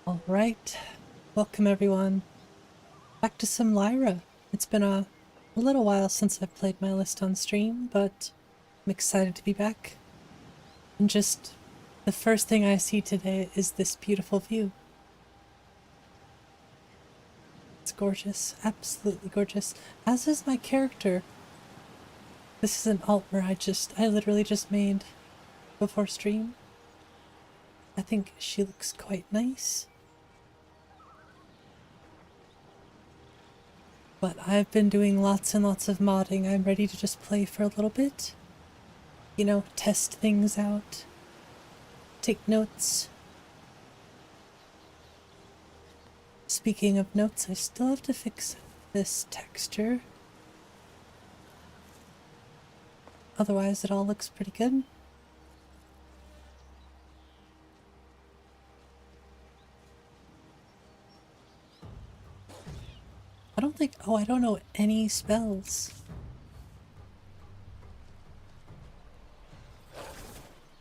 Alright, welcome everyone. Back to some Lyra. It's been a little while since I've played my list on stream, but I'm excited to be back. And just the first thing I see today is this beautiful view. It's gorgeous, absolutely gorgeous. As is my character. This is an alt where I literally just made before stream. I think she looks quite nice. But I've been doing lots and lots of modding. I'm ready to just play for a little bit. You know, test things out. Take notes. Speaking of notes, I still have to fix this texture. Otherwise, it all looks pretty good. I don't know any spells.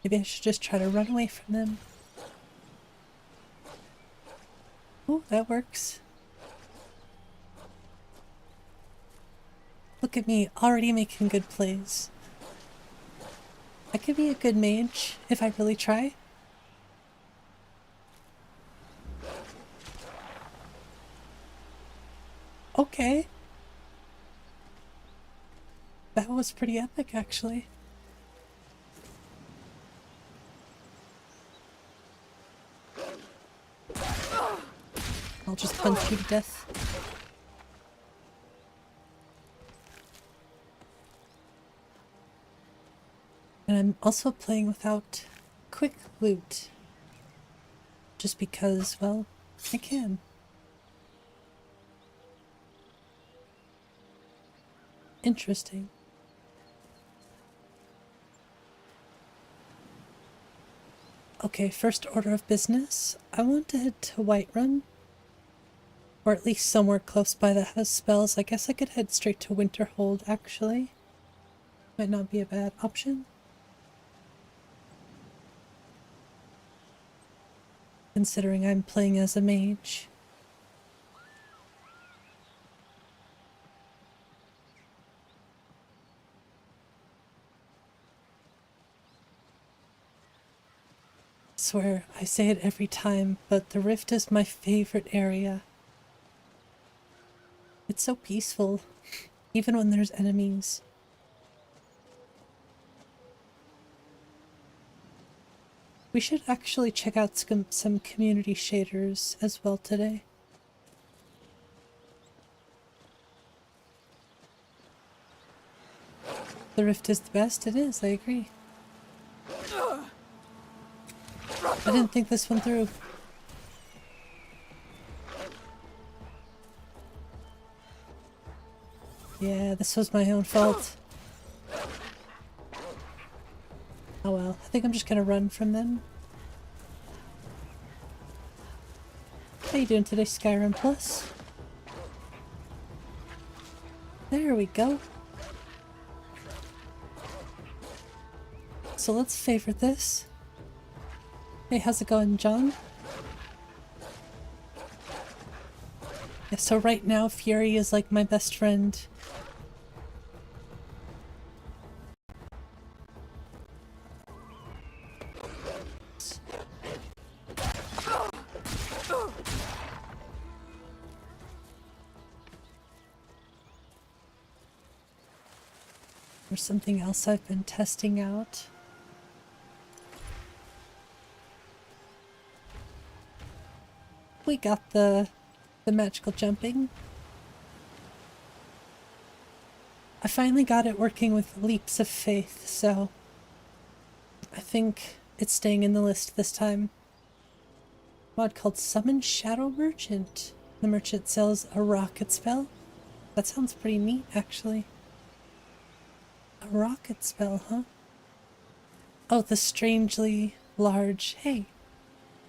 Maybe I should just try to run away from them. Oh, that works. Look at me, already making good plays. I could be a good mage if I really try. Okay. That was pretty epic, actually. I'll just punch you to death. And I'm also playing without quick loot. Just because, well, I can. Interesting. Okay, first order of business. I want to head to Whiterun. Or at least somewhere close by that has spells. I guess I could head straight to Winterhold, actually. Might not be a bad option. Considering I'm playing as a mage. I swear, I say it every time, but the Rift is my favorite area. It's so peaceful, even when there's enemies. We should actually check out some community shaders as well today. The Rift is the best, it is, I agree. I didn't think this one through. Yeah, this was my own fault. Oh well, I think I'm just gonna run from them. How you doing today, Skyrim Plus? There we go. So let's favorite this. Hey, how's it going, John? Yeah, so right now, Fury is like my best friend. There's something else I've been testing out. We got the magical jumping. I finally got it working with leaps of faith, so I think it's staying in the list this time. Mod called Summon Shadow Merchant. The merchant sells a rocket spell. That sounds pretty neat, actually. A rocket spell, huh? Oh, the strangely large. Hey,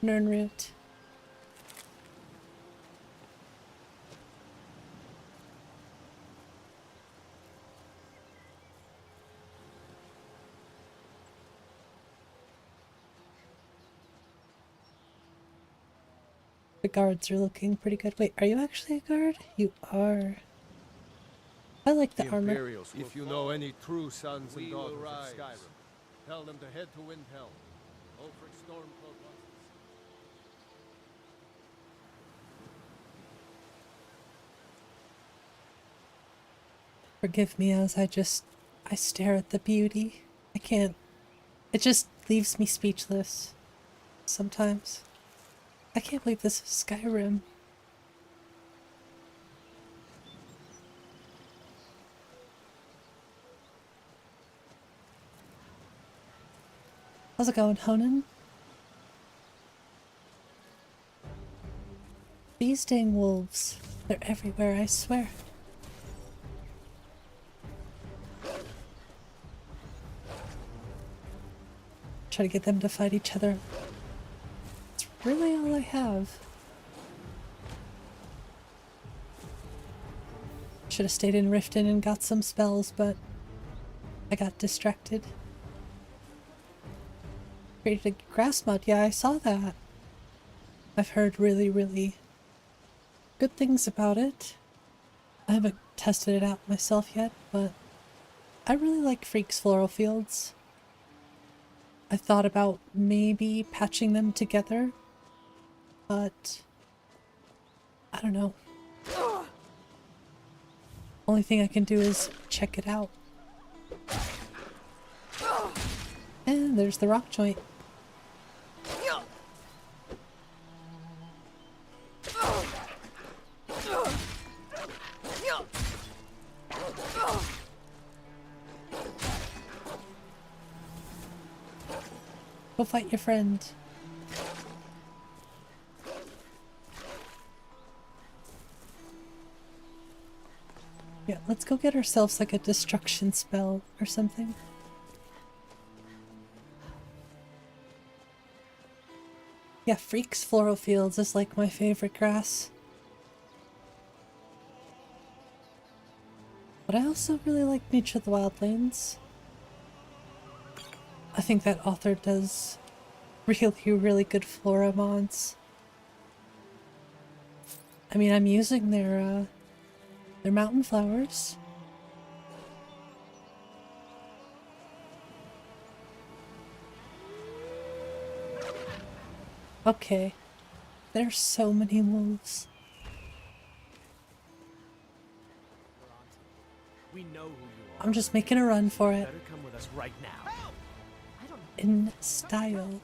𝕊𝕤𝕓𝕤𝕝. The guards are looking pretty good. Wait, are you actually a guard? You are. I like the armor. Imperials, if you know any true sons and daughters of Skyrim, tell them to head to Winterhold. 𝕊𝕦𝕓𝕏𝕚𝕝 wants to see. Forgive me as I stare at the beauty. I can't. It just leaves me speechless. Sometimes. I can't believe this is Skyrim. How's it going, Honan? These dang wolves. They're everywhere, I swear. Try to get them to fight each other. It's really all I have. Should have stayed in Riften and got some spells, but I got distracted. Created a grass mod. Yeah, I saw that. I've heard really, really good things about it. I haven't tested it out myself yet, but I really like Freak's floral fields. I thought about maybe patching them together, but I don't know. Only thing I can do is check it out. And there's the rock joint. Go fight your friend. Yeah, let's go get ourselves like a destruction spell or something. Yeah, Freak's Floral Fields is like my favorite grass. But I also really like Nature of the Wildlands. I think that author does really, really good flora mods. I mean, I'm using their mountain flowers. Okay. There's so many wolves. We know who you are. I'm just making a run for it. Better come with us right now. In style.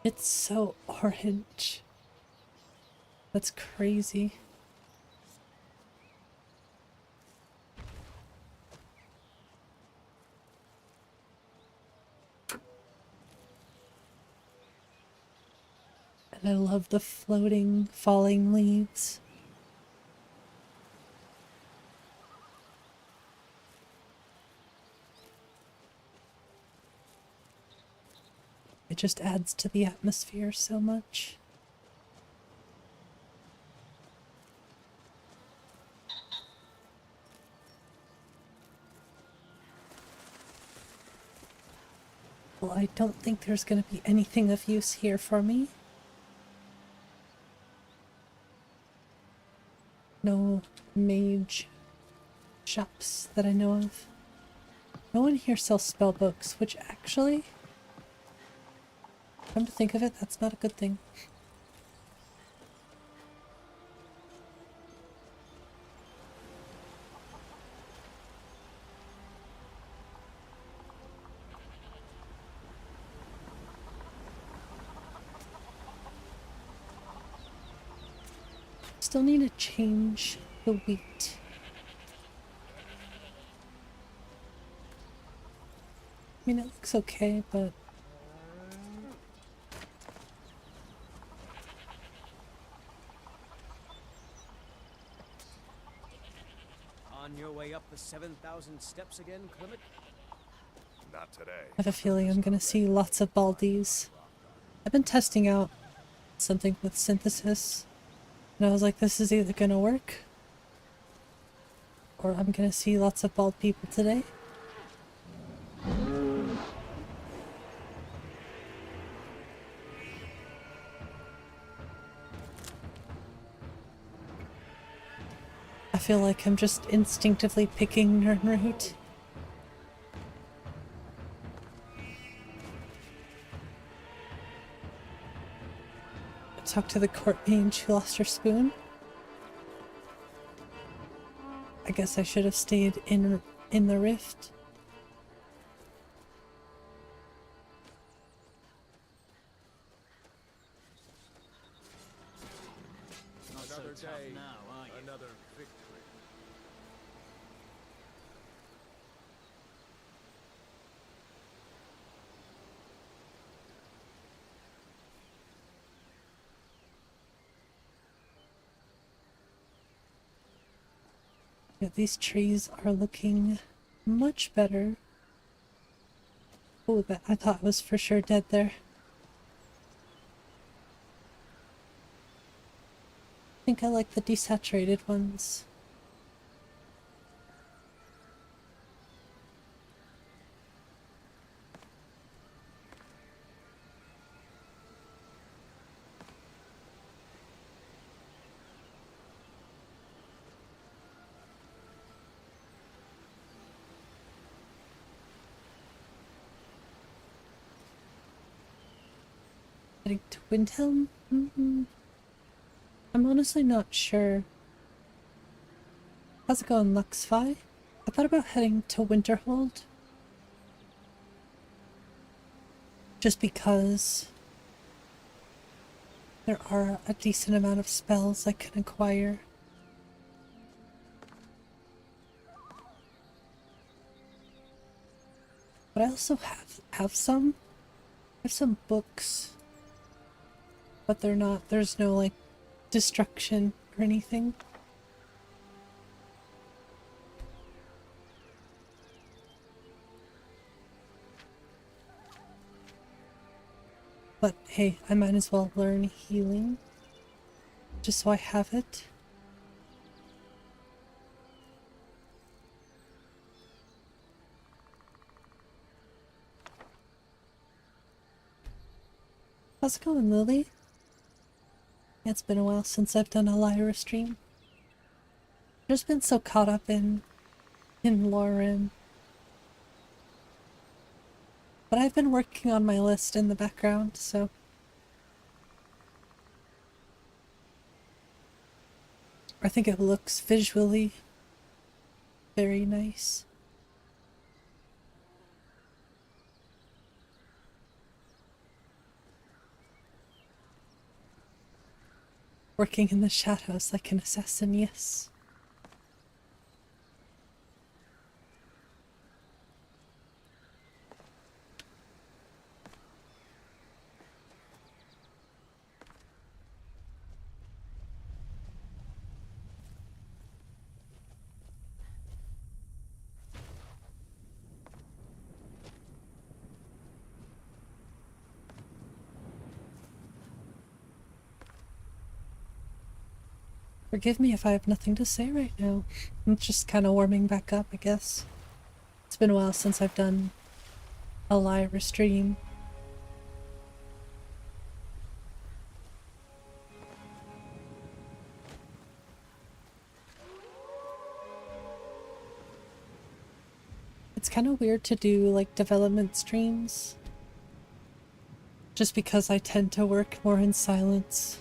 It's so orange. That's crazy. And I love the floating, falling leaves. It just adds to the atmosphere so much. Well, I don't think there's going to be anything of use here for me. No mage shops that I know of. No one here sells spell books, which actually, come to think of it, that's not a good thing. Still need to change the wheat. I mean, it looks okay, but On your way up the 7,000 steps again, Clement? Not today. I have a feeling I'm gonna see lots of baldies. I've been testing out something with synthesis, and I was like, this is either gonna work, or I'm gonna see lots of bald people today. I feel like I'm just instinctively picking 𝕤𝕤𝕤𝕤𝕤. Talk to the court mage who lost her spoon. I guess I should have stayed in the rift. Another day, another victory. Yeah, these trees are looking much better. Oh, that I thought was for sure dead there. I think I like the desaturated ones. Heading to Windhelm? I'm honestly not sure. How's it going, Luxfi? I thought about heading to Winterhold. Just because there are a decent amount of spells I can acquire. But I also have some. I have some books. But they're not, there's no like destruction or anything. But hey, I might as well learn healing. Just so I have it. How's it going, Lily? It's been a while since I've done a Lyra stream. I've just been so caught up in 𝕊𝕦𝕓𝕤𝕝. But I've been working on my list in the background, so I think it looks visually very nice. Working in the shadows like an assassin, yes. Forgive me if I have nothing to say right now. I'm just kind of warming back up, I guess. It's been a while since I've done a Lyra stream. It's kind of weird to do like development streams. Just because I tend to work more in silence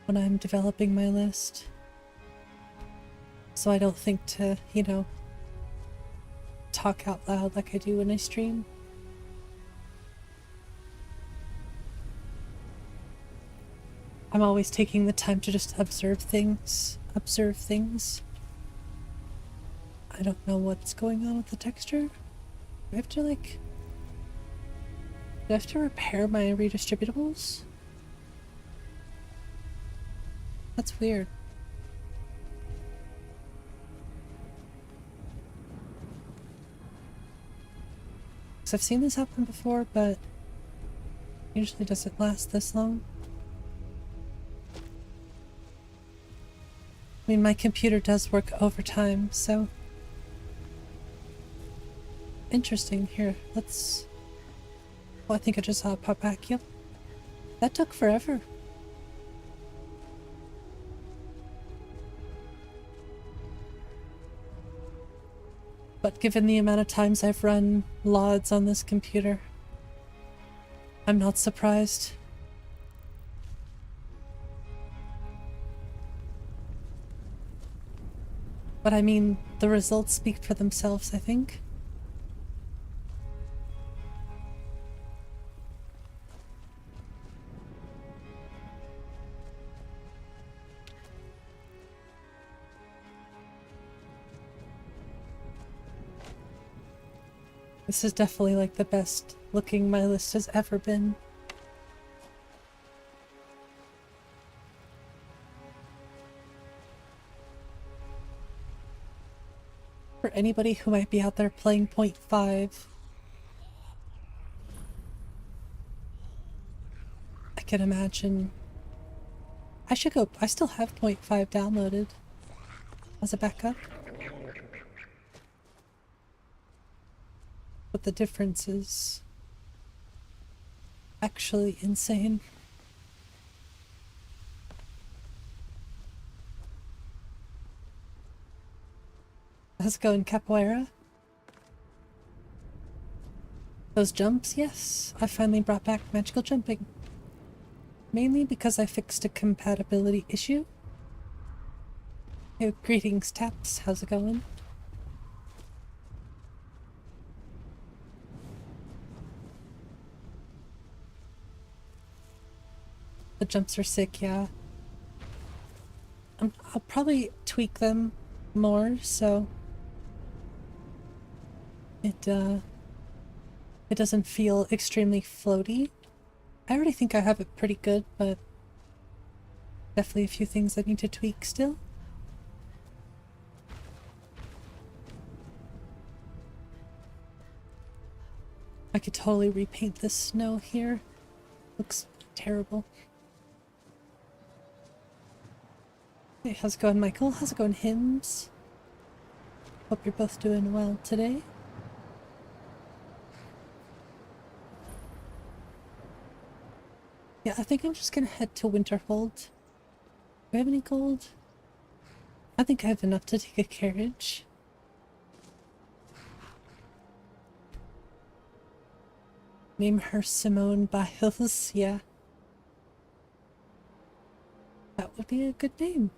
when I'm developing my list. So I don't think to, you know, talk out loud like I do when I stream. I'm always taking the time to just observe things. I don't know what's going on with the texture. Do I have to like... Do I have to repair my redistributables? That's weird. Because I've seen this happen before, but usually doesn't last this long. I mean, my computer does work overtime, so... Interesting. Here, let's... Oh, I think I just saw it pop back. Yep. That took forever. But given the amount of times I've run LODs on this computer, I'm not surprised. But I mean, the results speak for themselves, I think. This is definitely like the best looking my list has ever been. For anybody who might be out there playing 0.5, I can imagine. I should go. I still have 0.5 downloaded as a backup. But the difference is actually insane. How's it going, Capoeira? Those jumps? Yes, I finally brought back magical jumping. Mainly because I fixed a compatibility issue. Hey, greetings, Taps. How's it going? The jumps are sick, yeah. I'll probably tweak them more, so it doesn't feel extremely floaty. I already think I have it pretty good, but definitely a few things I need to tweak still. I could totally repaint this snow here. Looks terrible. Hey, how's it going, Michael? How's it going, Hims? Hope you're both doing well today. Yeah, I think I'm just gonna head to Winterhold. Do I have any gold? I think I have enough to take a carriage. Name her Simone Biles, yeah. That would be a good name.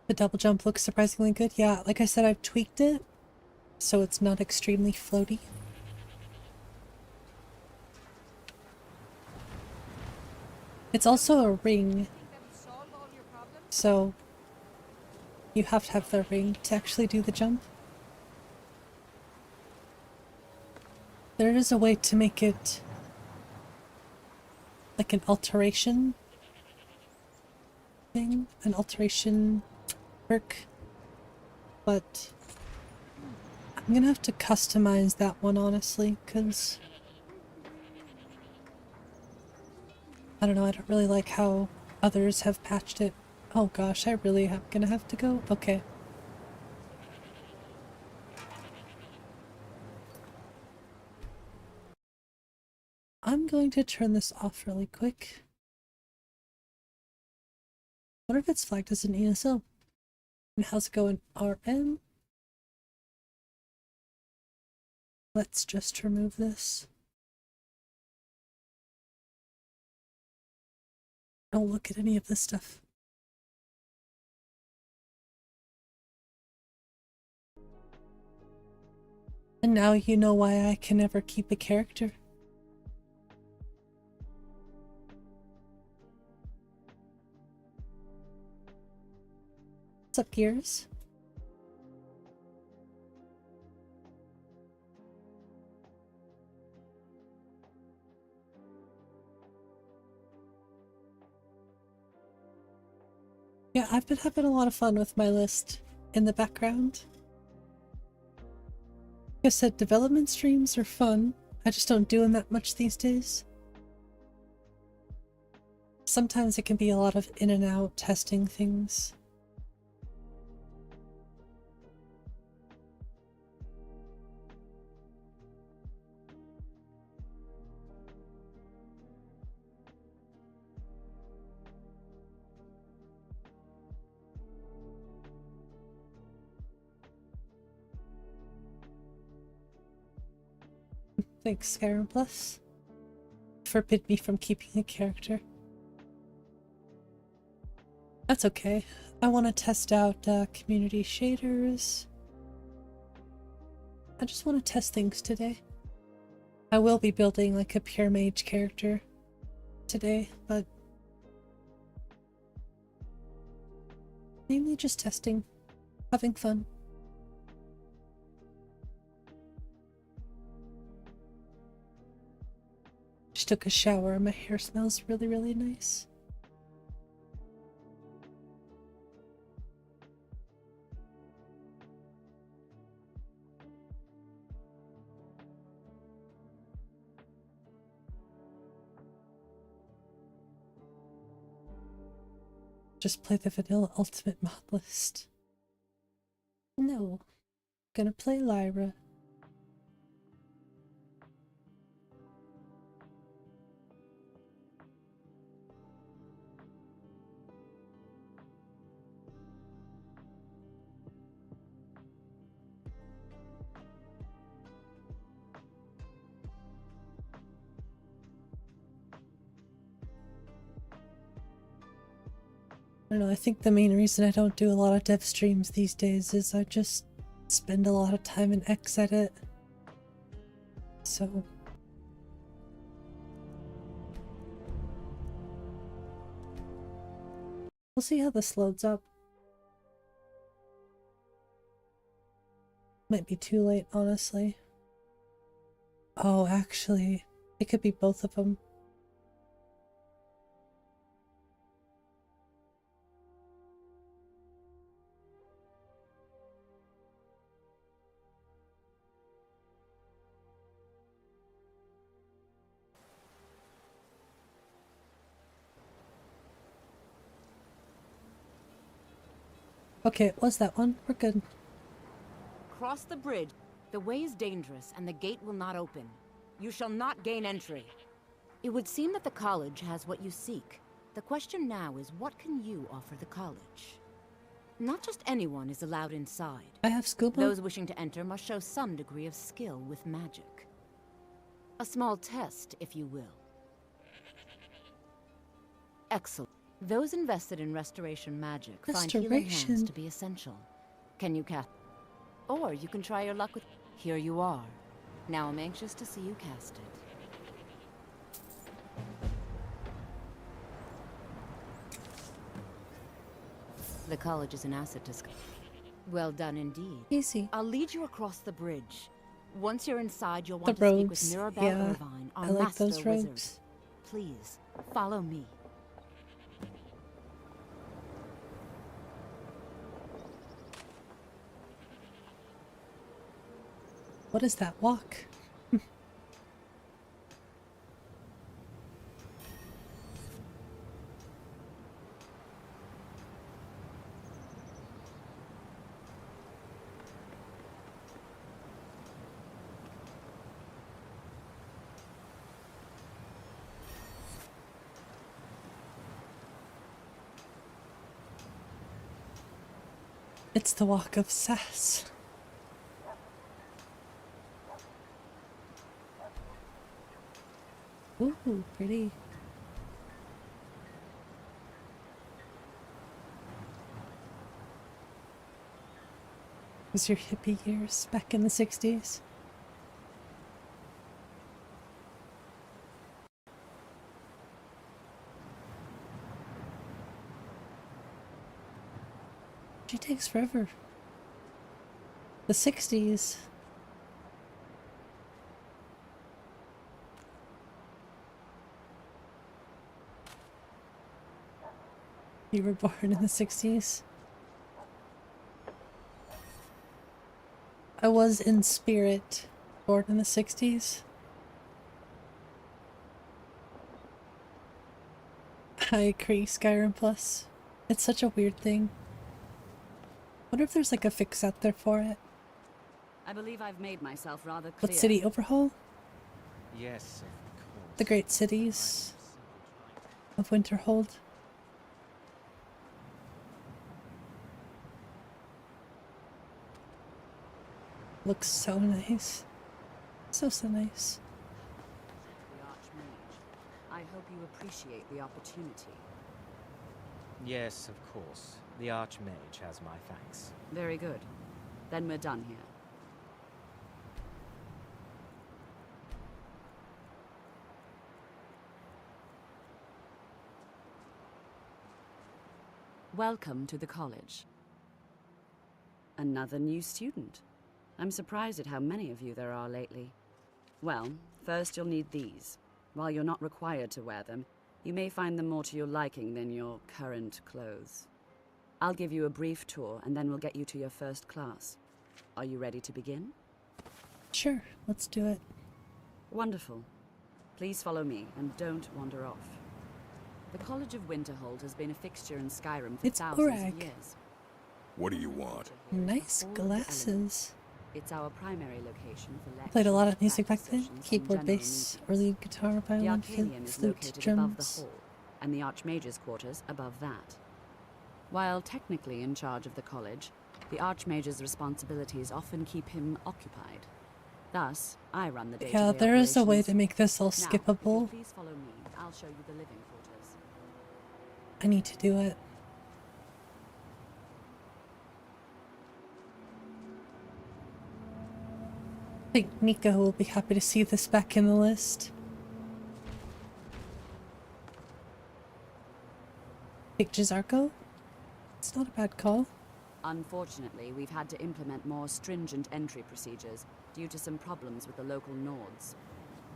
The double jump looks surprisingly good. Yeah, like I said, I've tweaked it, so it's not extremely floaty. It's also a ring, so you have to have the ring to actually do the jump. There is a way to make it like an alteration thing, an alteration perk, but I'm gonna have to customize that one honestly, because I don't know, I don't really like how others have patched it. Oh gosh, I really am gonna have to go? Okay. I'm going to turn this off really quick. What if it's flagged as an ESL? And how's it going, RM? Let's just remove this. Don't look at any of this stuff. And now you know why I can never keep a character. What's up, Gears? Yeah, I've been having a lot of fun with my list. in the background. Like I said, development streams are fun. I just don't do them that much these days. Sometimes it can be a lot of in and out testing things. Thanks, Skyrim Plus. Forbid me from keeping a character. That's okay. I want to test out community shaders. I just want to test things today. I will be building like a pure mage character today, but mainly just testing, having fun. Just took a shower and my hair smells really, really nice. Just play the vanilla ultimate mod list. No. Gonna play Lyra. I don't know, I think the main reason I don't do a lot of dev streams these days is I just spend a lot of time in Xedit. So we'll see how this loads up. Might be too late, honestly. Oh, actually, it could be both of them. Okay, it was that one. We're good. Cross the bridge. The way is dangerous, and the gate will not open. You shall not gain entry. It would seem that the college has what you seek. The question now is, what can you offer the college? Not just anyone is allowed inside. I have scuba. Those wishing to enter must show some degree of skill with magic. A small test, if you will. Excellent. Those invested in restoration magic find healing hands to be essential. Can you cast? Or you can try your luck with... Here you are. Now I'm anxious to see you cast it. The college is an asset to Sky. Well done indeed. Easy. I'll lead you across the bridge. Once you're inside, you'll want The to rogues. speak with Yeah, our I like master those wizard. rogues. Please, follow me. What is that walk? It's the walk of sass. Ooh, pretty. Was your hippie years back in the 60s? She takes forever. The 60s. You were born in the 60s. I was in spirit, born in the 60s. I agree, Skyrim Plus. It's such a weird thing. Wonder if there's like a fix out there for it. I believe I've made myself rather clear. What city overhaul? Yes, of course. The great cities of Winterhold. Looks so nice. So nice. The Archmage. I hope you appreciate the opportunity. Yes, of course. The Archmage has my thanks. Very good. Then we're done here. Welcome to the college. Another new student. I'm surprised at how many of you there are lately. Well, first you'll need these. While you're not required to wear them, you may find them more to your liking than your current clothes. I'll give you a brief tour, and then we'll get you to your first class. Are you ready to begin? Sure, let's do it. Wonderful. Please follow me, and don't wander off. The College of Winterhold has been a fixture in Skyrim for It's thousands Urag. of years. What do you want? Nice All of the glasses. elements. It's our primary location for lectures, Played a lot of music back practice then. sessions, and Keyboard, general bass, or meetings. lead guitar, The violin, Arcanium is flute, located above the drums. hall, and the Archmage's quarters above that. While technically in charge of the college, the Archmage's responsibilities often keep him occupied. Thus, I run the day-to-day Yeah, there is a way operations. to make this all Now, if you skippable. please follow me. I'll show you the living quarters. I need to do it. I think Nico will be happy to see this back in the list. 𝕊𝕦𝕓𝕤𝕗? It's not a bad call. Unfortunately, we've had to implement more stringent entry procedures due to some problems with the local Nords.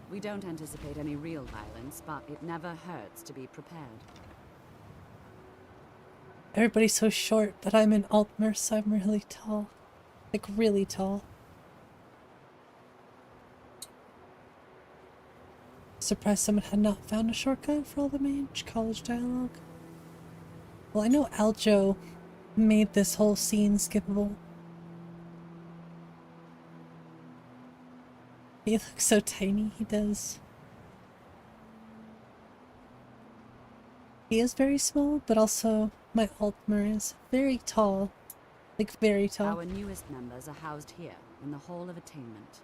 We don't anticipate any real violence, but it never hurts to be prepared. Everybody's so short, but I'm in 𝕊𝕦𝕚𝕝, so I'm really tall. Like, really tall. Surprised someone had not found a shortcut for all the mage college dialogue. Well, I know Aljo made this whole scene skippable. He looks so tiny, he does. He is very small, but also my 𝕊𝕦𝕚 is very tall. Like, very tall. Our newest members are housed here, in the Hall of Attainment.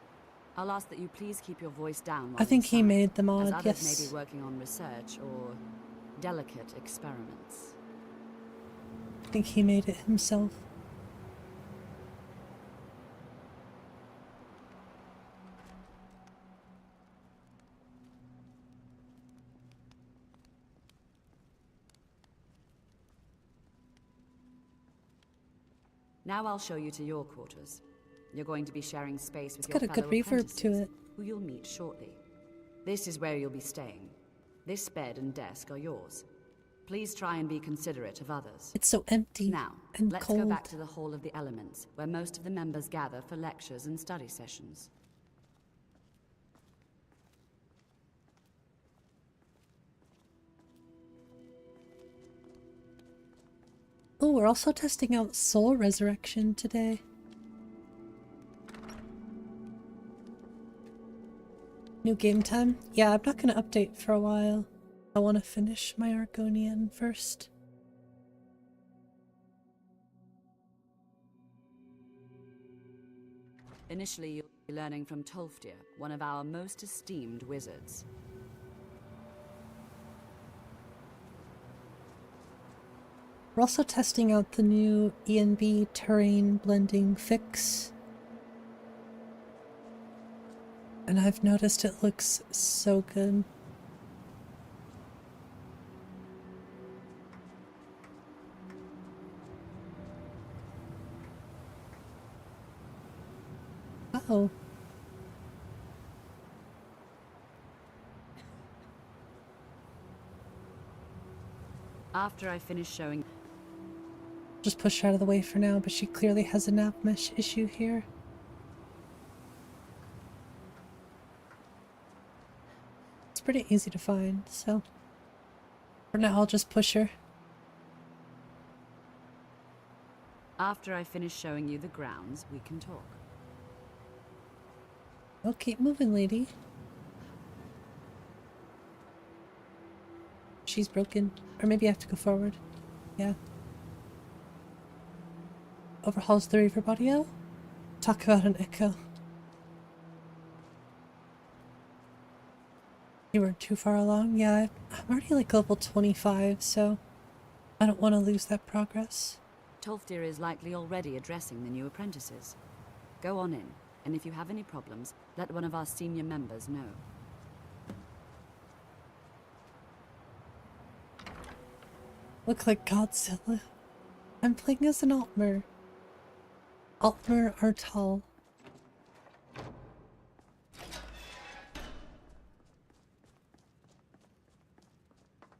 I'll ask that you please keep your voice down while I think he inside, made the mod, as others yes. may be working on research or delicate experiments. I think he made it himself. Now I'll show you to your quarters. You're going to be sharing space with It's your got a good fellow reverb to apprentices, it. who you'll meet shortly. This is where you'll be staying. This bed and desk are yours. Please try and be considerate of others. It's so empty Now, and let's cold. go back to the Hall of the Elements, where most of the members gather for lectures and study sessions. Oh, we're also testing out Soul Resurrection today. New game time? Yeah, I'm not going to update for a while. I want to finish my Argonian first. Initially, you'll be learning from 𝕊𝕐𝕐𝕐, one of our most esteemed wizards. We're also testing out the new ENB terrain blending fix. And I've noticed it looks so good. Uh-oh. After I finish showing... Just push her out of the way for now, but she clearly has a nap mesh issue here. pretty easy to find, so for now I'll just push her. After I finish showing you the grounds, we can talk. Well, keep moving, lady. She's broken. Or maybe I have to go forward. Yeah. Overhauls the 𝕤𝕤𝕝𝕝. Talk about an echo. You weren't too far along? Yeah, I'm already like level 25, so I don't want to lose that progress. 𝕤𝕤𝕝𝕝 is likely already addressing the new apprentices. Go on in, and if you have any problems, let one of our senior members know. Look like Godzilla. I'm playing as an 𝕊𝕚𝕝. 𝕊𝕚𝕝𝕝.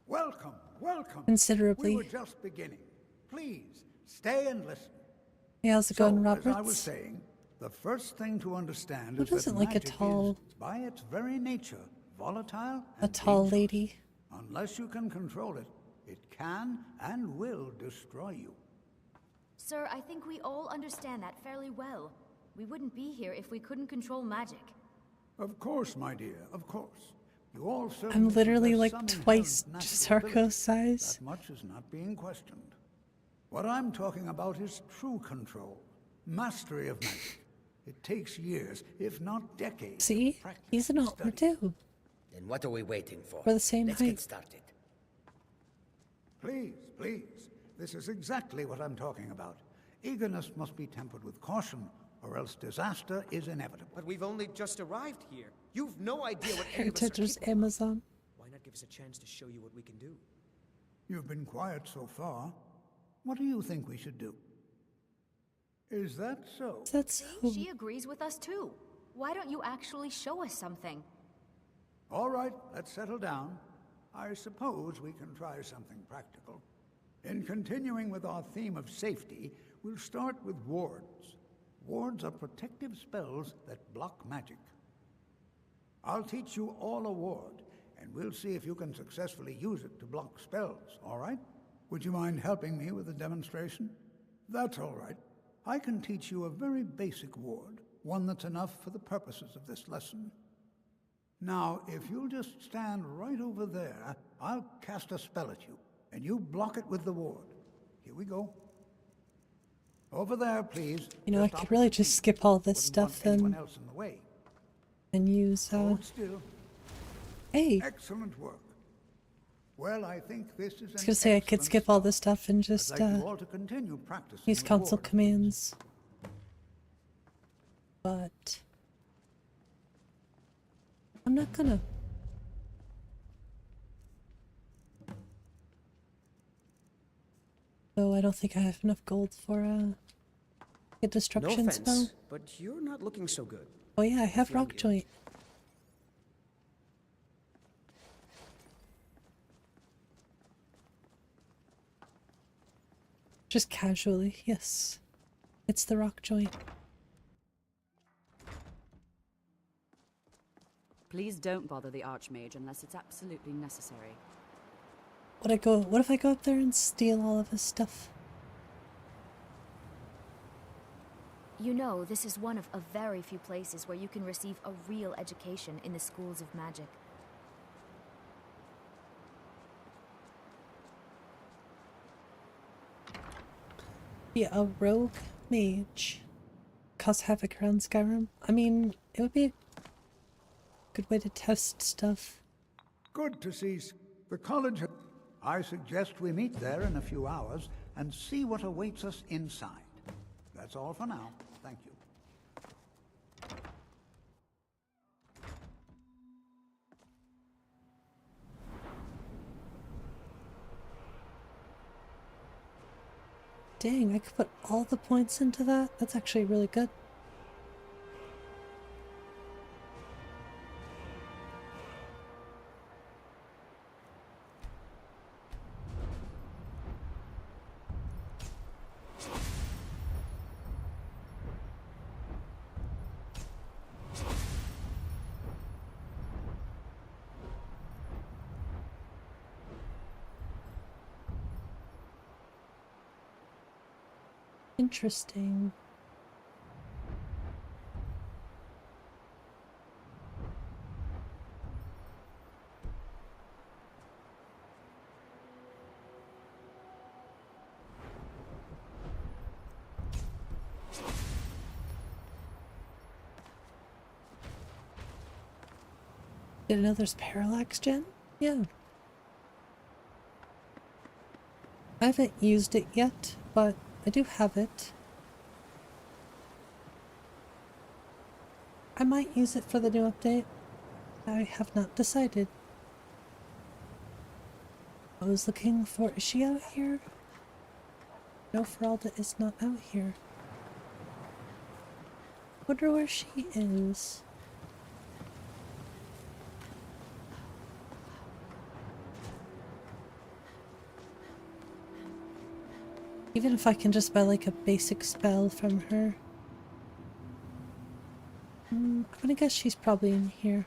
Welcome, welcome. Considerably. We were just beginning. Please, stay and listen. Hey, how's it going, As I was Roberts? saying, the first thing to understand Who is that doesn't like a magic tall- is, by its very nature, volatile A and tall dangerous. lady. Unless you can control it, it can and will destroy you. Sir, I think we all understand that fairly well. We wouldn't be here if we couldn't control magic. Of course, my dear, of course. You all I'm certainly literally possess like some twice inherent natural Sarko's ability. size. That much is not being questioned. What I'm talking about is true control, mastery of magic. It takes years, if not decades. See? of practice He's an and 𝕊𝕝𝕝 study. too. Then what are we waiting for? We're the same Let's height. get started. Please, please. This is exactly what I'm talking about. Eagerness must be tempered with caution, or else disaster is inevitable. But we've only just arrived here. You've no idea what any of us are Heritage capable of. Amazon. Why not give us a chance to show you what we can do? You've been quiet so far. What do you think we should do? Is that so? Is that so? She agrees with us too. Why don't you actually show us something? All right, let's settle down. I suppose we can try something practical. In continuing with our theme of safety, we'll start with wards. Wards are protective spells that block magic. I'll teach you all a ward, and we'll see if you can successfully use it to block spells, all right? Would you mind helping me with the demonstration? That's all right. I can teach you a very basic ward, one that's enough for the purposes of this lesson. Now, if you'll just stand right over there, I'll cast a spell at you, and you block it with the ward. Here we go. Over there, please. You know, I could really just skip all this stuff and and use, Hold still. hey. Excellent work. Well, I think this is I was gonna say I could skip all this stuff and just, I'd like you all to continue practicing use with console ward. commands. But I'm not gonna. Oh, I don't think I have enough gold for a No destruction offense, spell. but you're not looking so good. Oh yeah, I have Feeling rock you. joint. Just casually, yes. It's the rock joint. Please don't bother the Archmage unless it's absolutely necessary. What if I go up there and steal all of his stuff? You know, this is one of a very few places where you can receive a real education in the schools of magic. Be a rogue mage. Cause havoc around Skyrim. I mean, it would be a good way to test stuff. Good to see the college. I suggest we meet there in a few hours and see what awaits us inside. That's all for now. Thank you. Dang, I could put all the points into that? That's actually really good. Interesting. Didn't know there's parallax gen? Yeah. I haven't used it yet, but I do have it. I might use it for the new update. I have not decided. I was looking for... Is she out here? No, Feralda is not out here. Wonder where she is. Even if I can just buy like a basic spell from her. I'm gonna guess she's probably in here.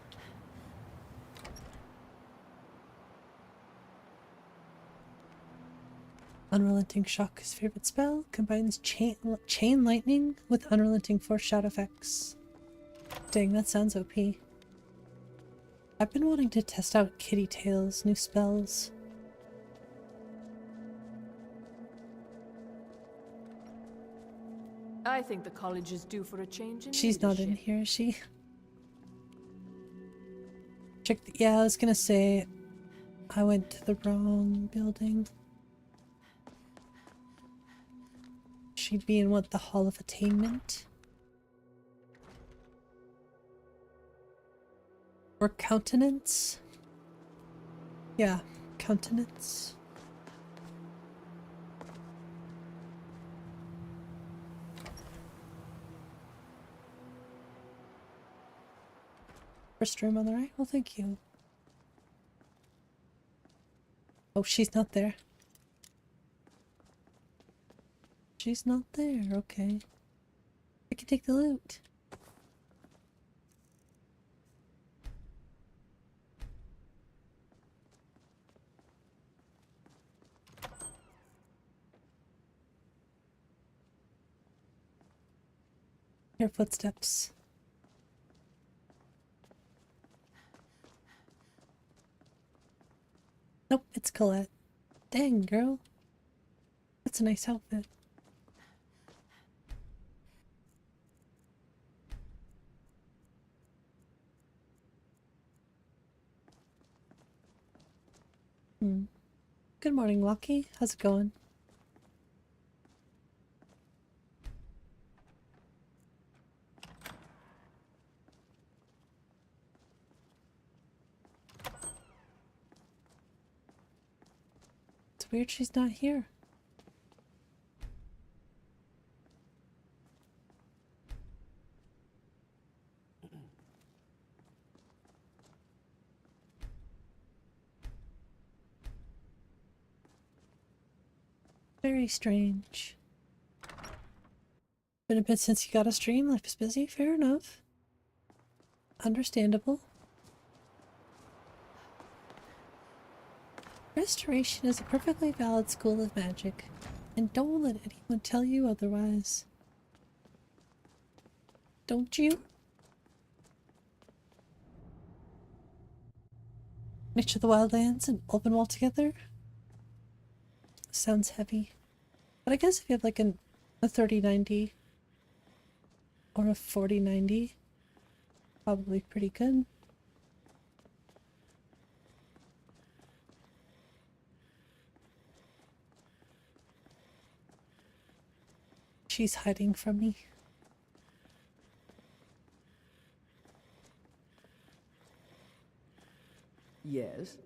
Unrelenting Shock is favorite spell. Combines chain lightning with unrelenting force shot effects. Dang, that sounds OP. I've been wanting to test out Kitty Tail's new spells. I think the college is due for a change in She's not in leadership. here, is she? Check the— yeah, I was gonna say I went to the wrong building. She'd be in what, the Hall of Attainment? Or Countenance? Yeah, Countenance. First room on the right? Well, thank you. Oh, she's not there. She's not there, okay. I can take the loot. Hear footsteps. Nope, it's Colette. Dang, girl. That's a nice outfit. Good morning, Lucky. How's it going? It's weird she's not here. Very strange. Been a bit since you got a stream. Life is busy. Fair enough. Understandable. Restoration is a perfectly valid school of magic, and don't let anyone tell you otherwise. Don't you? Nature of the Wildlands and Openwall together? Sounds heavy. But I guess if you have like a 3090 or a 4090, probably pretty good. She's hiding from me. Yes?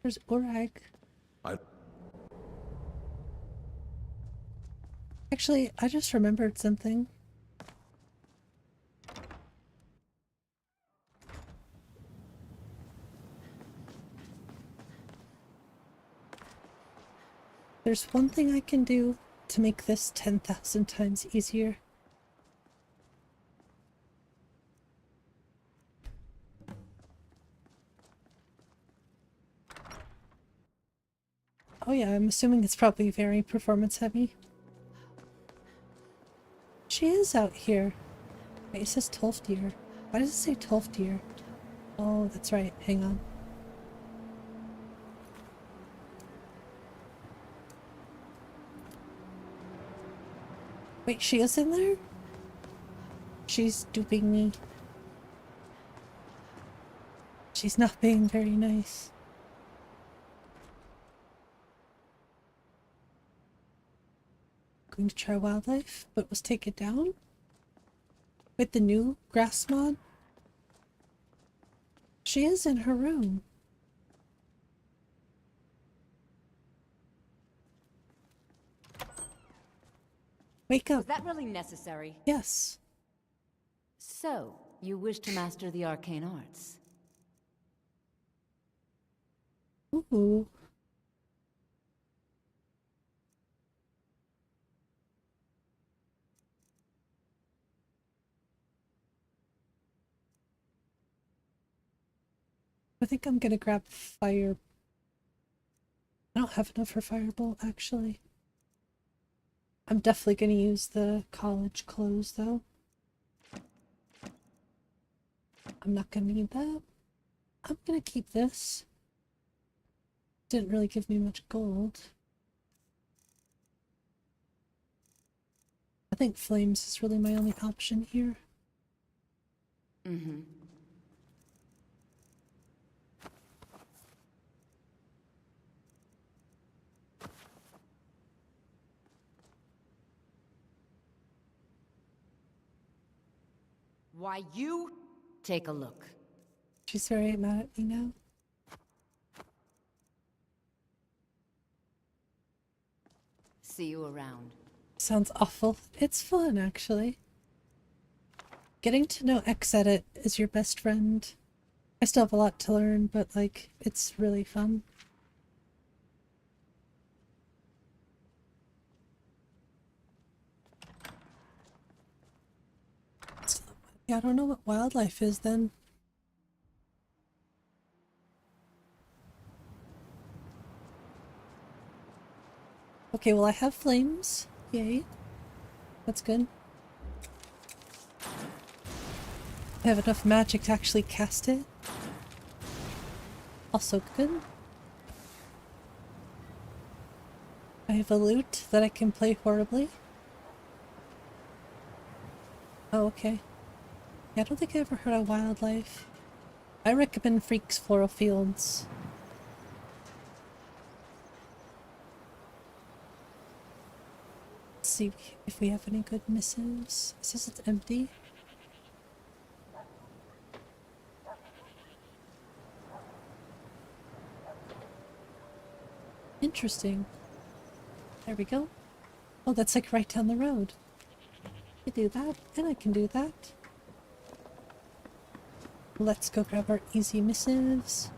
There's 𝕠𝕠𝕠𝕠. Actually, I just remembered something. There's one thing I can do to make this 10,000 times easier. Oh yeah, I'm assuming it's probably very performance heavy. She is out here. Wait, it says 𝕊𝕐𝕗𝕗. Why does it say 𝕊𝕐𝕗𝕗? Oh, that's right. Hang on. Wait, she is in there? She's duping me. She's not being very nice. Going to try wildlife, but was taken down? With the new grass mod? She is in her room. Wake up. Was that really necessary? Yes. So, you wish to master the arcane arts? Ooh. I think I'm gonna grab fire. I don't have enough for firebolt, actually. I'm definitely gonna use the college clothes, though. I'm not gonna need that. I'm gonna keep this. Didn't really give me much gold. I think flames is really my only option here. Mm-hmm. Why, you... Take a look. She's very mad at me now. See you around. Sounds awful. It's fun, actually. Getting to know 𝕊𝕚𝕚𝕝 is your best friend. I still have a lot to learn, but, like, it's really fun. Yeah, I don't know what wildlife is then. Okay, well I have flames. Yay. That's good. I have enough magic to actually cast it. Also good. I have a lute that I can play horribly. Oh, okay. Yeah, I don't think I ever heard of wildlife. I recommend Freak's Floral Fields. Let's see if we have any good missives. It says it's empty. Interesting. There we go. Oh, that's like right down the road. I can do that, and I can do that. Let's go grab our easy missives.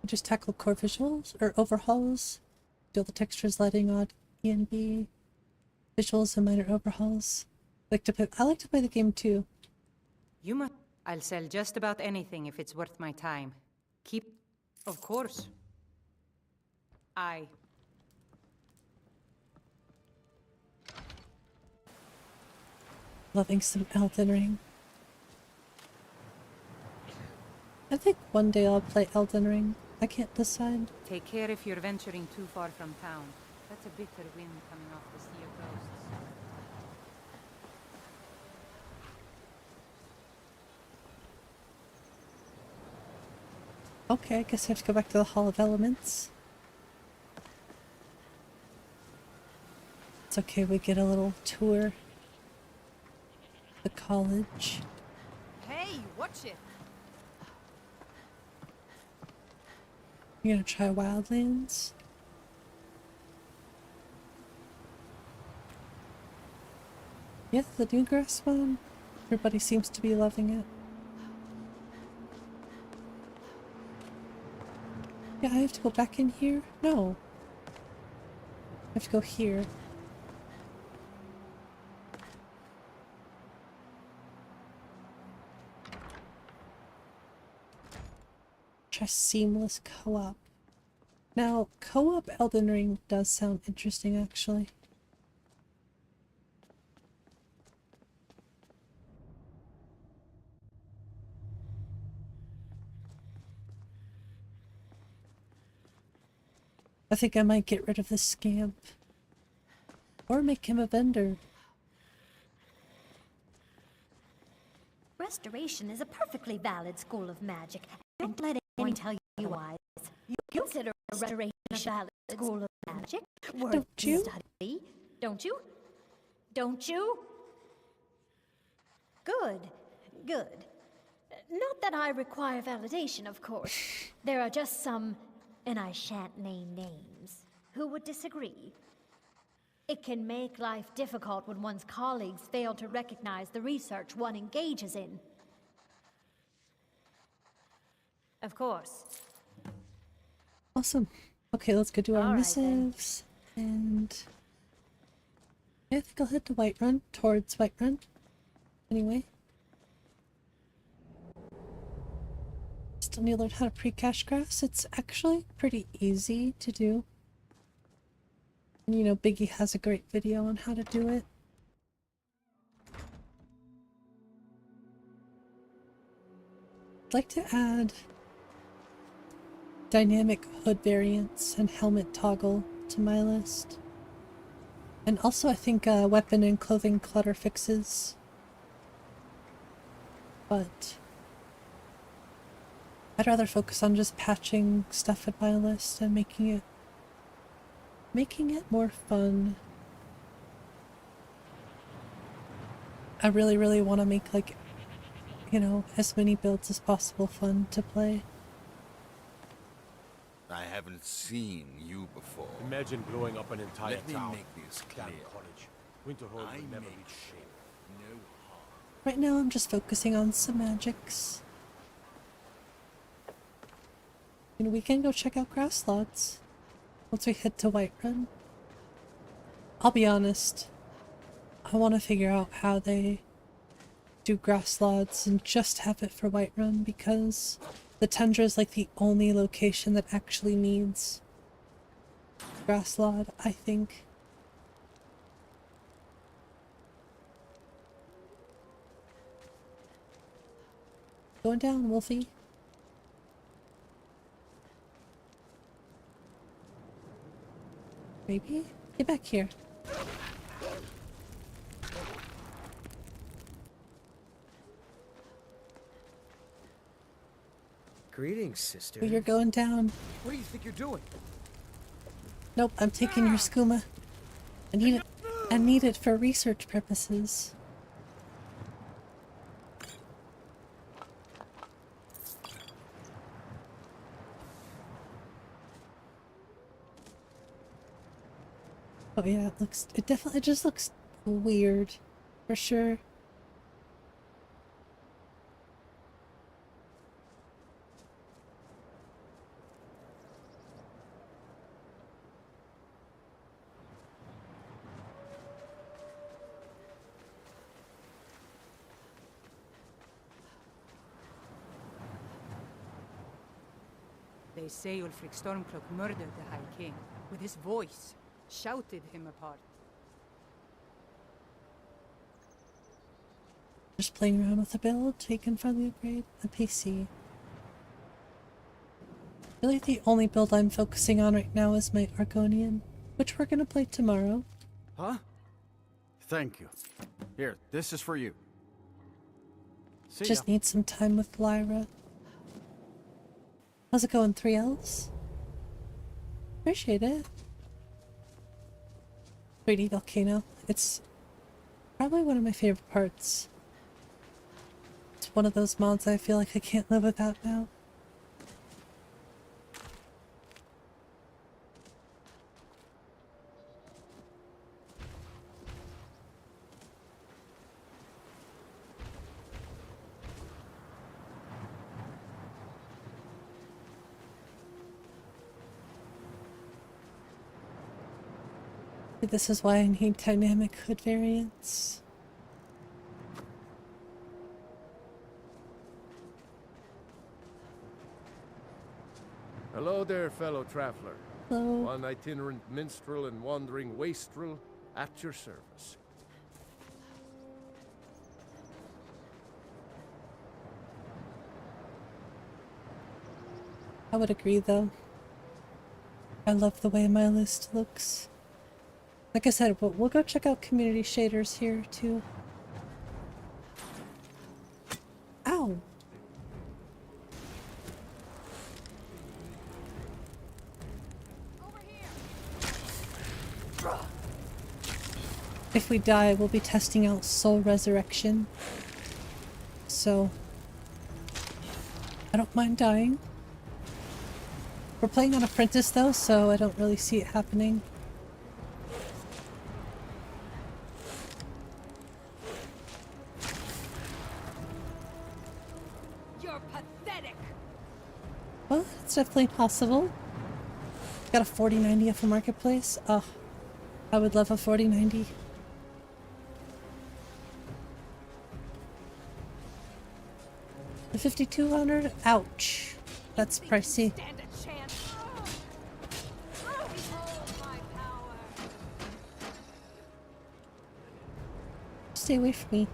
Just tackle core visuals or overhauls. Do all the textures, lighting, odd ENB, visuals, and minor overhauls. I like to play the game too. You must. I'll sell just about anything if it's worth my time. Keep. Of course. Loving some Elden Ring. I think one day I'll play Elden Ring. I can't decide. Take care if you're venturing too far from town. That's a bitter wind coming off the Sea of Ghosts. Okay, I guess I have to go back to the Hall of Elements. It's okay, we get a little tour. The college. Hey, watch it! You're gonna try Wildlands? Yeah, the new grass one. Everybody seems to be loving it. Yeah, I have to go back in here? No. I have to go here. try seamless co-op. Now, co-op Elden Ring does sound interesting, actually. I think I might get rid of this scamp. Or make him a vendor. Restoration is a perfectly valid school of magic. Don't let anyone tell you otherwise. You consider restoration a valid school of magic? Don't you? Study, don't you? Don't you? Good, good. Not that I require validation, of course. There are just some, and I shan't name names, who would disagree. It can make life difficult when one's colleagues fail to recognize the research one engages in. Of course. Awesome. Okay, let's go do our All right, missives. And yeah, I think I'll head to Whiterun, towards Whiterun. Anyway. Still need to learn how to pre-cache grass. It's actually pretty easy to do. And you know, Biggie has a great video on how to do it. I'd like to add dynamic hood variants and helmet toggle to my list. And also I think weapon and clothing clutter fixes. But I'd rather focus on just patching stuff in my list and making it more fun. I really want to make, like, you know, as many builds as possible fun to play. I haven't seen you before. Imagine blowing up an entire Let me town. make this clear. Damn college. Winterhold I will never make be shamed. no harm. Right now I'm just focusing on some magics. And we can go check out grass lots once we head to Whiterun. I'll be honest, I want to figure out how they do grass lots and just have it for Whiterun, because the tundra is like the only location that actually needs grass lot, I think. Going down, Wolfie. Maybe? Get back here. Greetings, sister. Well, you're going down. What do you think you're doing? Nope, I'm taking your skooma. I need it. I need it for research purposes. Oh yeah, it definitely just looks weird, for sure. They say Ulfric Stormcloak murdered the High King with his voice, shouted him apart. Just playing around with the build, taken from the upgrade, the PC. Really the only build I'm focusing on right now is my Argonian, which we're gonna play tomorrow. Huh? Thank you. Here, this is for you. See Just ya. need some time with Lyra. How's it going, 3Ls? Appreciate it. 3D volcano. It's probably one of my favorite parts. It's one of those mods I feel like I can't live without now. This is why I need dynamic hood variants. Hello there, fellow traveler. Hello. One itinerant minstrel and wandering wastrel at your service. I would agree, though. I love the way my list looks. Like I said, we'll go check out community shaders here, too. Ow! If we die, we'll be testing out soul resurrection. So, I don't mind dying. We're playing on Apprentice though, so I don't really see it happening. You're pathetic. Well, it's definitely possible. Got a 4090 off a marketplace. Oh, I would love a 4090. The 5200? Ouch. That's pricey. Stay away from me.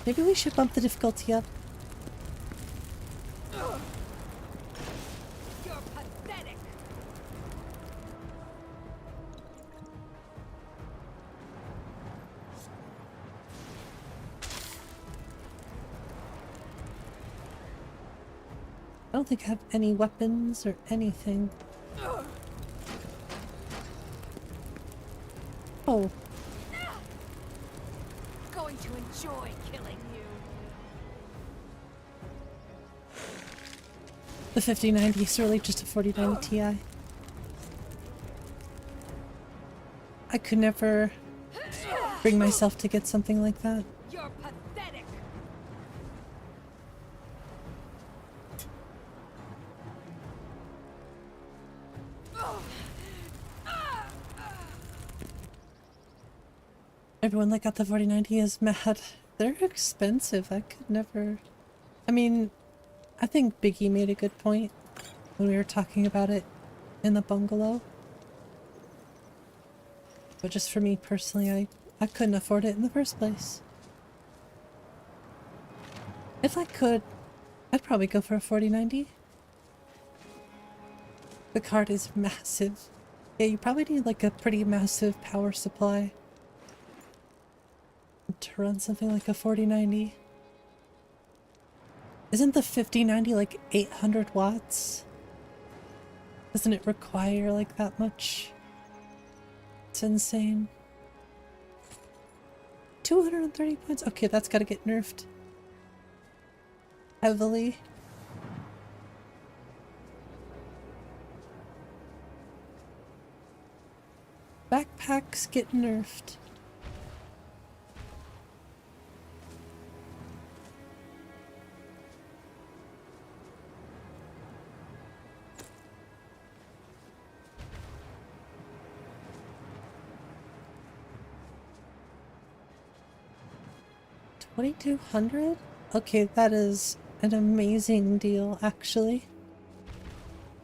Maybe we should bump the difficulty up. You're pathetic. I don't think I have any weapons or anything. Oh. Going to enjoy killing you. The 5090 is really just a 4090 Ti. I could never bring myself to get something like that. You're pathetic. Everyone that got the 4090 is mad. They're expensive. I could never... I mean, I think Biggie made a good point when we were talking about it in the bungalow. But just for me personally, I couldn't afford it in the first place. If I could, I'd probably go for a 4090. The card is massive. Yeah, you probably need like a pretty massive power supply to run something like a 4090. Isn't the 5090 like 800 watts? Doesn't it require like that much? It's insane. 230 points? Okay, that's gotta get nerfed. Heavily. Backpacks get nerfed. $2,200? Okay, that is an amazing deal, actually.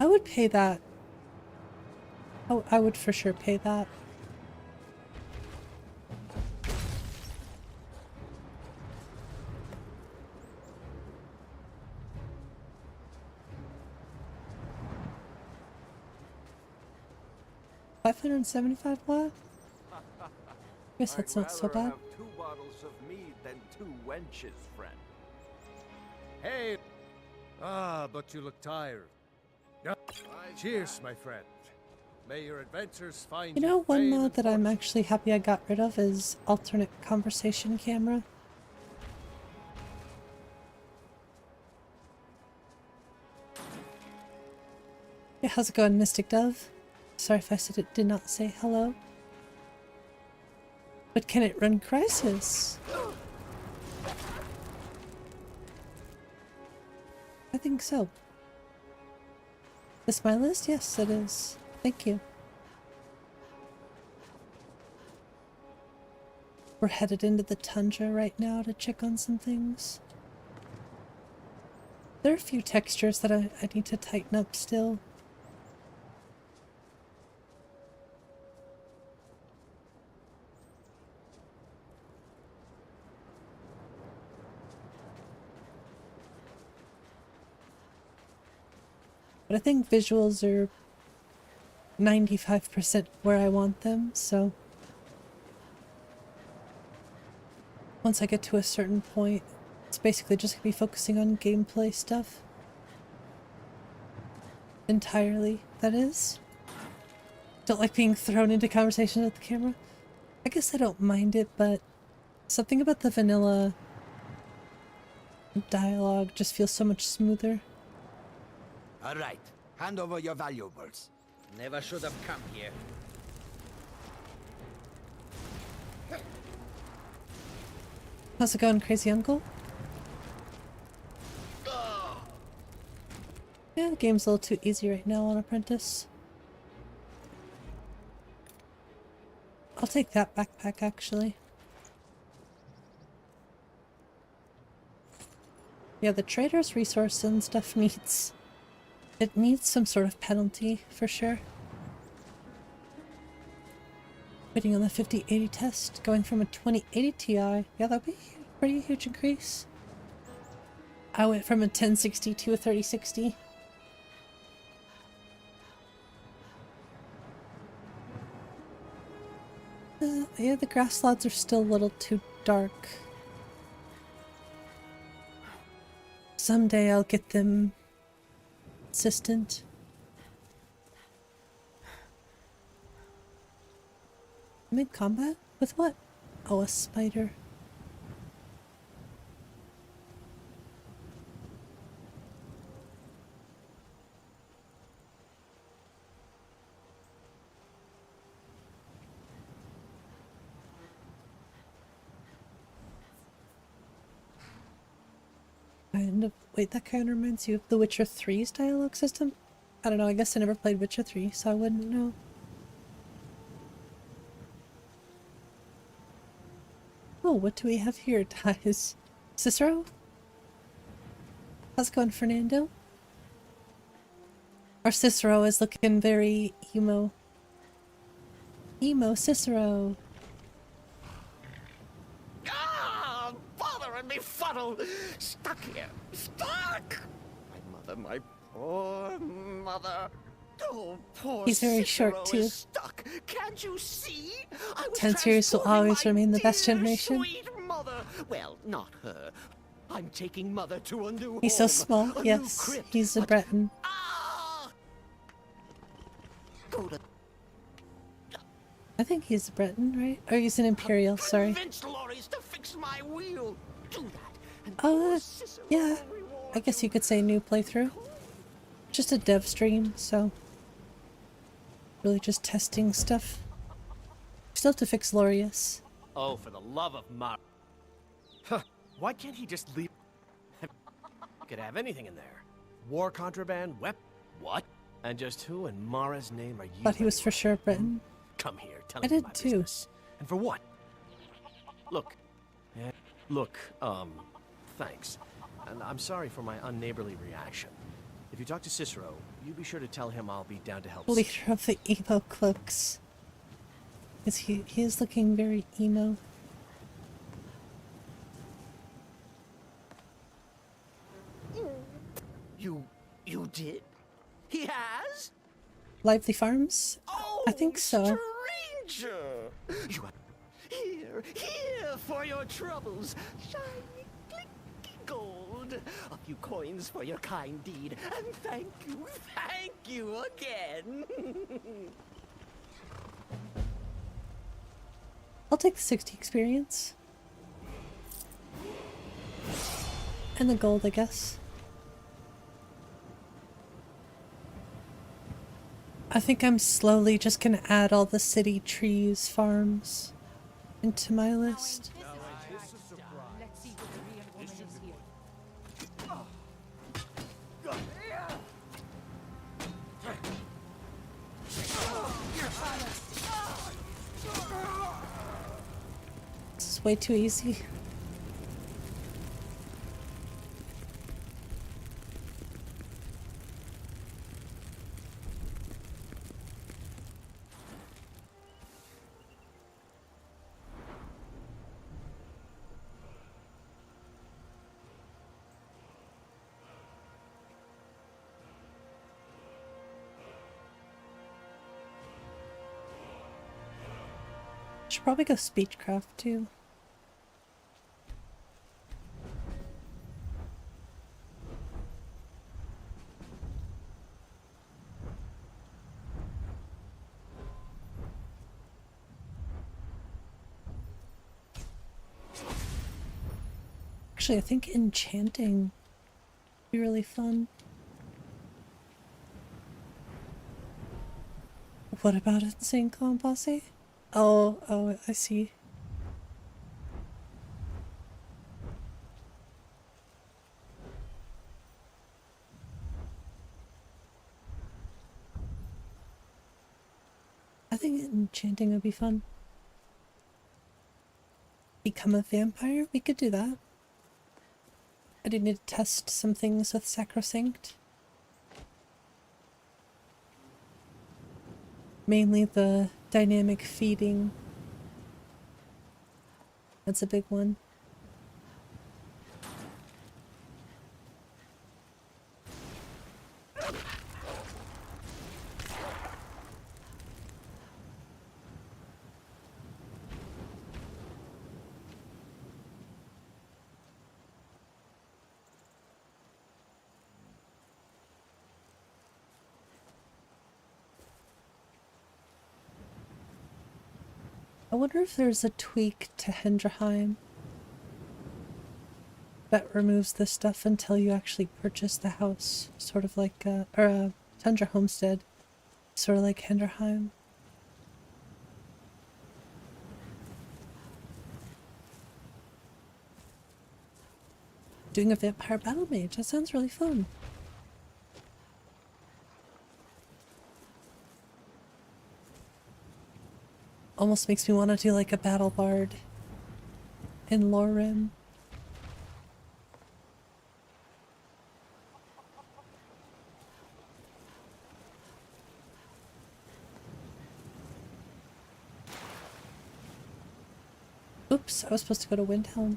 I would pay that. Oh, I would for sure pay that. $575 watt? Guess that's not so bad. Have 2 bottles of mead than 2 wenches, friend. Hey! Ah, but you look tired. Cheers, my friend. May your adventures find You know, one mod that I'm actually happy I got rid of is alternate conversation camera. Yeah, how's it going, Mystic Dove? Sorry if I said it did not say hello. But can it run Crisis? I think so. Is my list? Yes, it is. Thank you. We're headed into the tundra right now to check on some things. There are a few textures that I need to tighten up still. But I think visuals are 95% where I want them, so once I get to a certain point, it's basically just gonna be focusing on gameplay stuff. Entirely, that is. Don't like being thrown into conversations with the camera. I guess I don't mind it, but something about the vanilla dialogue just feels so much smoother. All right, hand over your valuables. Never should have come here. How's it going, crazy uncle? Yeah, the game's a little too easy right now on Apprentice. I'll take that backpack, actually. Yeah, the trader's resource and stuff needs... It needs some sort of penalty, for sure. Waiting on the 5080 test, going from a 2080 Ti. Yeah, that'd be a pretty huge increase. I went from a 1060 to a 3060. Yeah, the grass slots are still a little too dark. Someday I'll get them consistent. Mid-combat? With what? Oh, a spider. Wait, that kind of reminds you of The Witcher 3's dialogue system? I don't know, I guess I never played Witcher 3, so I wouldn't know. Oh, what do we have here, guys? Cicero? How's it going, Fernando? Our Cicero is looking very emo. Emo Cicero. Me fuddle! Stuck here! Stuck! My poor mother. Oh, poor He's very Cicero short, too. is stuck. Can't you see? I was 10 series will transporting always my remain the best dear, generation. Sweet mother. Well, not her. I'm taking mother to a new He's so home, small, a new yes. crypt, He's a Breton. Go to I think he's a Breton, right? Or he's an Imperial, sorry. convince lorries to fix my wheel. Do that. And Yeah. I guess you could say new playthrough. Just a dev stream, so... really just testing stuff. Still have to fix Lorius. Oh, for the love of Mar... Huh. Why can't he just leave... Could have anything in there. War contraband, what? And just who in Mara's name are you? Thought he was for sure Breton. Come here, tell I me did my too. business. And for what? Look. Look, thanks. And I'm sorry for my unneighborly reaction. If you talk to Cicero, you be sure to tell him I'll be down to help. Leader of the emo cloaks. He is looking very emo. You did? He has? Lively Farms? I think so. Stranger! You are here for your troubles. Shiny, clicky gold. A few coins for your kind deed. And thank you again. I'll take the 60 experience. And the gold, I guess. I think I'm slowly just gonna add all the city trees, farms into my list. This is way too easy. Should probably go speechcraft too. Actually, I think enchanting would be really fun. What about Insane Clown Posse? Oh, I see. I think enchanting would be fun. Become a vampire? We could do that. I do need to test some things with Sacrosanct. Mainly the dynamic feeding. That's a big one. I wonder if there's a tweak to 𝕤𝕤𝕤𝕤 that removes this stuff until you actually purchase the house, sort of like Tundra Homestead, sort of like 𝕤𝕤𝕤𝕤. Doing a vampire battle mage, that sounds really fun. Almost makes me want to do like a battle bard in 𝕊𝕦𝕓𝕤𝕝. Oops, I was supposed to go to Windhelm.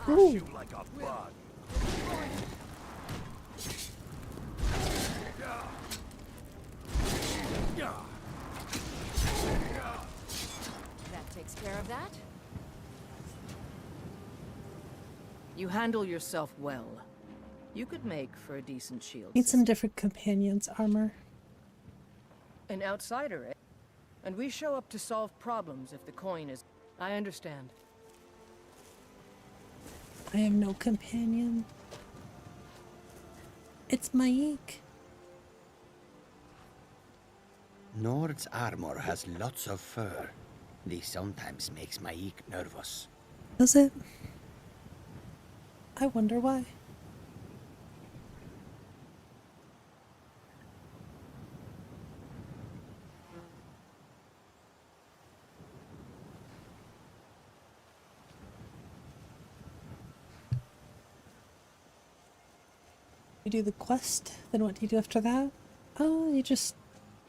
You like a bug. That takes care of that. You handle yourself well. You could make for a decent shield. Need some different companions' armor. An outsider, eh? And we show up to solve problems if the coin is... I understand. I am no companion. It's 𝕤𝕤𝕤𝕤. Nord's armor has lots of fur. This sometimes makes 𝕤𝕤𝕤𝕤 nervous. Does it? I wonder why. You do the quest, then what do you do after that? Oh, you just...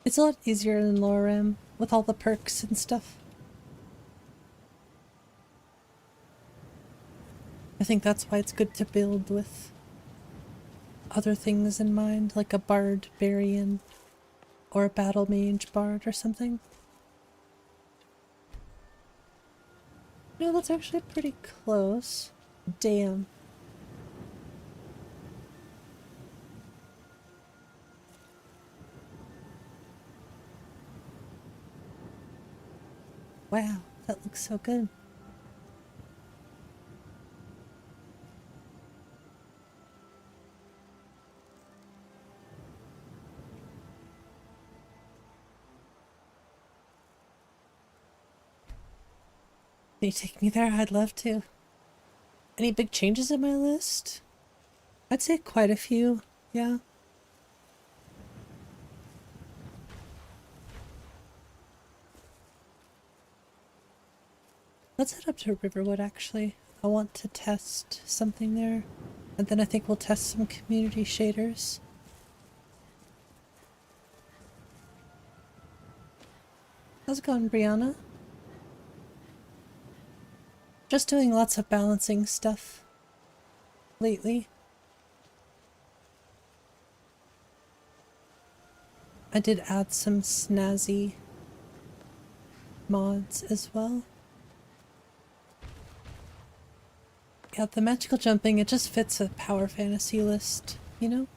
It's a lot easier than 𝕊𝕤𝕤𝕤 with all the perks and stuff. I think that's why it's good to build with other things in mind, like a barbarian or a battle mage bard or something. No, that's actually pretty close. Damn. Wow, that looks so good. Can you take me there? I'd love to. Any big changes in my list? I'd say quite a few, yeah. Let's head up to Riverwood, actually. I want to test something there. And then I think we'll test some community shaders. How's it going, Brianna? Just doing lots of balancing stuff lately. I did add some snazzy mods as well. Yeah, the magical jumping, it just fits a power fantasy list, you know?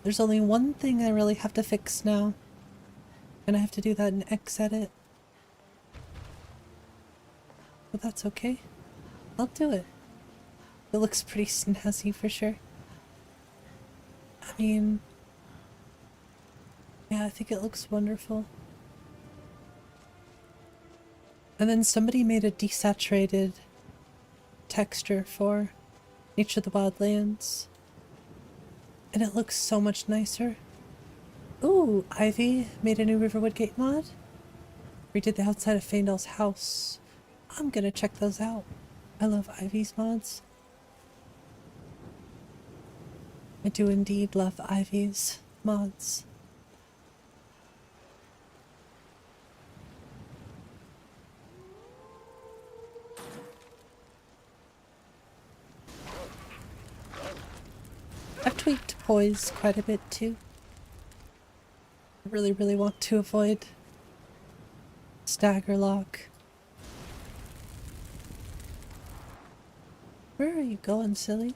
There's only one thing I really have to fix now, and I have to do that in Xedit. But that's okay. I'll do it. It looks pretty snazzy for sure. I mean, yeah, I think it looks wonderful. And then somebody made a desaturated texture for Nature of the Wildlands. And it looks so much nicer. Ooh, Ivy made a new Riverwood gate mod. Redid the outside of Faendal's house. I'm gonna check those out. I love Ivy's mods. I do indeed love Ivy's mods. I've tweaked poise quite a bit too. I really want to avoid stagger lock. Where are you going, silly?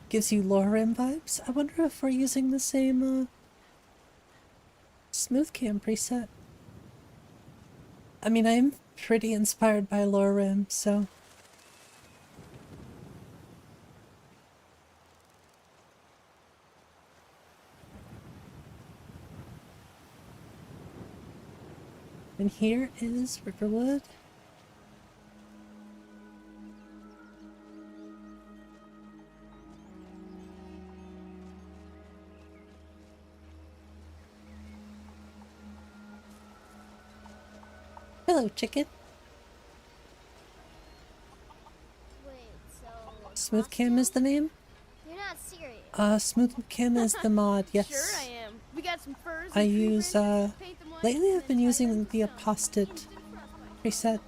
Gives you 𝕊𝕦𝕓𝕝 vibes? I wonder if we're using the same smooth cam preset. I mean, I'm pretty inspired by 𝕊𝕦𝕓𝕝, so... And here is Riverwood. Hello, chicken. Wait, so... Smooth Cam is the name? You're not serious. Smooth Cam is the mod, yes. Sure I am. We got some furs I and tree use, branches, paint them white, lately I've and been then using the Apostate preset,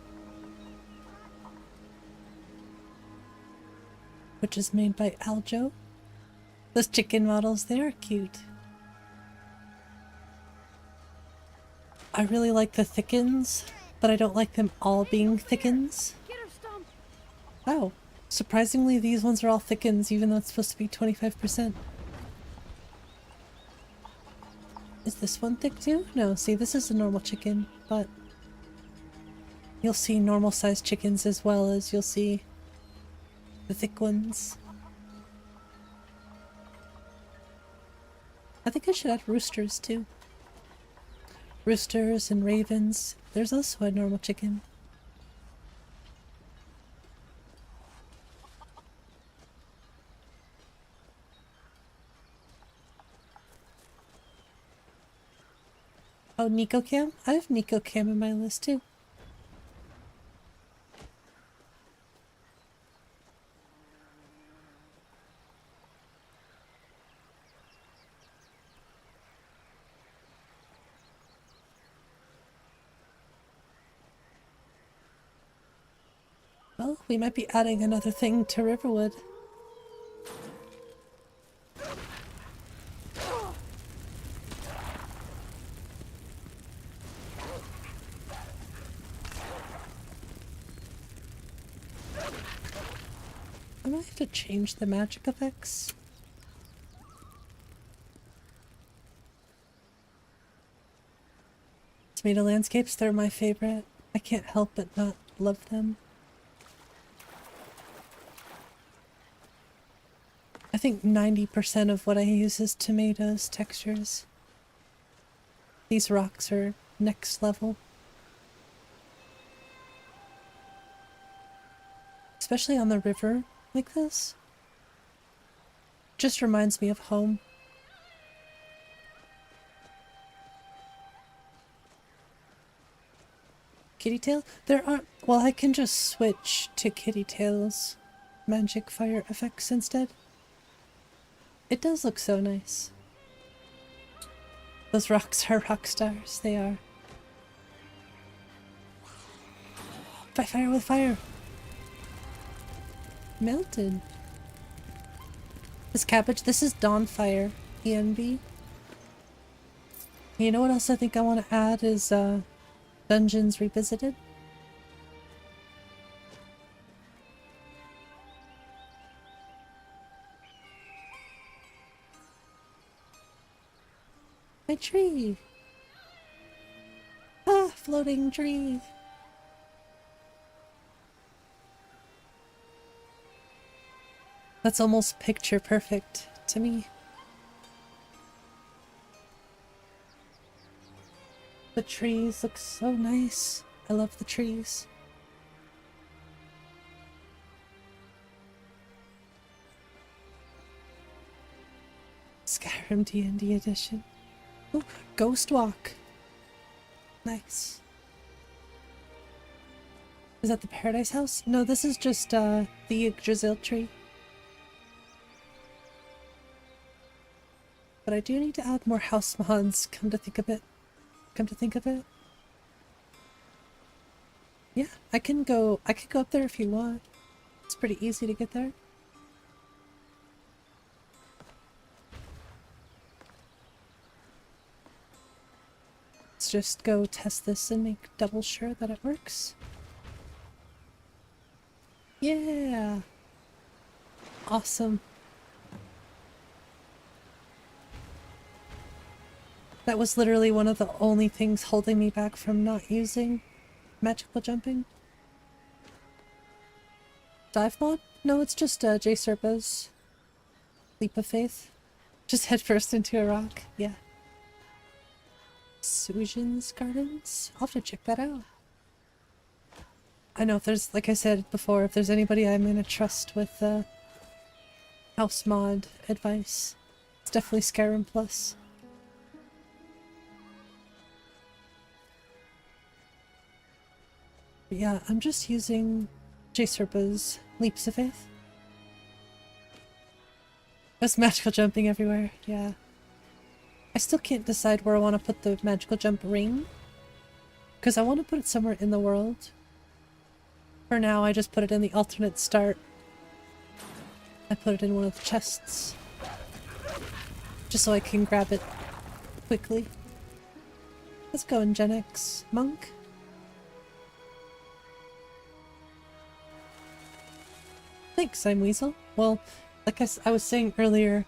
which is made by Aljo. Those chicken models, they are cute. I really like the thickens, but I don't like them all being thickens. Oh, surprisingly these ones are all thickens even though it's supposed to be 25%. Is this one thick too? No, see, this is a normal chicken, but you'll see normal sized chickens as well as you'll see the thick ones. I think I should add roosters too. Roosters and ravens. There's also a normal chicken. Oh, NecoCam? I have NecoCam in my list too. Well, we might be adding another thing to Riverwood. I might have to change the magic effects. Tomato landscapes, they're my favorite. I can't help but not love them. I think 90% of what I use is tomatoes textures. These rocks are next level. Especially on the river like this. just reminds me of home. Kitty tail? There aren't... Well, I can just switch to kitty tails. Magic fire effects instead. It does look so nice. Those rocks are rock stars. They are. Fight fire with fire! Melted. This cabbage, this is Dawnfire, ENB. You know what else I think I want to add is Dungeons Revisited. My tree! Ah, floating tree! That's almost picture perfect to me. The trees look so nice. I love the trees. Skyrim D&D edition. Ooh, Ghost Walk. Nice. Is that the Paradise House? No, this is just the 𝕥𝕚𝕚𝕚 But I do need to add more house mods, come to think of it. Yeah, I could go up there if you want. It's pretty easy to get there. Let's just go test this and make double sure that it works. Yeah! Awesome. That was literally one of the only things holding me back from not using magical jumping. Dive mod? No, it's just 𝕊𝕚𝕚𝕚𝕚 leap of faith. Just head first into a rock. Yeah. Susan's Gardens? I'll have to check that out. I know if there's, like I said before, if there's anybody I'm gonna trust with house mod advice, it's definitely Skyrim Plus. But yeah, I'm just using 𝕊𝕚𝕚𝕚𝕚's leaps of faith. There's magical jumping everywhere, yeah. I still can't decide where I want to put the magical jump ring, because I want to put it somewhere in the world. For now, I just put it in the alternate start. I put it in one of the chests, just so I can grab it quickly. Let's go in Gen X Monk. Thanks, I'm Weasel. Well, like I was saying earlier,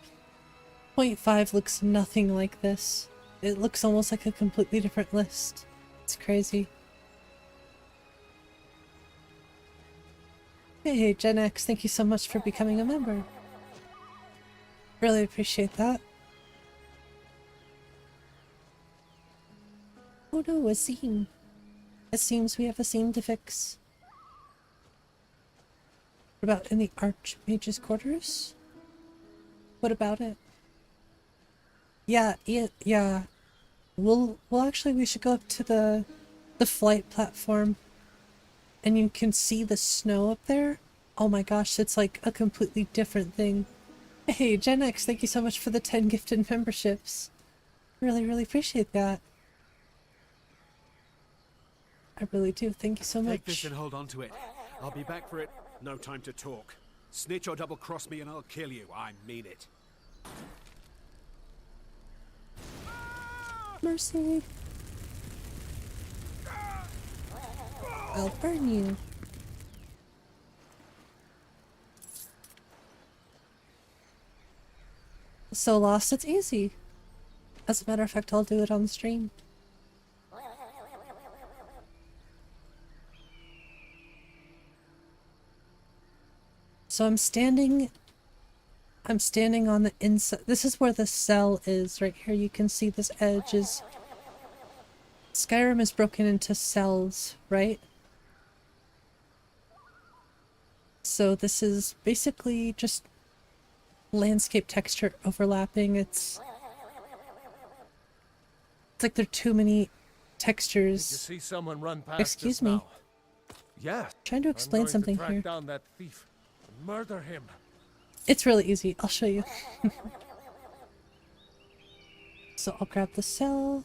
0.5 looks nothing like this. It looks almost like a completely different list. It's crazy. Hey, Gen X, thank you so much for becoming a member. Really appreciate that. Oh no, a scene. It seems we have a scene to fix. What about in the Archmage's quarters? What about it? Yeah. We should go up to the flight platform, and you can see the snow up there. Oh my gosh, it's like a completely different thing. Hey, Gen X, thank you so much for the 10 gifted memberships. Really appreciate that. I really do. Thank you so much. Take this and hold on to it. I'll be back for it. No time to talk. Snitch or double-cross me and I'll kill you. I mean it. Mercy. I'll burn you. So Lost, it's easy. As a matter of fact, I'll do it on the stream. So I'm standing on the inside. This is where the cell is, right here. You can see this edge is... Skyrim is broken into cells, right? So this is basically just landscape texture overlapping. It's like there are too many textures. Did you see someone run past Excuse us me. now? Yes. Trying to explain I'm going something to track here. down that thief and murder him. It's really easy. I'll show you. So I'll grab the cell.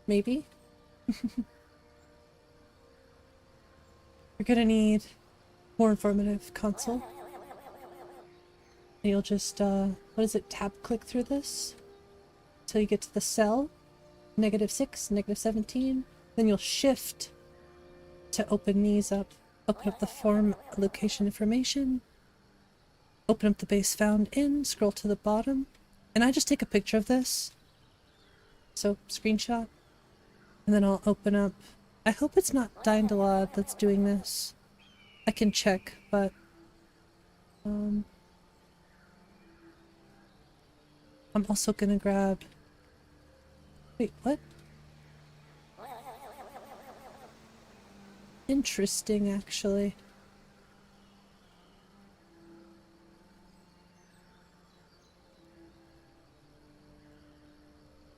Maybe. You're gonna need more informative console. And you'll just, what is it, tab click through this until you get to the cell, -6, -17. Then you'll shift to open these up. Open up the form location information. Open up the base found in, scroll to the bottom. And I just take a picture of this. So, screenshot. And then I'll open up. I hope it's not 𝕊𝕚𝕚𝕚 that's doing this. I can check, but I'm also gonna grab. Wait, what? Interesting, actually.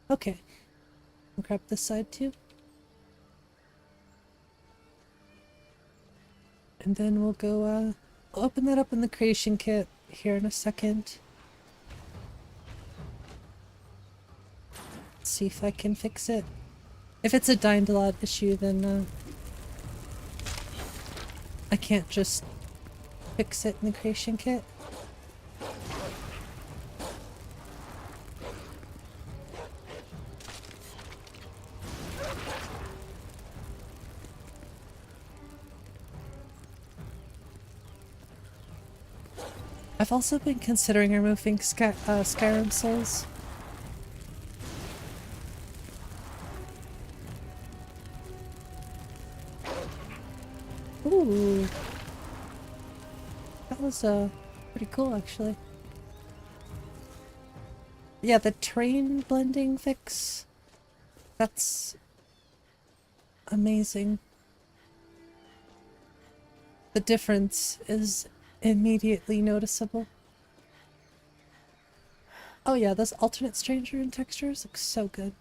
Okay. I'll grab this side too. And then we'll go, I'll open that up in the creation kit here in a second. See if I can fix it. If it's a 𝕊𝕚𝕚𝕚 issue, then, I can't just fix it in the creation kit. I've also been considering removing Skyrim souls. Ooh. That was pretty cool, actually. Yeah, the terrain blending fix. That's amazing. The difference is immediately noticeable. Oh yeah, those alternate stranger and textures look so good.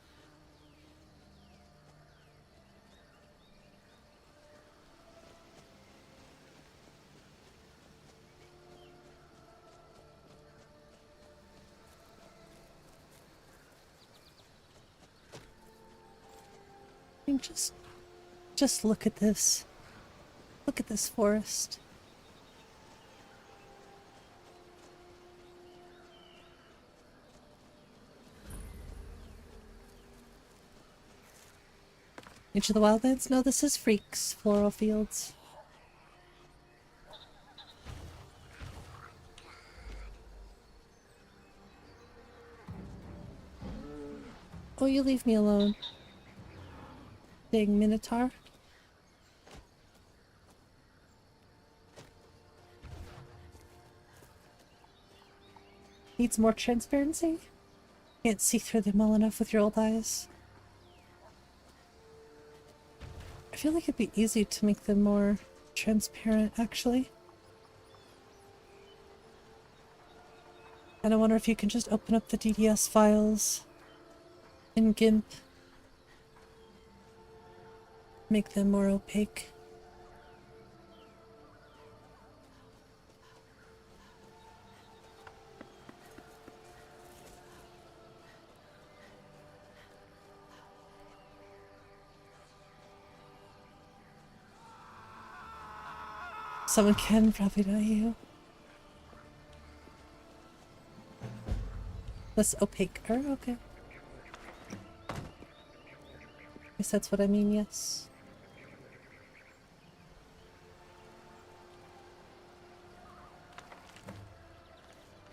I mean, just look at this. Look at this forest. Into the Wildlands? No, this is Freaks, Floral Fields. Oh, you leave me alone. Dang Minotaur. Needs more transparency? Can't see through them well enough with your old eyes. I feel like it'd be easy to make them more transparent, actually. And I wonder if you can just open up the DDS files in GIMP. Make them more opaque. Someone can probably know you. Less opaque. Okay. Guess that's what I mean, yes.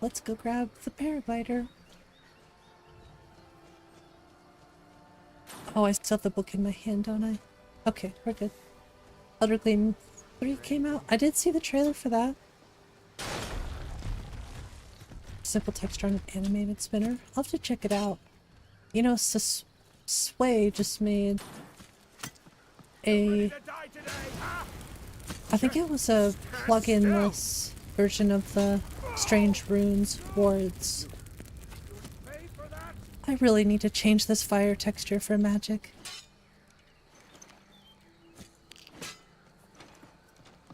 Let's go grab the paraglider. Oh, I still have the book in my hand, don't I? Okay, we're good. 𝕤𝕤𝕤𝕤 3 came out. I did see the trailer for that. Simple texture on an animated spinner. I'll have to check it out. You know, Sway just made a... I think it was a plug-in-less version of the Strange runes, wards. I really need to change this fire texture for magic.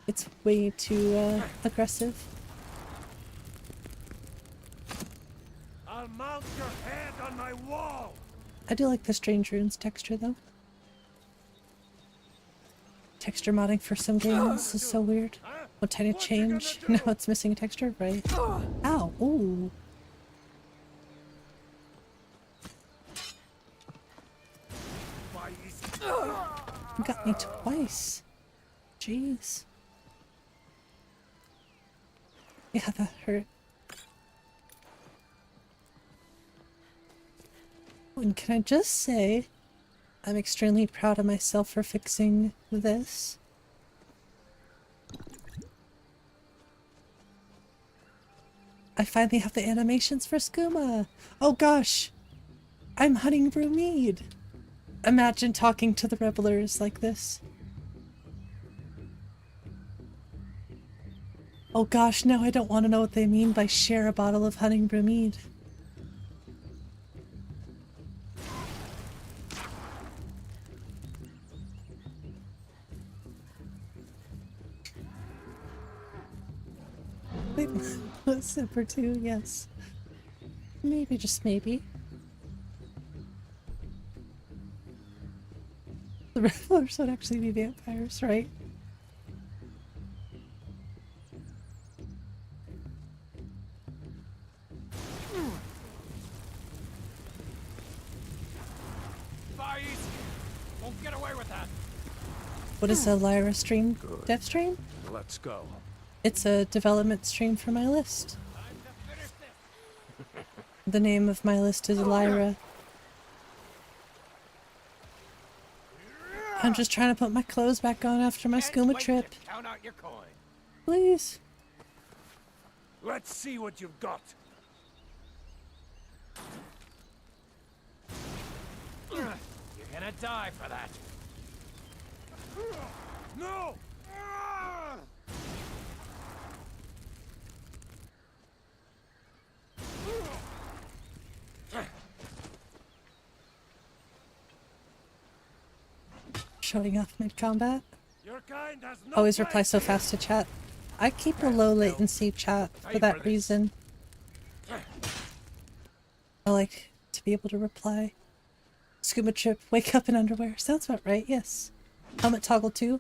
It's way too aggressive. I'll mount your head on my wall. I do like the strange runes texture though. Texture modding for some games is so weird. One tiny change. Now it's missing a texture, right? Ow! Ooh. You got me twice. Jeez. Yeah, that hurt. And can I just say, I'm extremely proud of myself for fixing this. I finally have the animations for skooma. Oh gosh, I'm 𝕊𝕦𝕓𝕤𝕝. Imagine talking to the revelers like this. Oh gosh, now I don't want to know what they mean by share a bottle of 𝕊𝕦𝕓𝕤𝕝. Wait, Zipper too, yes. Maybe, just maybe. The revelers would actually be vampires, right? Won't get away with that. What is a Lyra stream? Dev stream? Let's go. It's a development stream for my list. The name of my list is Lyra. I'm just trying to put my clothes back on after my skooma trip. Count out your coin. Please. Let's see what you've got. You're gonna die for that. No! Showing off mid-combat. Your kind has no Always place. reply so fast to chat. I keep a low latency chat for that reason. I like to be able to reply. Scuba trip, wake up in underwear. Sounds about right, yes. Helmet toggle 2?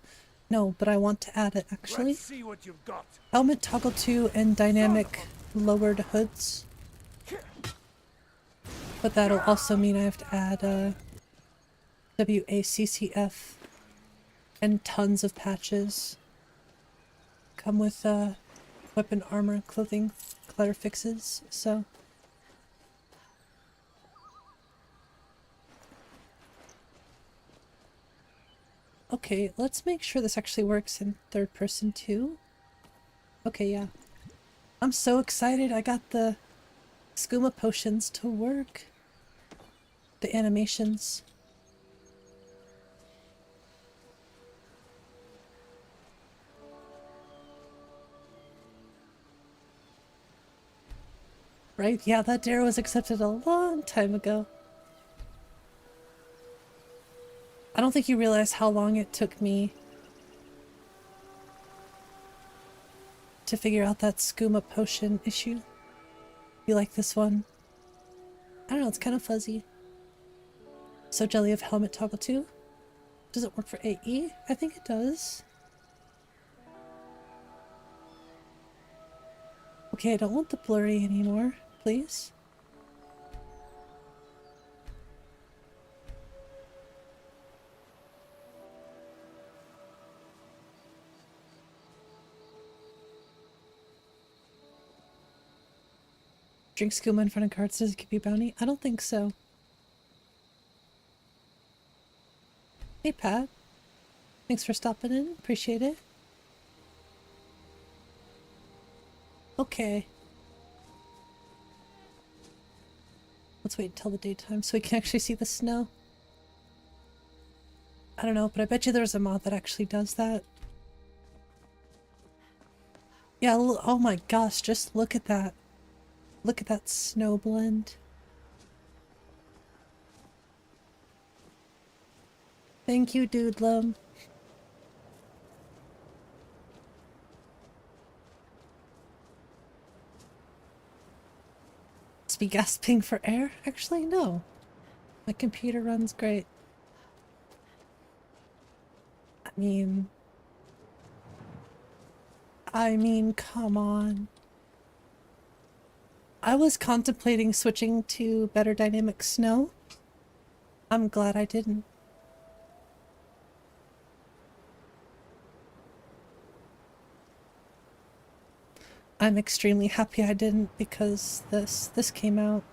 No, but I want to add it actually. Let's see what you've got. Helmet toggle 2 and dynamic lowered hoods. But that'll also mean I have to add WACCF and tons of patches. Come with weapon, armor, clothing, clutter fixes, so. Okay, let's make sure this actually works in third person too. Okay, yeah. I'm so excited I got the skooma potions to work. The animations. Right? Yeah, that dare was accepted a long time ago. I don't think you realize how long it took me to figure out that skooma potion issue. You like this one? I don't know, it's kind of fuzzy. So jelly of helmet toggle 2? Does it work for AE? I think it does. Okay, I don't want the blurry anymore, please. Drink skooma in front of cards, does it give you bounty? I don't think so. Hey Pat. Thanks for stopping in, appreciate it. Okay. Let's wait until the daytime so we can actually see the snow. I don't know, but I bet you there's a mod that actually does that. Yeah, oh my gosh, just look at that. Look at that snow blend. Thank you, 𝕊𝕚𝕚𝕚. Must be gasping for air? Actually, no. My computer runs great. I mean, come on. I was contemplating switching to better dynamic snow. I'm glad I didn't. I'm extremely happy I didn't because this came out.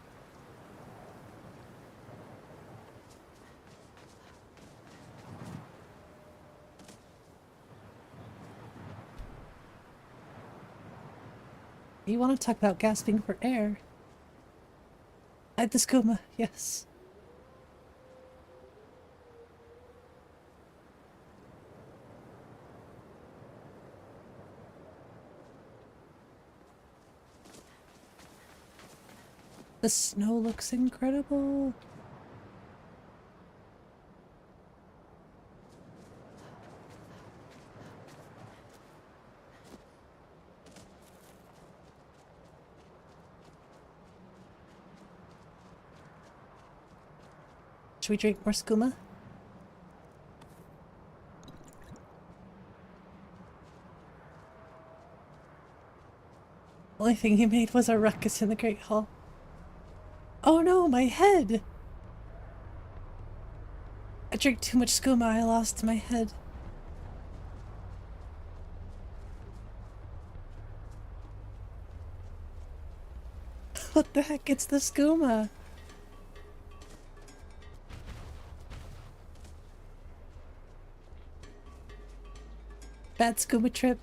You want to talk about gasping for air? I had the skooma, yes. The snow looks incredible. Should we drink more skooma? The only thing he made was a ruckus in the Great Hall. Oh no, my head! I drank too much skooma, I lost my head. What the heck? It's the skooma! Bad skooma trip.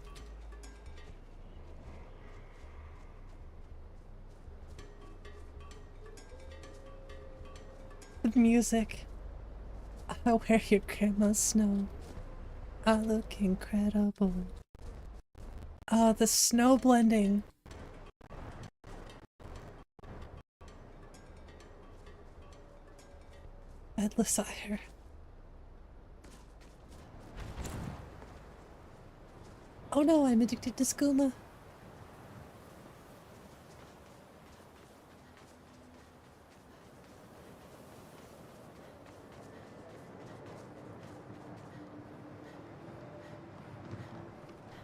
The music. I'll wear your grandma's snow. I look incredible. Oh, the snow blending. 𝕊𝕦𝕓𝕤𝕗. Oh no, I'm addicted to skooma.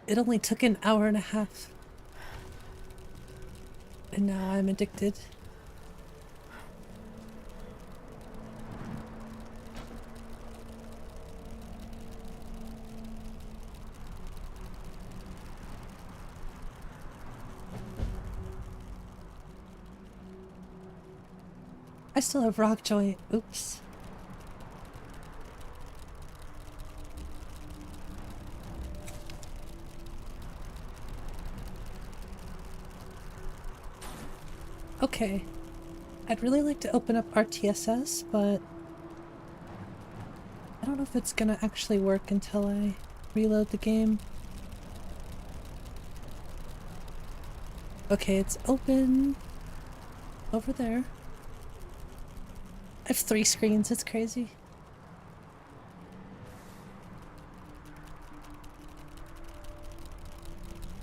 It only took an hour and a half. And now I'm addicted. I still have rock joint. Oops. Okay. I'd really like to open up RTSS, but I don't know if it's gonna actually work until I reload the game. Okay, it's open over there. I have 3 screens, it's crazy.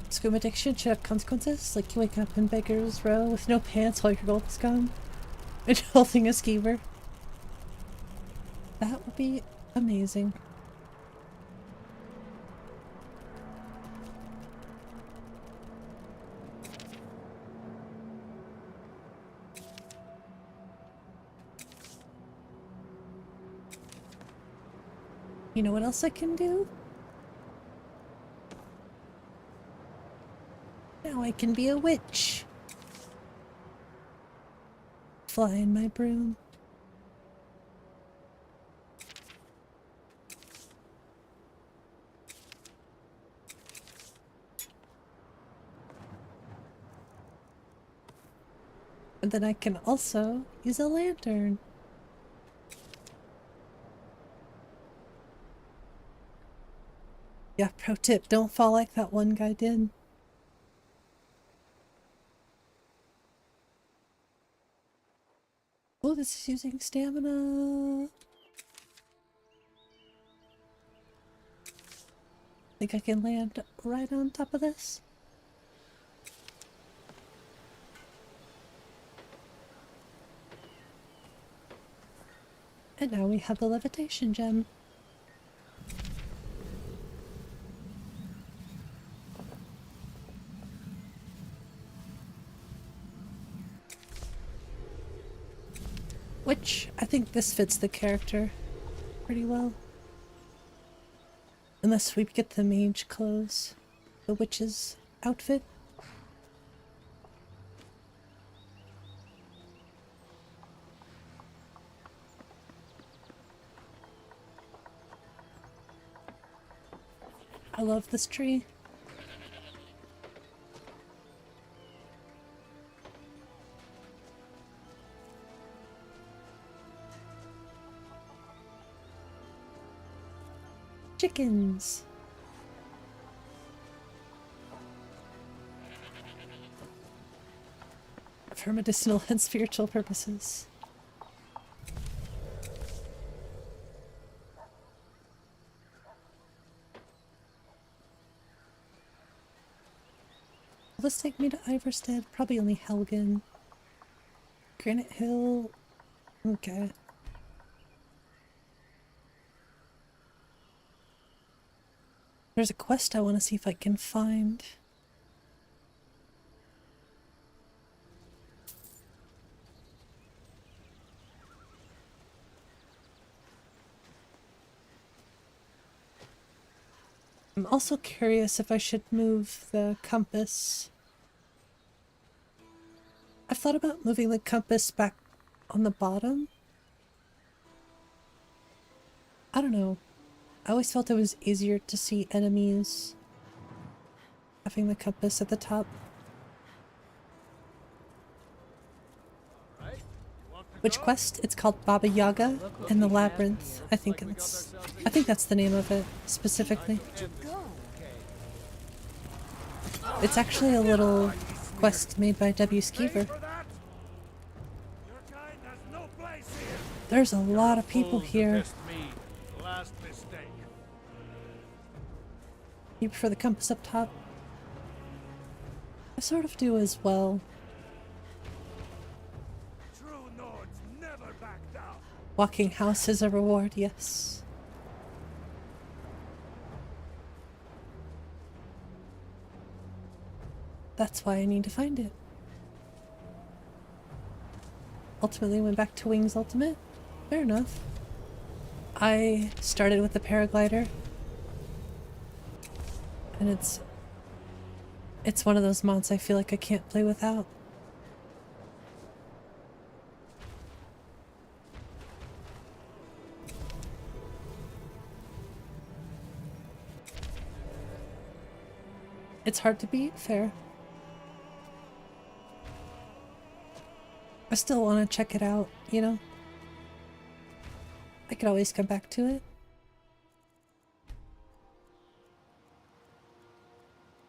Skooma addiction should have consequences, like you waking up in beggar's row with no pants while your gold is gone, and holding a skeever. That would be amazing. You know what else I can do? Now I can be a witch. Fly in my broom. And then I can also use a lantern. Yeah, pro tip, don't fall like that one guy did. Oh, this is using stamina. Think I can land right on top of this? And now we have the levitation gem. Which, I think this fits the character pretty well. Unless we get the mage clothes, the witch's outfit. I love this tree. Chickens. For medicinal and spiritual purposes. Will this take me to Iverstead? Probably only Helgen. Granite Hill. Okay. There's a quest I want to see if I can find. I'm also curious if I should move the compass. I've thought about moving the compass back on the bottom. I don't know. I always felt it was easier to see enemies having the compass at the top. Which quest? It's called Baba Yaga in the Labyrinth. I think that's the name of it specifically. It's actually a little quest made by 𝕊𝕤𝕝𝕝. There's a lot of people here. You prefer the compass up top? I sort of do as well. Walking house is a reward, yes. That's why I need to find it. Ultimately went back to Wings Ultimate. Fair enough. I started with the paraglider. And it's one of those mods I feel like I can't play without. It's hard to beat, fair. I still want to check it out, you know? I could always come back to it.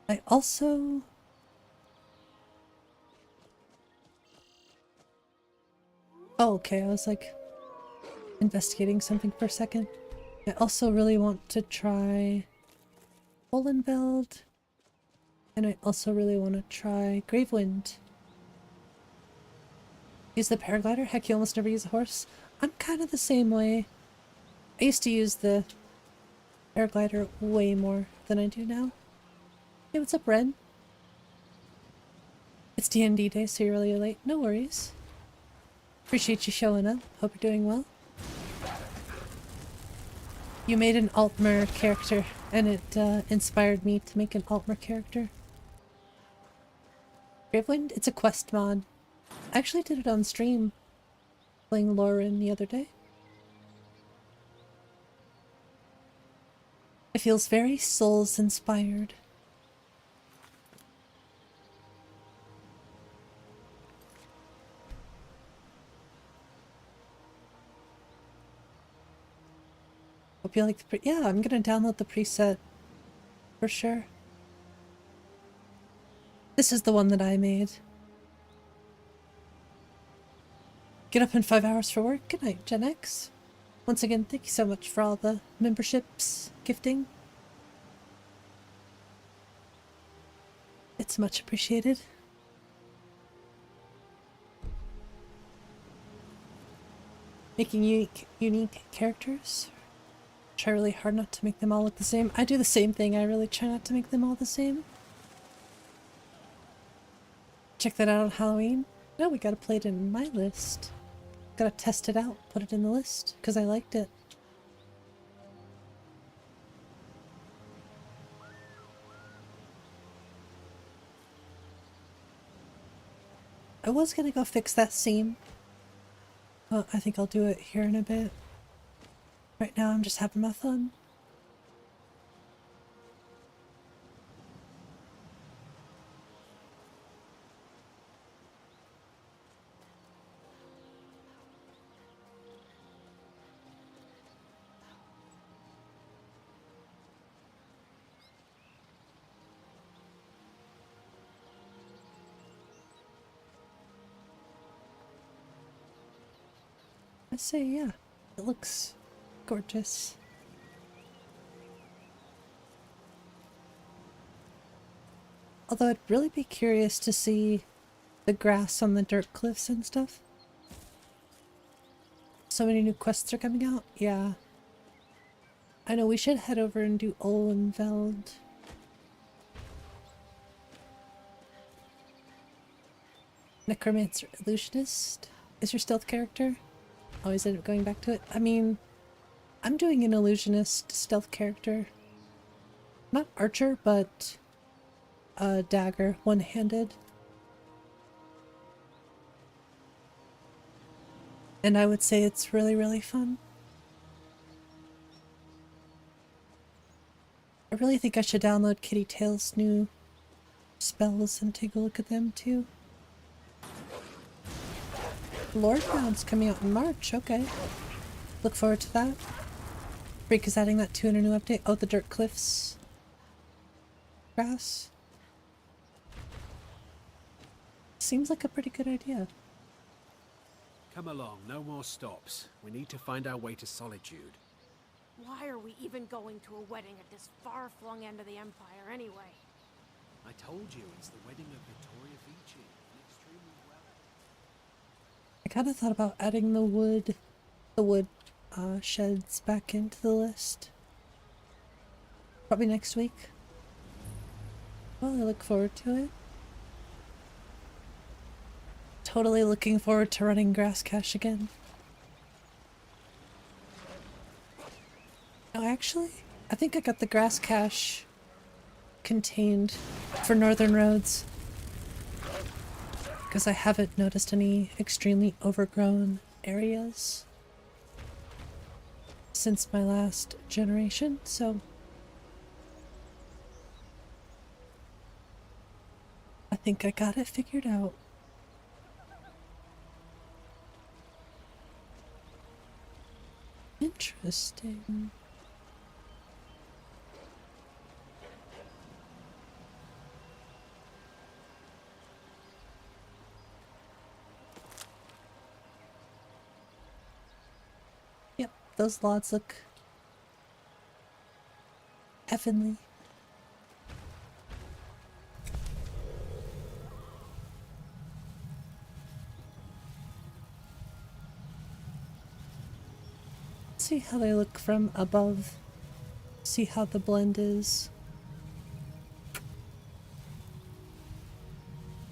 I also... Oh, okay, I was like investigating something for a second. I also really want to try 𝕊𝕤𝕝𝕝, and I also really want to try Gravewind. Use the paraglider? Heck, you almost never use a horse. I'm kind of the same way. I used to use the paraglider way more than I do now. Hey, what's up, Ren? It's D&D day, so you're really late. No worries. Appreciate you showing up. Hope you're doing well. You made an 𝕊𝕤𝕝𝕝 character, and it inspired me to make an 𝕊𝕤𝕝𝕝 character. Gravewind? It's a quest mod. I actually did it on stream, playing Lauren the other day. It feels very Souls-inspired. Hope you like the yeah, I'm gonna download the preset for sure. This is the one that I made. Get up in 5 hours for work. Good night, Gen X. Once again, thank you so much for all the memberships, gifting. It's much appreciated. Making unique characters. Try really hard not to make them all look the same. I do the same thing. I really try not to make them all the same. Check that out on Halloween. No, we gotta play it in my list. Gotta test it out, put it in the list, because I liked it. I was gonna go fix that seam. Well, I think I'll do it here in a bit. Right now I'm just having my fun. I say, yeah, it looks gorgeous. Although I'd really be curious to see the grass on the dirt cliffs and stuff. So many new quests are coming out. Yeah. I know we should head over and do 𝕊𝕚𝕚𝕝. Necromancer Illusionist is your stealth character. Always end up going back to it. I mean, I'm doing an illusionist stealth character. Not archer, but a dagger, one-handed. And I would say it's really, really fun. I really think I should download Kitty Tail's new spells and take a look at them too. Lordbound's coming out in March, okay. Look forward to that. Freak is adding that too in a new update. Oh, the dirt cliffs. Grass. Seems like a pretty good idea. Come along, no more stops. We need to find our way to Solitude. Why are we even going to a wedding at this far-flung end of the Empire anyway? I told you, it's the wedding of Victoria Vici. Extremely well. I kind of thought about adding the wood sheds back into the list. Probably next week. Well, I look forward to it. Totally looking forward to running Grass Cache again. No, actually, I think I got the Grass Cache contained for Northern Roads. Because I haven't noticed any extremely overgrown areas since my last generation, so I think I got it figured out. Interesting. Yep, those lots look heavenly. See how they look from above. See how the blend is.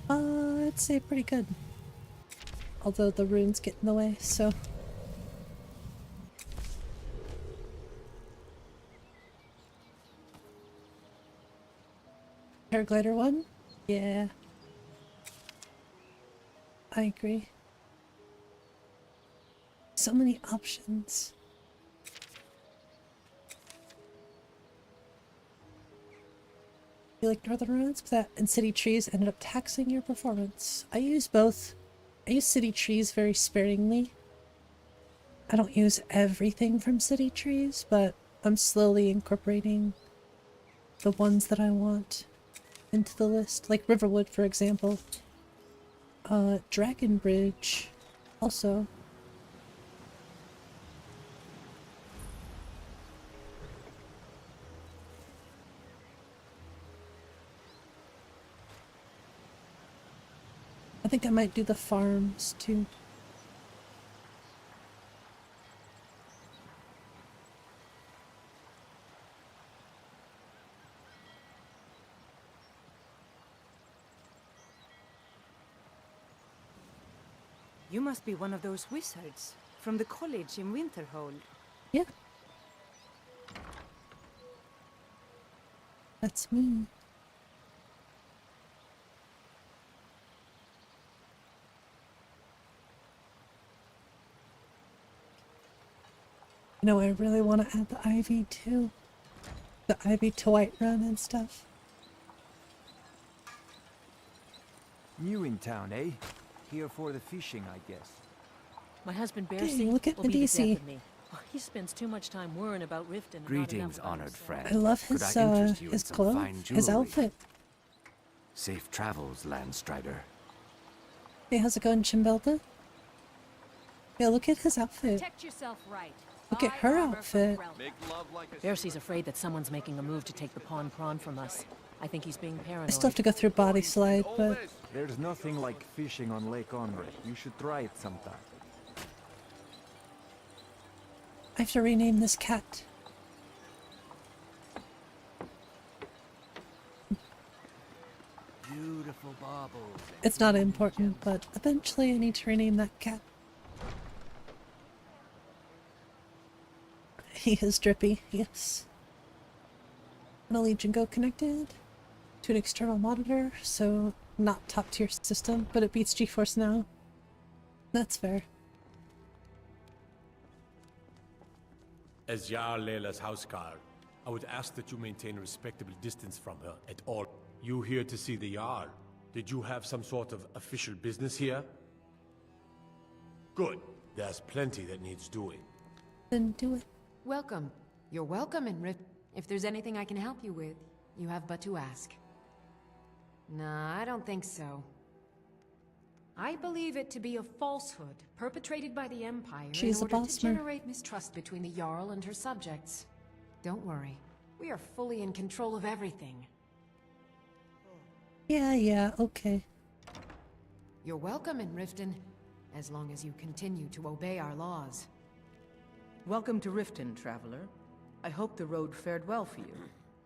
I'd say pretty good. Although the runes get in the way, so. Paraglider one? Yeah. I agree. So many options. You like Northern Roads? But that and City Trees ended up taxing your performance. I use both. I use City Trees very sparingly. I don't use everything from City Trees, but I'm slowly incorporating the ones that I want into the list. Like Riverwood, for example. Dragon Bridge Also, I think I might do the farms too. You must be one of those wizards from the college in Winterhold. Yeah. That's me. You know, I really want to add the ivy too. The ivy to Whiterun and stuff. New in town, eh? Here for the fishing, I guess. My husband Dang, Bercy look at will be the Medisi. death of me. He spends too much time worrying about Riften. And Greetings, not enough honored friend. I love Could his I interest you in his some clothes, fine his jewelry? outfit. Safe travels, Landstrider. Hey, how's it going, 𝕤𝕚𝕚𝕝? Yeah, look at his outfit. Protect yourself right. Look at her outfit. Bercy's afraid that someone's making a move to take the pawn prawn from us. I think he's being paranoid. I still have to go through body slide, but There's nothing like fishing on Lake Onre. You should try it sometime. I have to rename this cat. Beautiful baubles. It's not important, but eventually I need to rename that cat. He is drippy, yes. An Legion Go connected to an external monitor, so not top tier system, but it beats GeForce Now. That's fair. As Jarl Layla's houseguard, I would ask that you maintain a respectable distance from her at all. You here to see the Jarl? Did you have some sort of official business here? Good. There's plenty that needs doing. Then do it. Welcome. You're welcome in Rift. If there's anything I can help you with, you have but to ask. Nah, I don't think so. I believe it to be a falsehood perpetrated by the Empire She's in a order to bossmer. generate mistrust between the Jarl and her subjects. Don't worry. We are fully in control of everything. Yeah, okay. You're welcome in Riften, as long as you continue to obey our laws. Welcome to Riften, traveler. I hope the road fared well for you.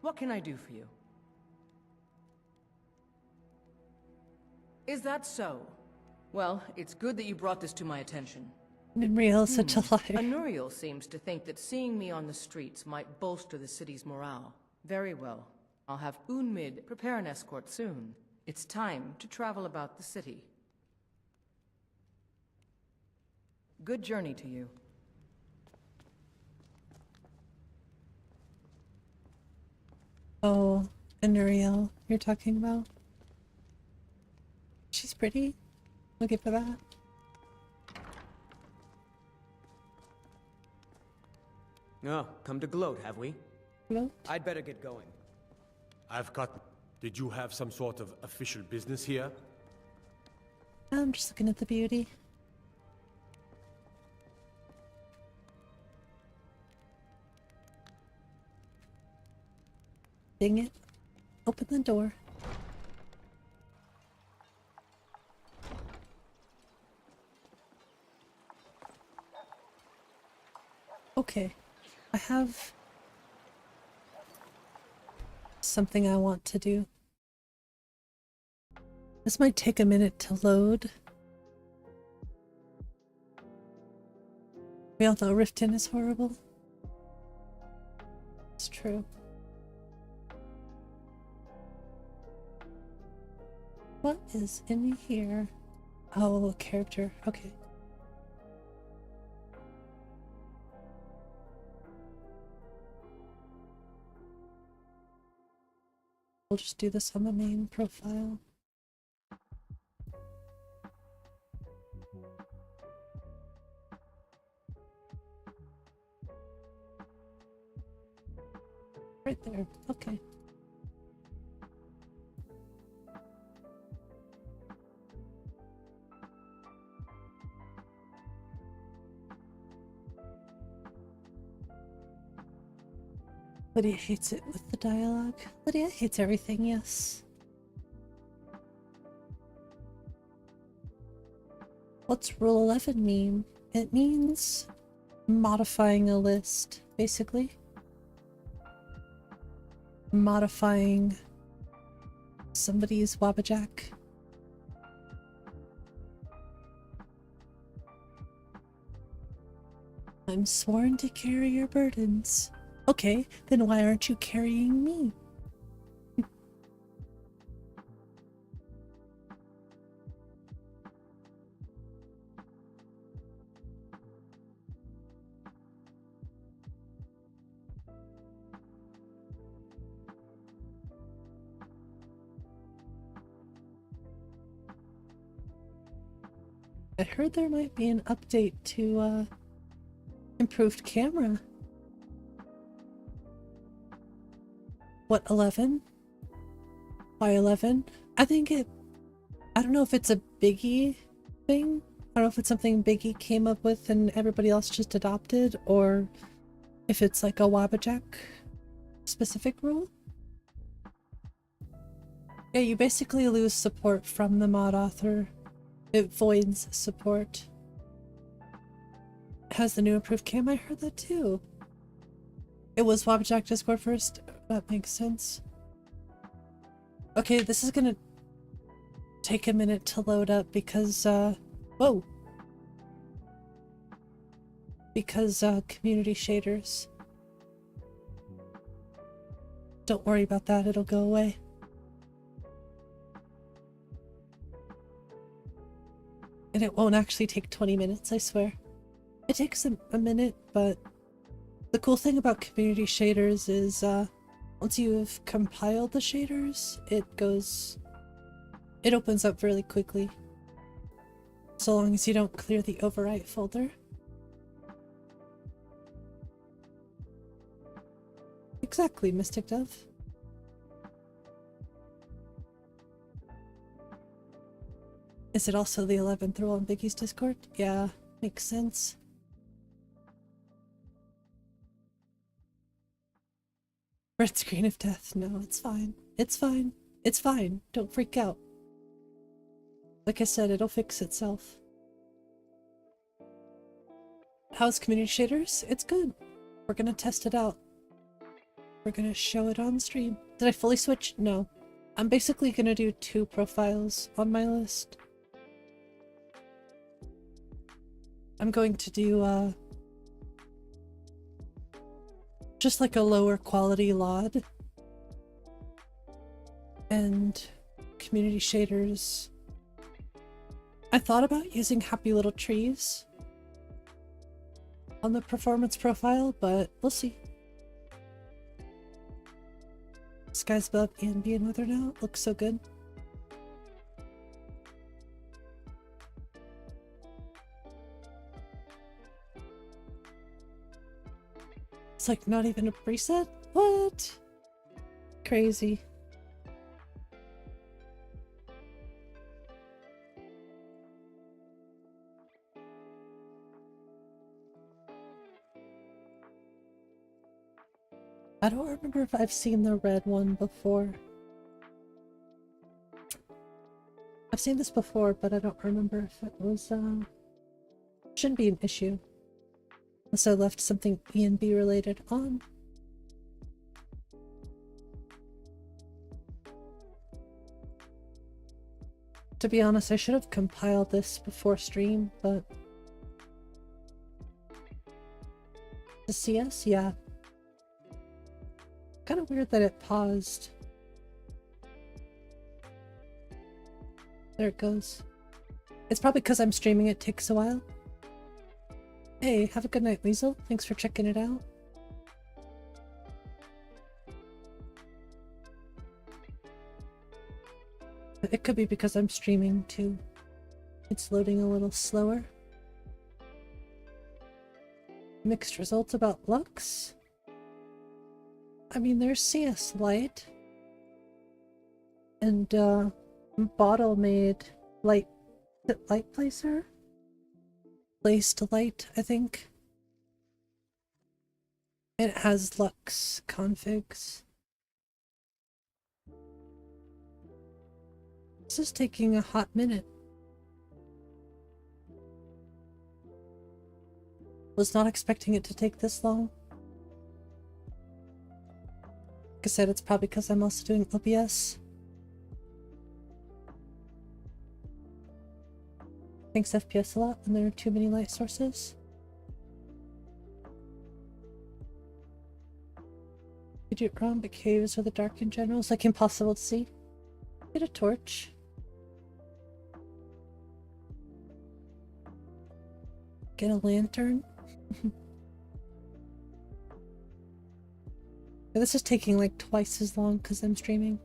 What can I do for you? Is that so? Well, it's good that you brought this to my attention. Nimriel is such a liar. Enuriel seems to think that seeing me on the streets might bolster the city's morale. Very well. I'll have 𝕊𝕚𝕝 prepare an escort soon. It's time to travel about the city. Good journey to you. Oh, Enuriel, you're talking about? She's pretty. Looking for that. Oh, come to gloat, have we? Gloat? I'd better get going. I've got... Did you have some sort of official business here? I'm just looking at the beauty. Dang it. Open the door. Okay. I have something I want to do. This might take a minute to load. We all know Riften is horrible. It's true. What is in here? Oh, a character. Okay. We'll just do this on the main profile. Right there. Okay. Lydia hates it with the dialogue. Lydia hates everything, yes. What's Rule 11 mean? It means modifying a list, basically. Modifying somebody's Wabbajack. I'm sworn to carry your burdens. Okay, then why aren't you carrying me? I heard there might be an update to, improved camera. What, 11? Why 11? I don't know if it's a Biggie thing. I don't know if it's something Biggie came up with and everybody else just adopted, or if it's like a Wabbajack specific rule. Yeah, you basically lose support from the mod author. It voids support. Has the new improved cam? I heard that too. It was Wabbajack Discord first. That makes sense. Okay, this is gonna take a minute to load up because, whoa. Because, community shaders. Don't worry about that, it'll go away. And it won't actually take 20 minutes, I swear. It takes a minute, but the cool thing about community shaders is, once you've compiled the shaders, it opens up really quickly. So long as you don't clear the overwrite folder. Exactly, Mystic Dove. Is it also the 11th rule on Biggie's Discord? Yeah, makes sense. Red screen of death. No, it's fine. It's fine. It's fine. Don't freak out. Like I said, it'll fix itself. How's community shaders? It's good. We're gonna test it out. We're gonna show it on stream. Did I fully switch? No. I'm basically gonna do 2 profiles on my list. I'm going to do, just like a lower quality LOD. And community shaders. I thought about using Happy Little Trees on the performance profile, but we'll see. Skies above and being weather now. Looks so good. It's like not even a preset? What? Crazy. I don't remember if I've seen the red one before. I've seen this before, but I don't remember if it was, shouldn't be an issue. Unless I left something E&B related on. To be honest, I should have compiled this before stream, but... The CS? Yeah. Kind of weird that it paused. There it goes. It's probably because I'm streaming it takes a while. Hey, have a good night, Weasel. Thanks for checking it out. It could be because I'm streaming too. It's loading a little slower. Mixed results about Lux? I mean, there's CS Light. And, Bottle made Light Placer? Placed Light, I think. It has Lux configs. This is taking a hot minute. Was not expecting it to take this long. Like I said, it's probably because I'm also doing OBS. Thanks FPS a lot when there are too many light sources. You do it wrong, but caves are the dark in general. It's like impossible to see. Get a torch. Get a lantern. This is taking like twice as long because I'm streaming.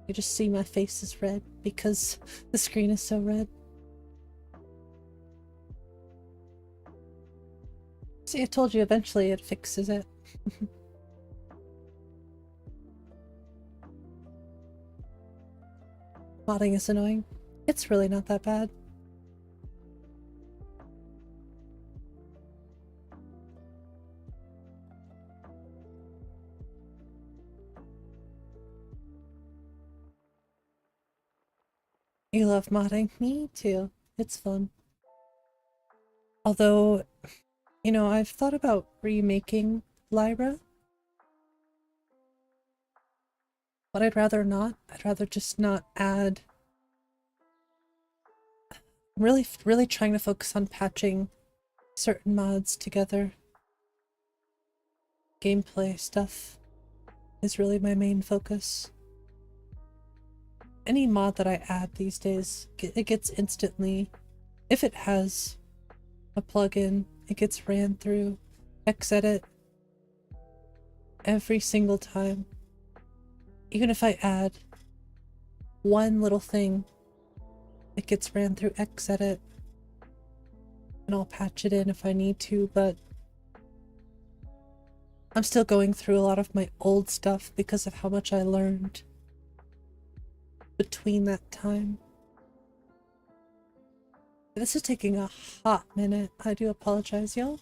You just see my face is red because the screen is so red. See, I told you eventually it fixes it. Modding is annoying. It's really not that bad. You love modding? Me too. It's fun. Although, you know, I've thought about remaking Lyra. But I'd rather not. I'd rather just not add... I'm really trying to focus on patching certain mods together. Gameplay stuff is really my main focus. Any mod that I add these days, it gets instantly, if it has a plugin, it gets ran through 𝕊𝕤𝕗𝕗 every single time. Even if I add one little thing, it gets ran through 𝕊𝕤𝕗𝕗, and I'll patch it in if I need to, but I'm still going through a lot of my old stuff because of how much I learned between that time. This is taking a hot minute. I do apologize, y'all.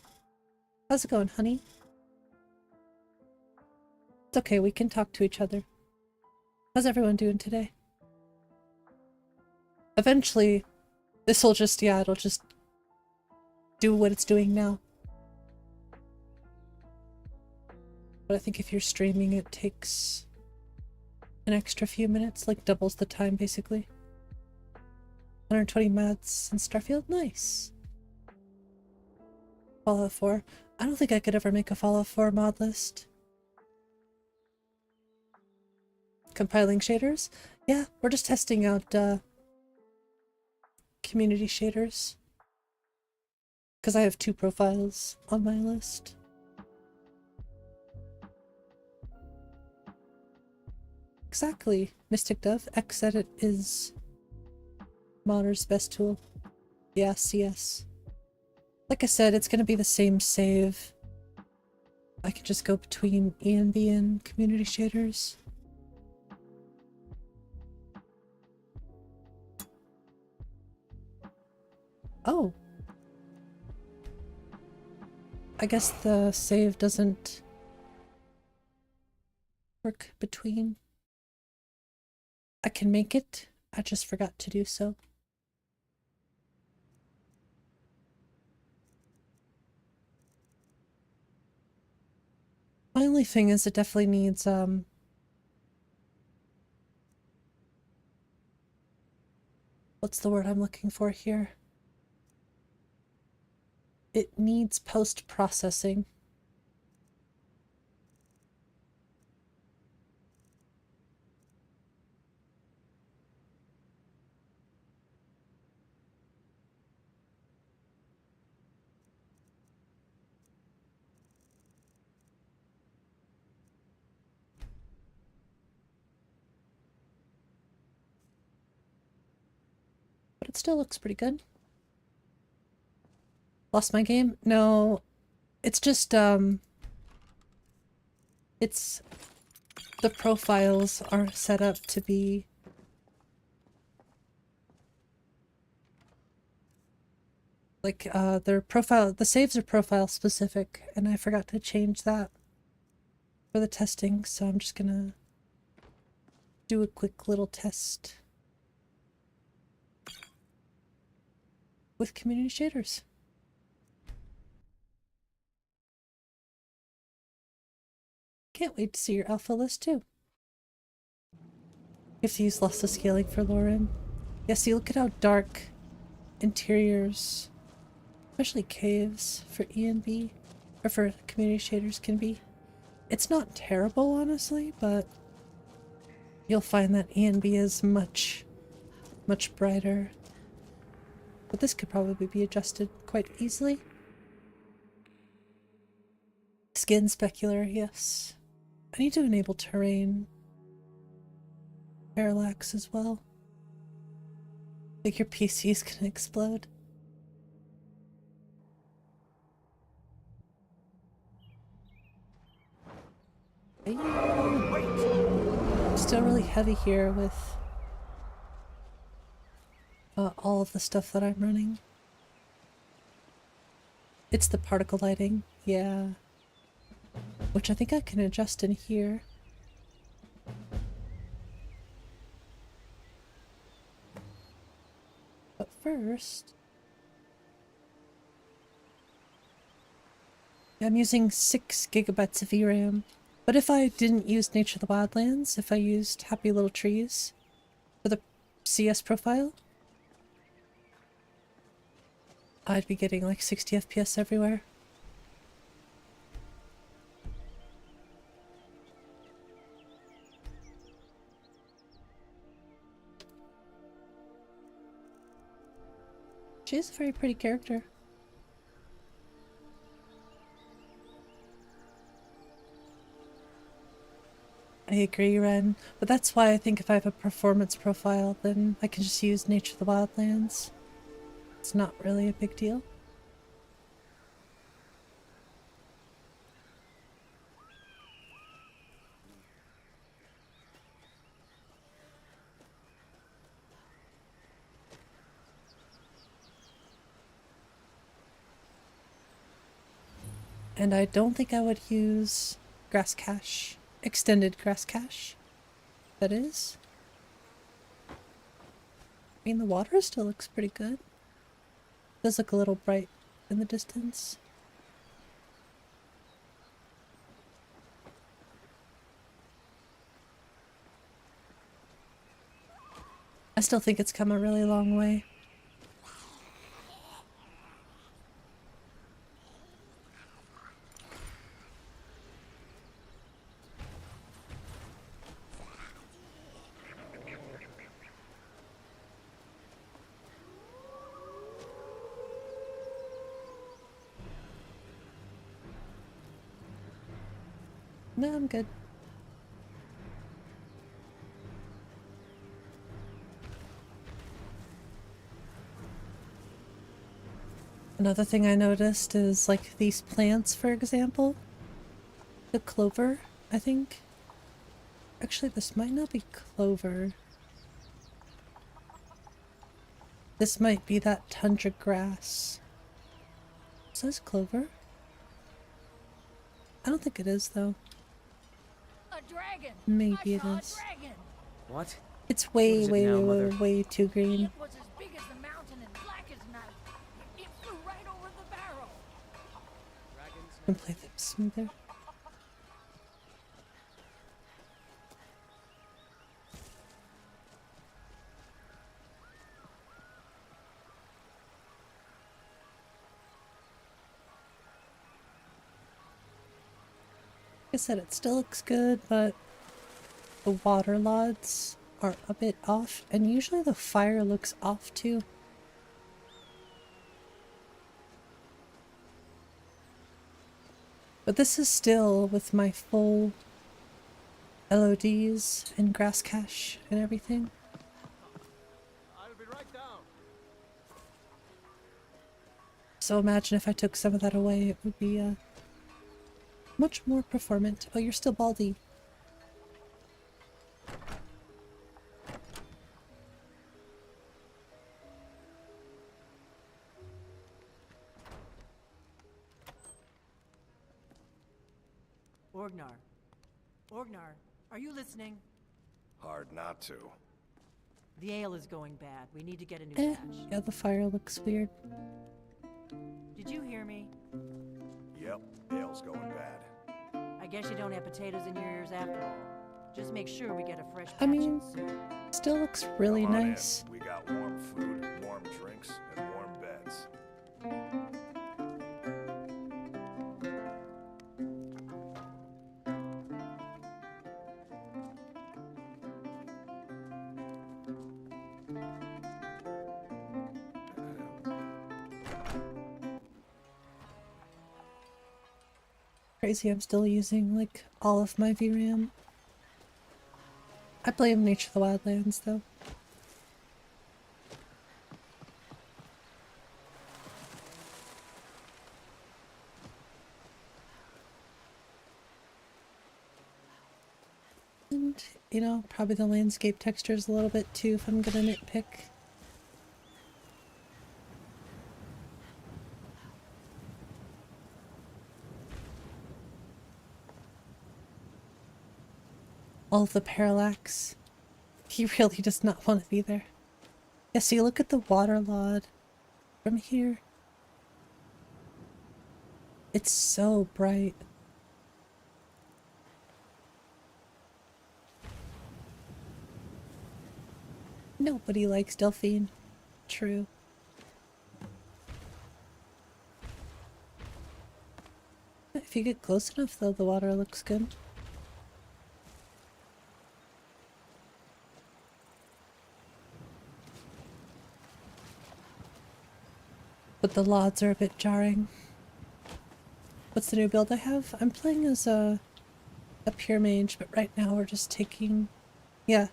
How's it going, honey? It's okay, we can talk to each other. How's everyone doing today? Eventually, this'll just, yeah, it'll just do what it's doing now. But I think if you're streaming, it takes an extra few minutes, like doubles the time basically. 120 mads in Starfield, nice. Fallout 4. I don't think I could ever make a Fallout 4 mod list. Compiling shaders? Yeah, we're just testing out community shaders. Because I have 2 profiles on my list. Exactly, Mystic Dove. 𝕊𝕤𝕗𝕗 is modder's best tool. Yes, yes. Like I said, it's gonna be the same save. I can just go between ENB and community shaders. Oh. I guess the save doesn't work between. I can make it, I just forgot to do so. My only thing is it definitely needs, what's the word I'm looking for here? It needs post-processing. But it still looks pretty good. Lost my game? No, it's just, it's, the profiles are set up to be Like, their profile, the saves are profile specific, and I forgot to change that for the testing, so I'm just gonna do a quick little test with community shaders. Can't wait to see your alpha list too. You have to use lots of scaling for 𝕤𝕤𝕤. Yeah, see, look at how dark interiors, especially caves for E and B, or for community shaders can be. It's not terrible, honestly, but you'll find that E and B is much brighter. But this could probably be adjusted quite easily. Skin specular, yes. I need to enable terrain. Parallax as well. Like your PC is gonna explode. Still really heavy here with all of the stuff that I'm running. It's the particle lighting, yeah. Which I think I can adjust in here. But first, I'm using 6 gigabytes of VRAM. But if I didn't use Nature of the Wildlands, if I used Happy Little Trees for the CS profile, I'd be getting like 60 FPS everywhere. She's a very pretty character. I agree, Ren, but that's why I think if I have a performance profile, then I can just use Nature of the Wildlands. It's not really a big deal. And I don't think I would use grass cache. Extended grass cache. That is. I mean, the water still looks pretty good. Does look a little bright in the distance. I still think it's come a really long way. No, I'm good. Another thing I noticed is like these plants, for example. The clover, I think. Actually, this might not be clover. This might be that tundra grass. It says clover. I don't think it is, though. Maybe it is. What? It's way too green. It was as big as the mountain and black as night. It flew right over the barrel. I can play them smoother. Like I said, it still looks good, but the water lods are a bit off, and usually the fire looks off too. But this is still with my full LODs and grass cache and everything. I'll be right down. So imagine if I took some of that away, it would be much more performant. Oh, you're still baldy. Orgnar. Orgnar, are you listening? Hard not to. The ale is going bad. We need to get a new batch. Yeah, the fire looks weird. Did you hear me? Yep, ale's going bad. I guess you don't have potatoes in your ears after all. Just make sure we get a fresh batch I mean, in soon. still looks really Come on nice. in. We got warm food, warm drinks, and warm beds. Crazy, I'm still using like all of my VRAM. I blame Nature of the Wildlands though. And, you know, probably the landscape textures a little bit too if I'm gonna nitpick. All of the parallax. He really does not want to be there. Yeah, see, look at the waterlod from here. It's so bright. Nobody likes Delphine. True. If you get close enough though, the water looks good. But the LODs are a bit jarring. What's the new build I have? I'm playing as a pure mage, but right now we're just taking, yeah,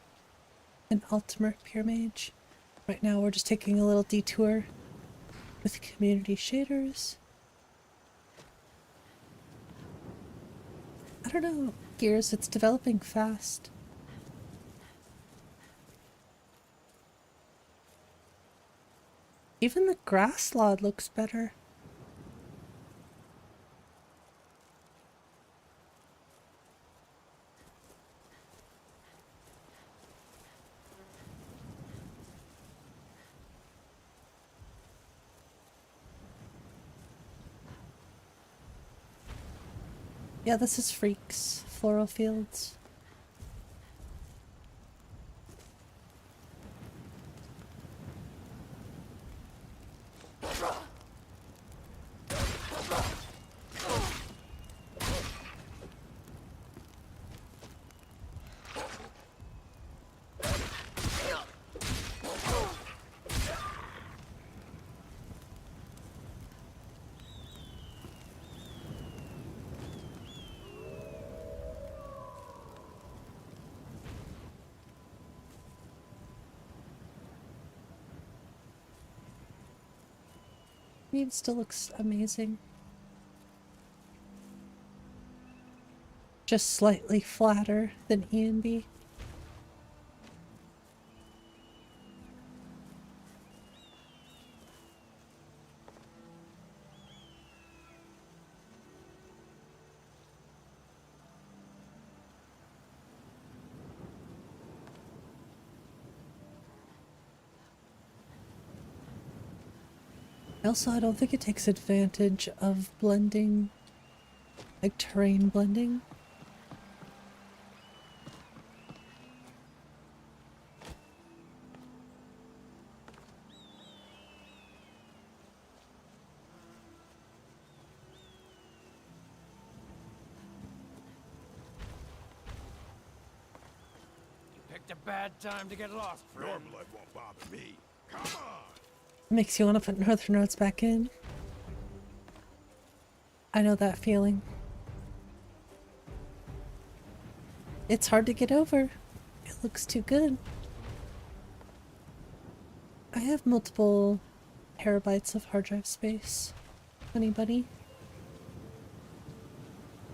an ultimate pure mage. Right now we're just taking a little detour with community shaders. I don't know, Gears, it's developing fast. Even the grass lod looks better. Yeah, this is Freaks, Floral Fields. I mean, it still looks amazing. Just slightly flatter than E and B. Also, I don't think it takes advantage of blending, like terrain blending. You picked a bad time to get lost, friend. Your blood won't bother me. Come on! Makes you want to put Northern Roads back in. I know that feeling. It's hard to get over. It looks too good. I have multiple terabytes of hard drive space. Funny buddy.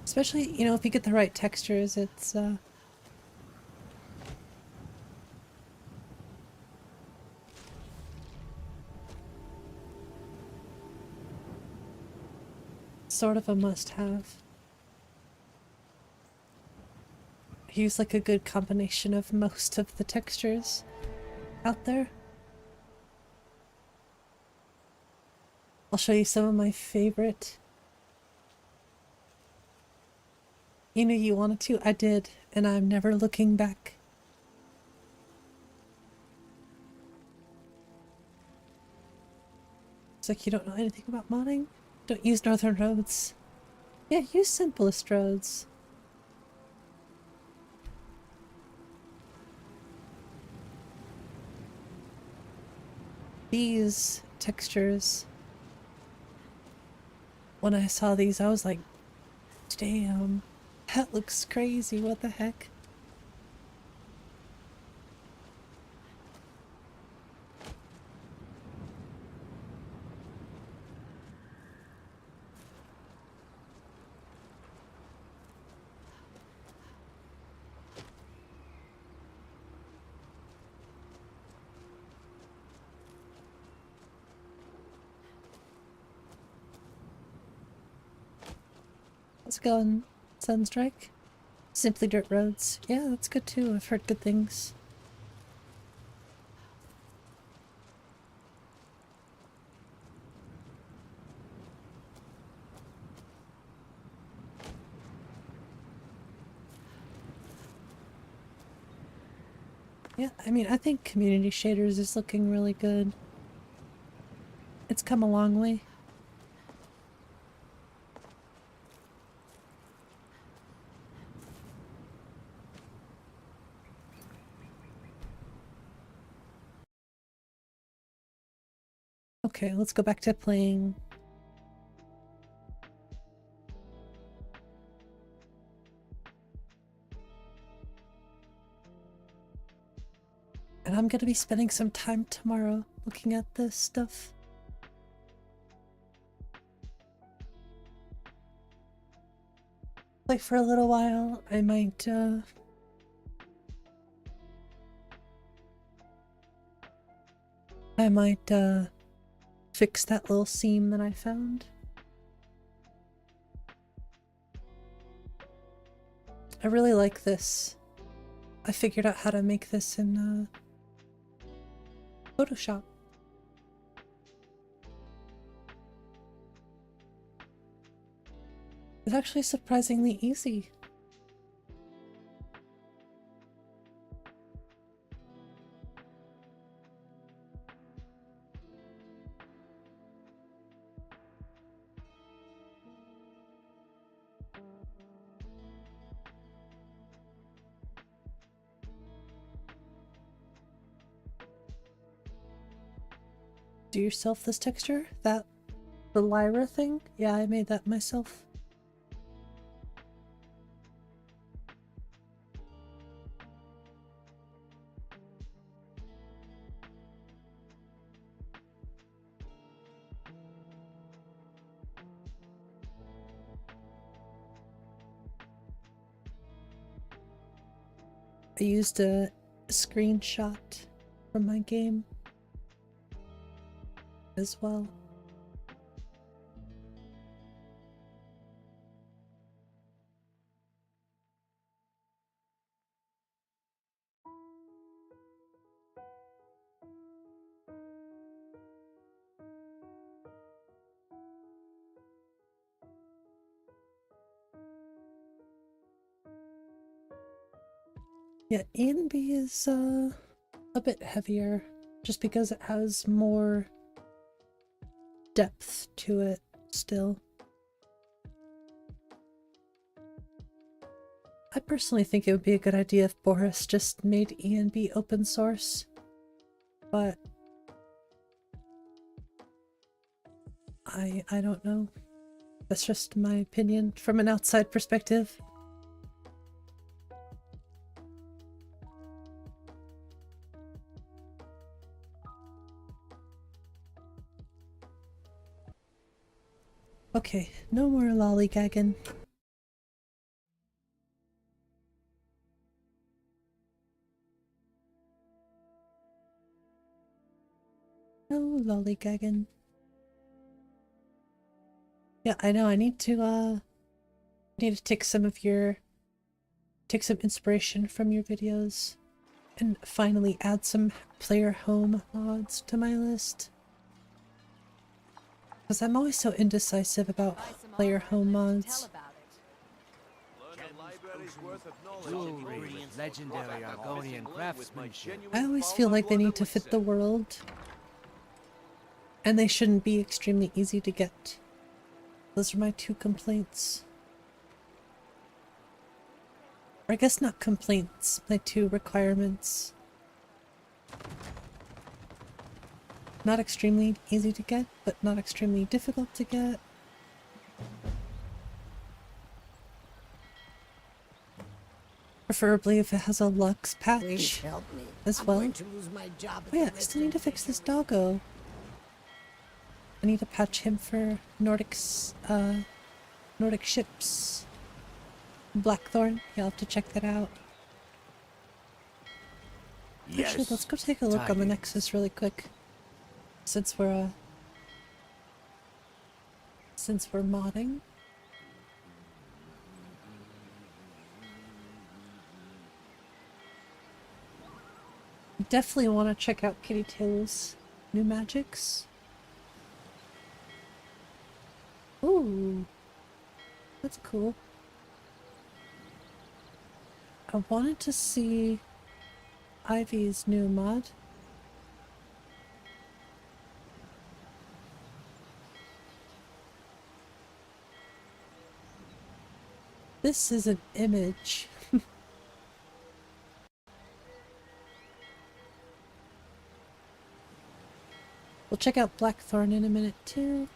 Especially, you know, if you get the right textures, it's sort of a must-have. use like a good combination of most of the textures out there. I'll show you some of my favorite. You knew you wanted to? I did, and I'm never looking back. It's like you don't know anything about modding? Don't use northern roads. Yeah, use simplest roads. These textures, when I saw these, I was like, damn, that looks crazy, what the heck? How's it going, Sunstrike? Simply dirt roads. Yeah, that's good too. I've heard good things. Yeah, I mean, I think community shaders is looking really good. It's come a long way. Okay, let's go back to playing. And I'm gonna be spending some time tomorrow looking at this stuff. Like for a little while, I might fix that little seam that I found. I really like this. I figured out how to make this in Photoshop. It's actually surprisingly easy. Do yourself this texture? The Lyra thing? Yeah, I made that myself. I used a screenshot from my game as well. Yeah, E&B is a bit heavier just because it has more depth to it still. I personally think it would be a good idea if Boris just made E&B open source, but I don't know. That's just my opinion from an outside perspective. Okay, no more lollygagging. No lollygagging. Yeah, I know, I need to take some of your take some inspiration from your videos and finally add some player home mods to my list. Because I'm always so indecisive about player home mods. Legendary Argonian craftsmanship. I always feel like they need to fit the world. And they shouldn't be extremely easy to get. Those are my 2 complaints. Or I guess not complaints, my 2 requirements. Not extremely easy to get, but not extremely difficult to get. Preferably if it has a Lux patch as well. Oh yeah, I still need to fix this doggo. I need to patch him for Nordic ships. Blackthorn, yeah, I'll have to check that out. Yes. Actually, let's go take a look on the Nexus really quick. Since we're modding. Definitely want to check out Kitty Tail's new magics. Ooh, that's cool. I wanted to see Ivy's new mod. This is an image. We'll check out Blackthorn in a minute too.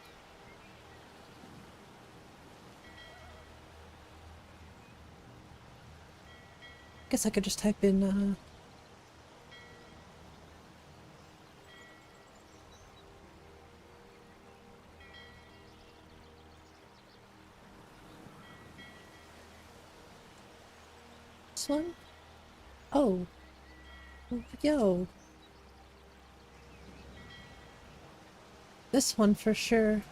Guess I could just type in this one? Oh. Yo. This one for sure.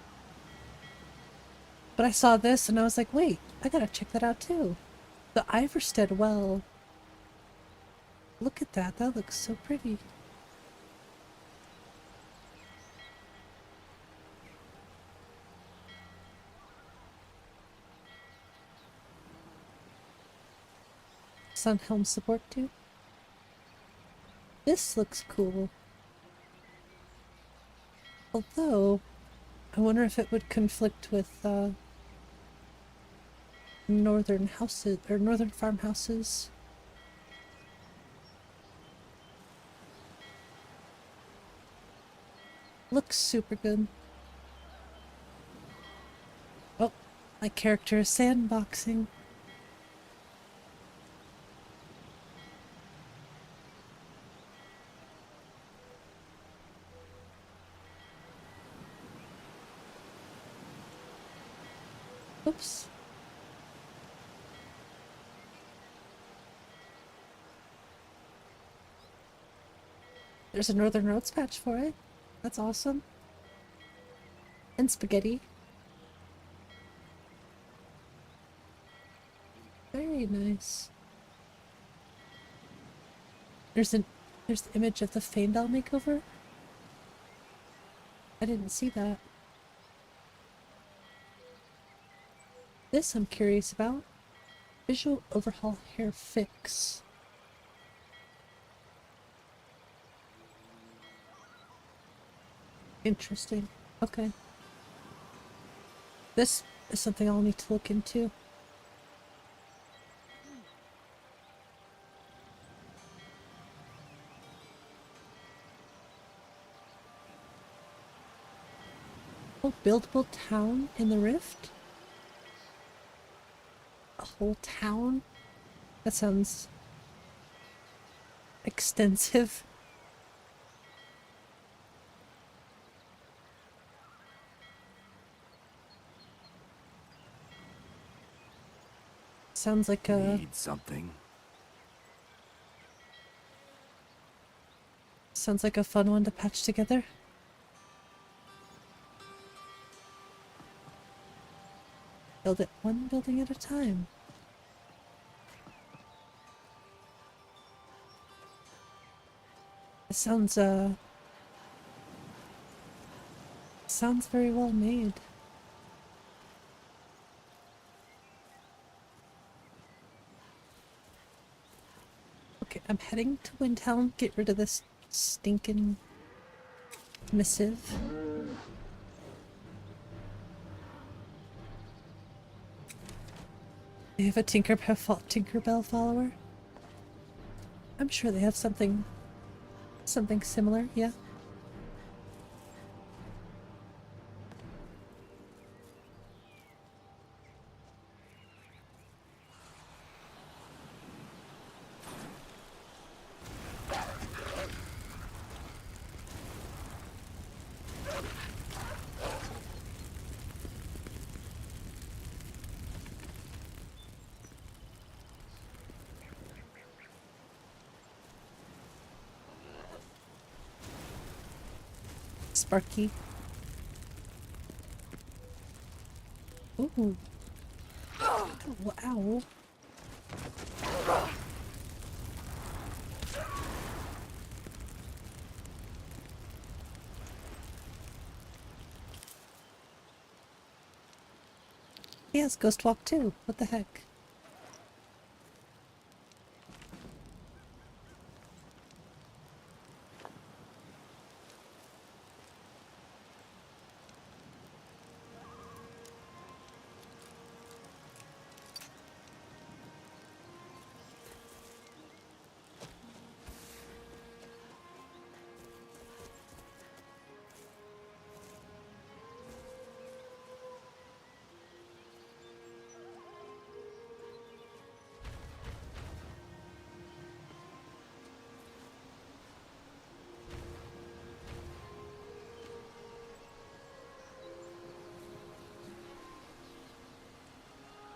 But I saw this and I was like, wait, I gotta check that out too. The Iverstead well. Look at that, that looks so pretty. Sunhelm support too. This looks cool. Although, I wonder if it would conflict with northern houses or northern farmhouses. Looks super good. Oh, my character is sandboxing. Oops. There's a Northern Roads patch for it. That's awesome. And spaghetti. Very nice. There's the image of the Faendal makeover. I didn't see that. This I'm curious about. Visual overhaul hair fix. Interesting. Okay. This is something I'll need to look into. Oh, buildable town in the Rift? A whole town? That sounds extensive. Sounds like a... Need something. Sounds like a fun one to patch together. Build it one building at a time. It sounds very well made. Okay, I'm heading to Windhelm. Get rid of this stinking missive. They have a Tinkerbell follower? I'm sure they have something similar, yeah. Sparky. Ooh. Wow. He has Ghost Walk too. What the heck?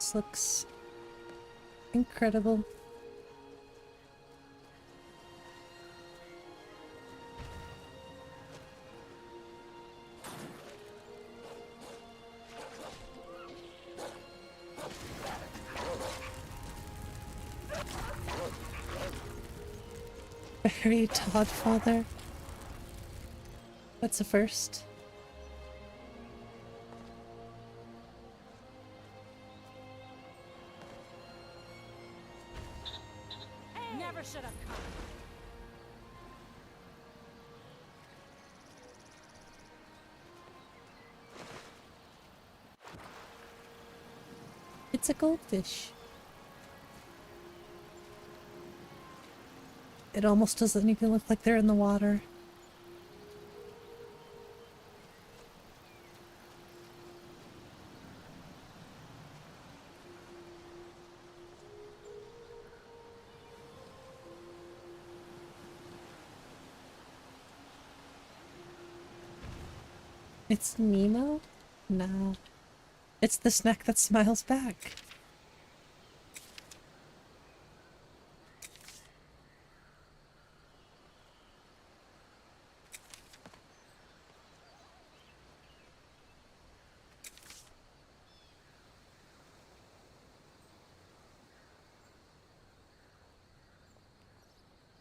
This looks incredible. Very Todd father. What's the first? Never should have come. It's a goldfish. It almost doesn't even look like they're in the water. It's Nemo? Nah. It's the snack that smiles back.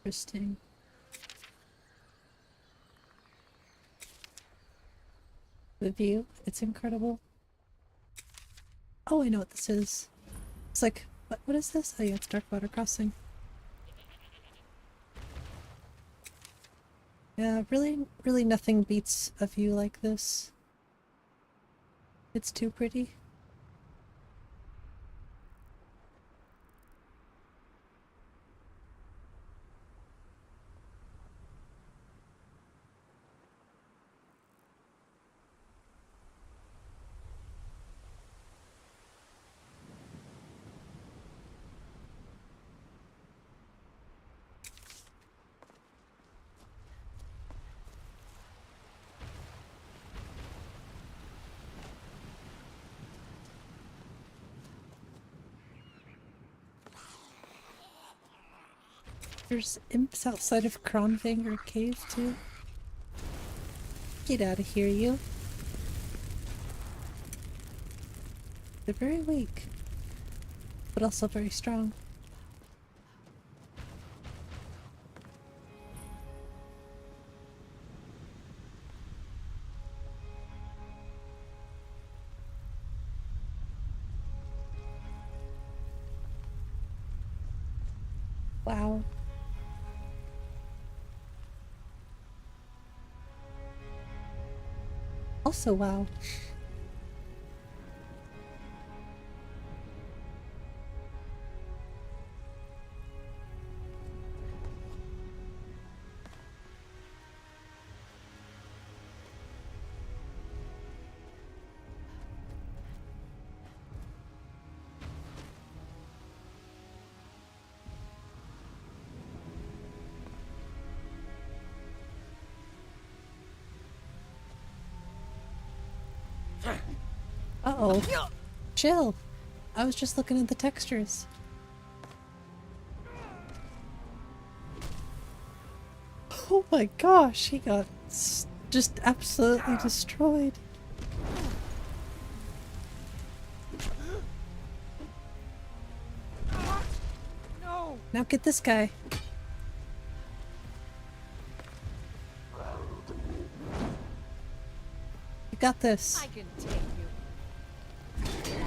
Interesting. The view, it's incredible. Oh, I know what this is. It's like, what is this? Oh yeah, it's Darkwater Crossing. Yeah, really nothing beats a view like this. It's too pretty. There's imps outside of Kronvanger Cave, too. Get out of here, you. They're very weak, but also very strong. Wow. Also wow. Uh-oh. Chill. I was just looking at the textures. Oh my gosh, he got just absolutely destroyed. No. Now get this guy. You got this. I can take you.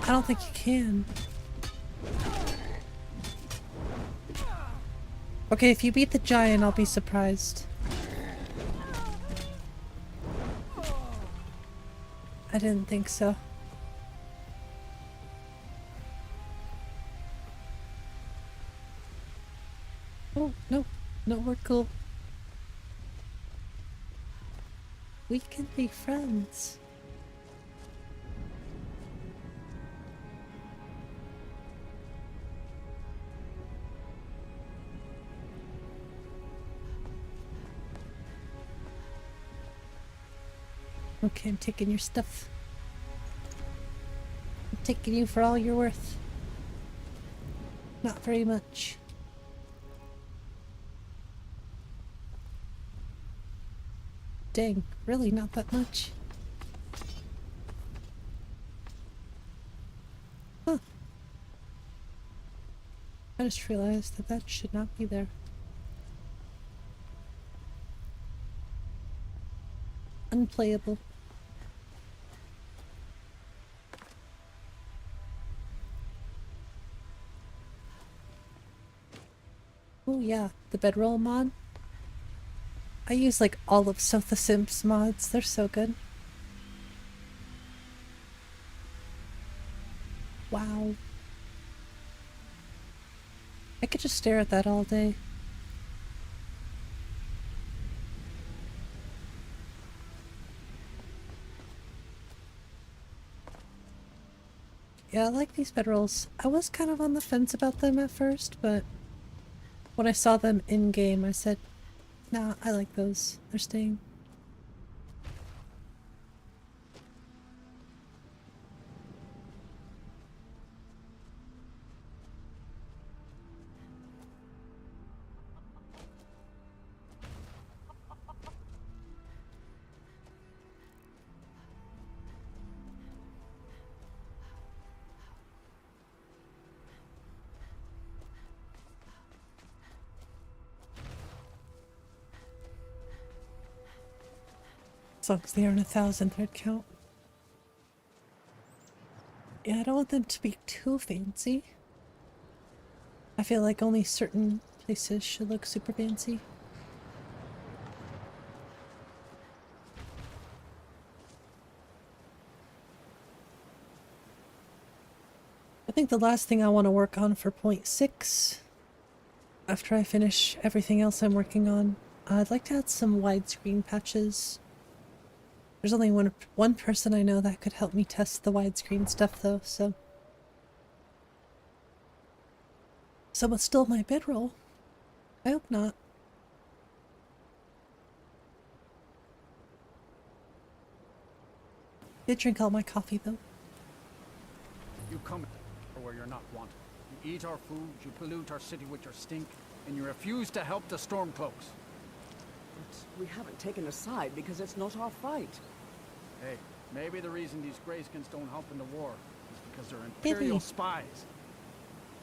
I don't think you can. Okay, if you beat the giant, I'll be surprised. I didn't think so. Oh, no. No, we're cool. We can be friends. Okay, I'm taking your stuff. I'm taking you for all you're worth. Not very much. Dang, really not that much. Huh. I just realized that that should not be there. Unplayable. Oh yeah, the bedroll mod. I use like all of Sotha Simp's mods, they're so good. Wow. I could just stare at that all day. Yeah, I like these bedrolls. I was kind of on the fence about them at first, but when I saw them in-game, I said, nah, I like those. They're staying. As long as they aren't 1,000 thread count. Yeah, I don't want them to be too fancy. I feel like only certain places should look super fancy. I think the last thing I want to work on for 0.6, after I finish everything else I'm working on, I'd like to add some widescreen patches. There's only one person I know that could help me test the widescreen stuff though, so. Someone stole my bedroll. I hope not. Did drink all my coffee though. You come where you're not wanted. You eat our food, you pollute our city with your stink, and you refuse to help the Stormcloaks. But we haven't taken a side because it's not our fight. Hey, maybe the reason these Greyskins don't help in the war is because they're Imperial spies.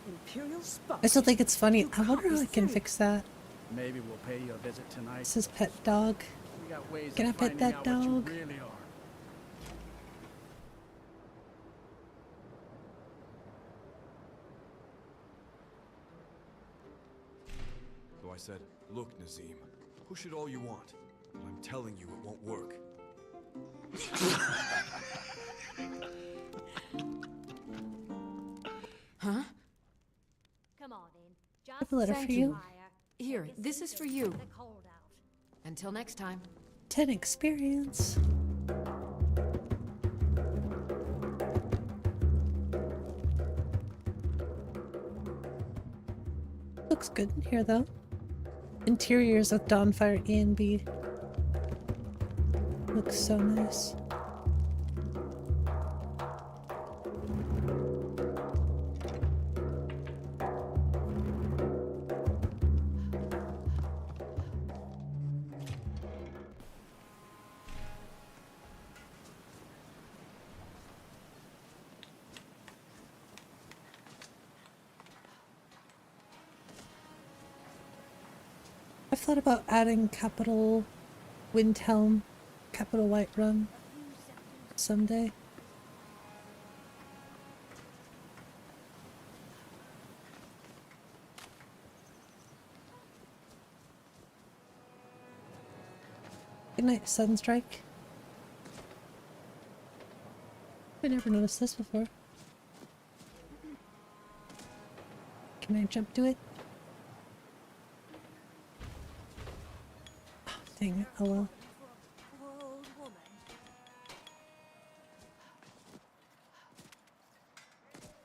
Imperial spies? I still think it's funny. I wonder how I can fix that. Maybe we'll pay you a visit tonight. This is pet dog. We got ways Can I of pet finding that out what you dog? really are. said, "Look, Nazim, push it all you want, but I'm telling you it won't work." Huh? Come on in. I have a letter for you. Here, this is for you. Until next time. 10 experience. Looks good in here though. Interiors with Dawnfire A and B. Looks so nice. I've thought about adding capital Windhelm, capital Whiterun someday. Good night, Sunstrike. I never noticed this before. Can I jump to it? Dang it, oh well.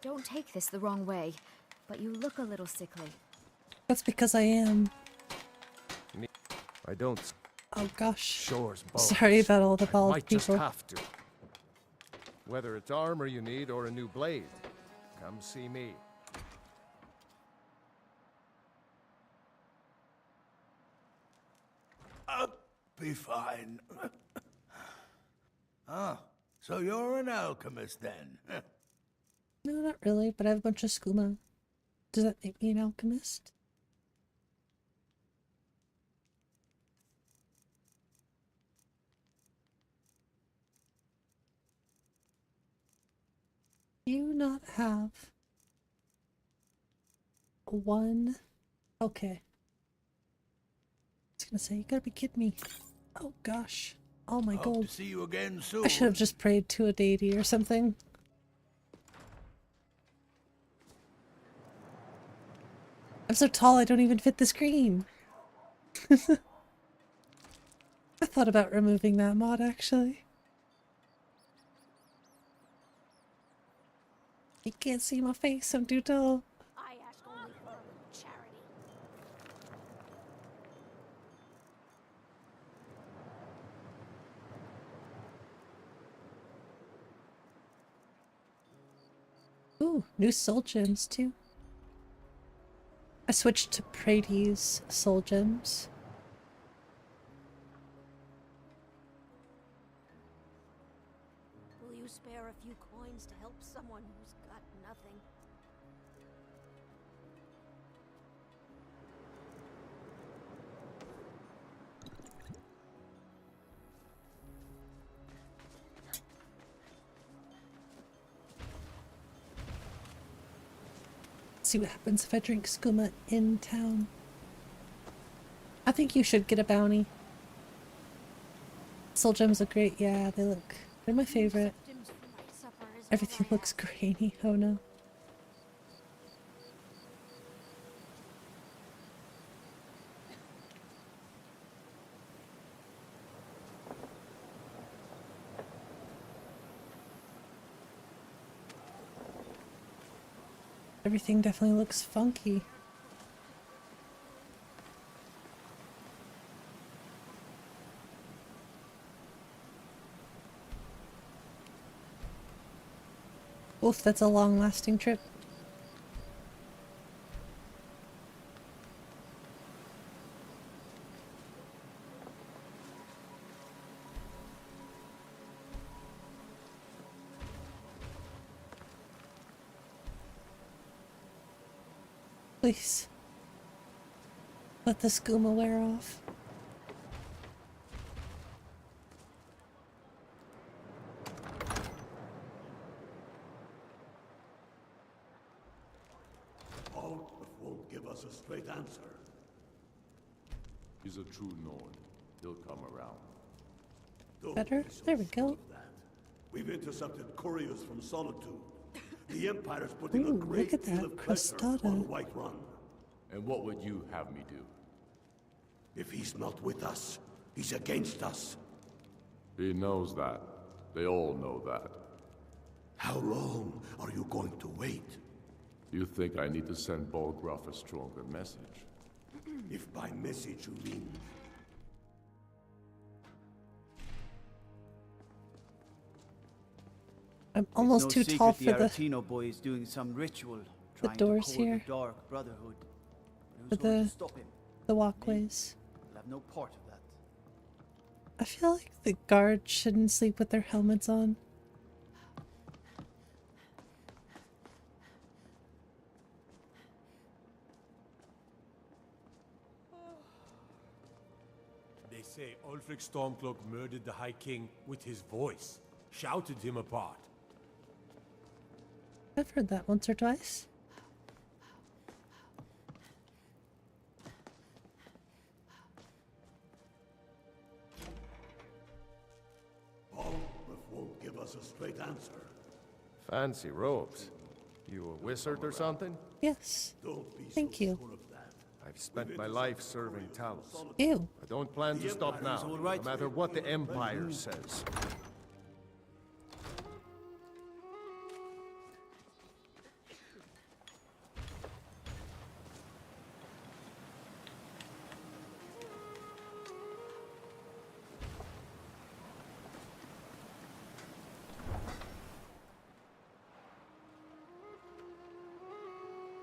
Don't take this the wrong way, but you look a little sickly. That's because I am. I don't. Oh gosh. Shore's bones. Sorry about all the bald might people. just have to. Whether it's armor you need or a new blade, come see me. Be fine. Ah, so you're an alchemist then? No, not really, but I have a bunch of skooma. Does that make me an alchemist? Do you not have one? Okay. I was gonna say, you gotta be kidding me. Oh gosh. Oh my Hope gold. to see you again soon. I should have just prayed to a deity or something. I'm so tall I don't even fit the screen. I thought about removing that mod actually. You can't see my face, I'm too tall. I ask only for a little charity. Ooh, new soul gems too. I switched to Praedy's soul gems. Will you spare a few coins to help someone who's got nothing? See what happens if I drink skooma in town. I think you should get a bounty. Soul gems look great. Yeah, they're my favorite. Everything looks grainy. Oh no. Everything definitely looks funky. Oof, that's a long-lasting trip. Please. Let the skooma wear off. Alt won't give us a straight answer. He's a true Nord. He'll come around. Better? There we go. We've intercepted couriers from Solitude. The Empire's putting a great look at deal that of pressure crostata. on Whiterun. And what would you have me do? If he's not with us, he's against us. He knows that. They all know that. How long are you going to wait? You think I need to send 𝕊𝕚𝕝𝕝 a stronger message? If by message you mean... I'm almost too tall for the 𝕤𝕤𝕝𝕝 boy is doing some ritual trying doors to call here. the Dark Brotherhood. For Who's going to stop him? the walkways. I'll have no part of that. I feel like the guards shouldn't sleep with their helmets on. They say Ulfric Stormcloak murdered the High King with his voice, shouted him apart. I've heard that once or twice. Ulfric won't give us a straight answer. Fancy robes. You a wizard or something? Yes. Thank you. I've spent my life serving Talos. Ew. I don't plan to stop now, no matter what the Empire says.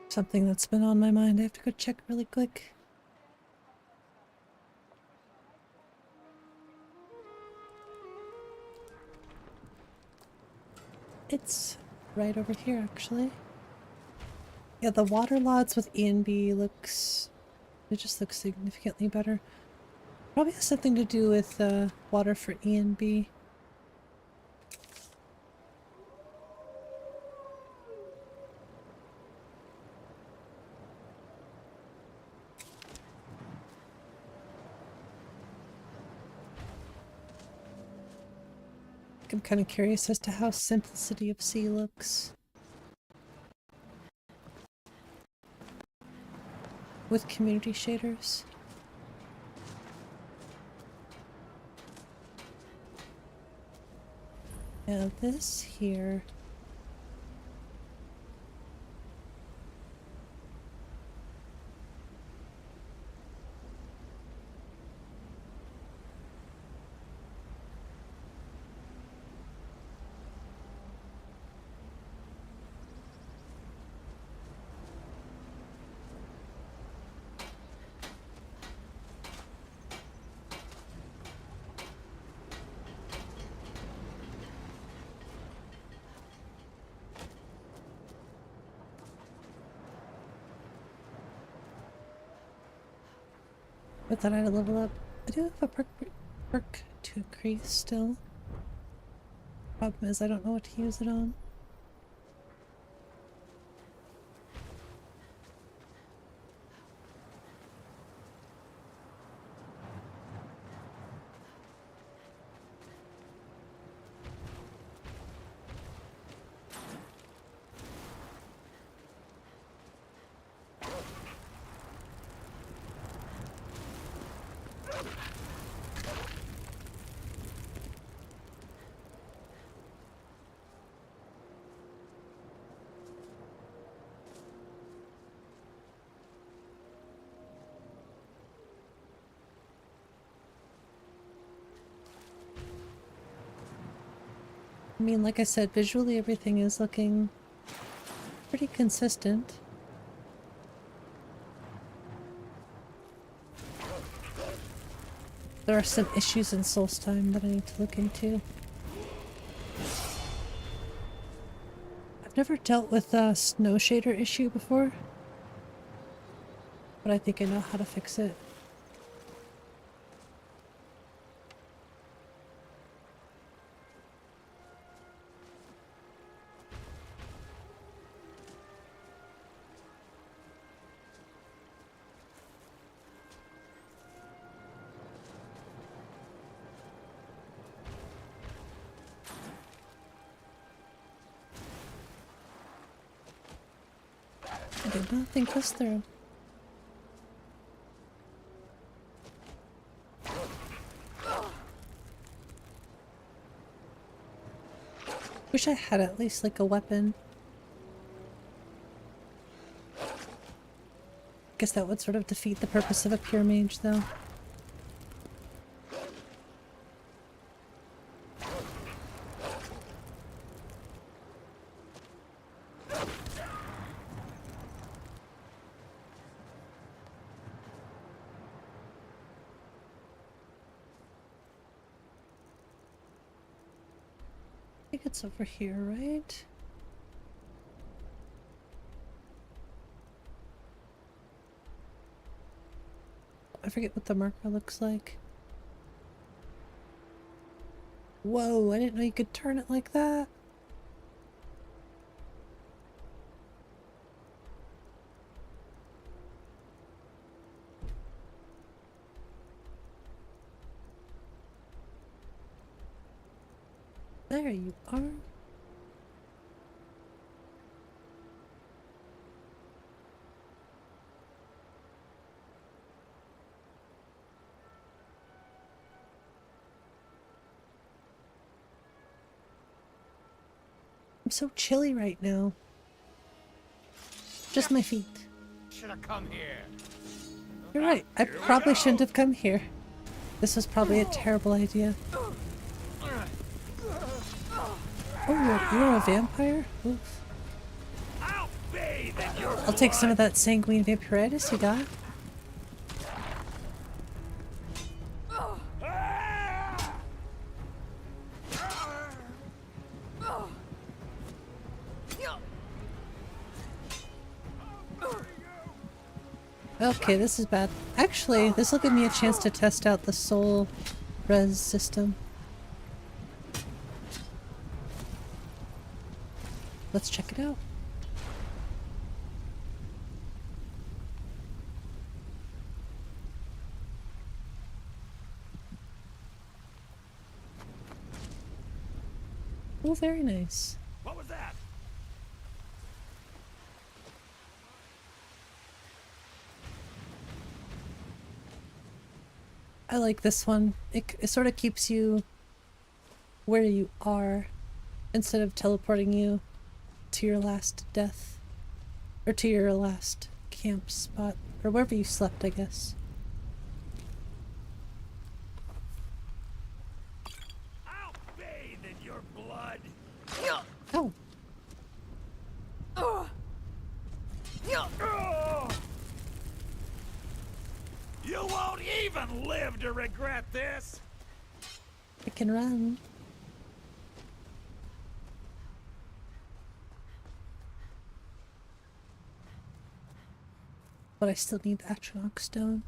Something that's been on my mind. I have to go check really quick. It's right over here, actually. Yeah, the water lots with E and B looks... It just looks significantly better. Probably has something to do with water for E and B. I'm kind of curious as to how Simplicity of Sea looks. With community shaders. Now this here... I thought I'd level up. I do have a perk to increase still. Problem is I don't know what to use it on. I mean, like I said, visually everything is looking pretty consistent. There are some issues in Solstheim that I need to look into. I've never dealt with a snow shader issue before, but I think I know how to fix it. did not think this through. Wish I had at least like a weapon. Guess that would sort of defeat the purpose of a pure mage, though. I think it's over here, right? I forget what the marker looks like. Whoa, I didn't know you could turn it like that. There you are. I'm so chilly right now. Just my feet. Should have come here. You're right. I probably shouldn't have come here. This was probably a terrible idea. Oh, you're a vampire? Oof. I'll take some of that sanguine vampiritis you got. Okay, this is bad. Actually, this will give me a chance to test out the soul res system. Let's check it out. Oh, very nice. What was that? I like this one. It sort of keeps you where you are instead of teleporting you to your last death. Or to your last camp spot. Or wherever you slept, I guess. I'll bathe in your blood. Oh. You won't even live to regret this. I can run. But I still need the Atronach stone.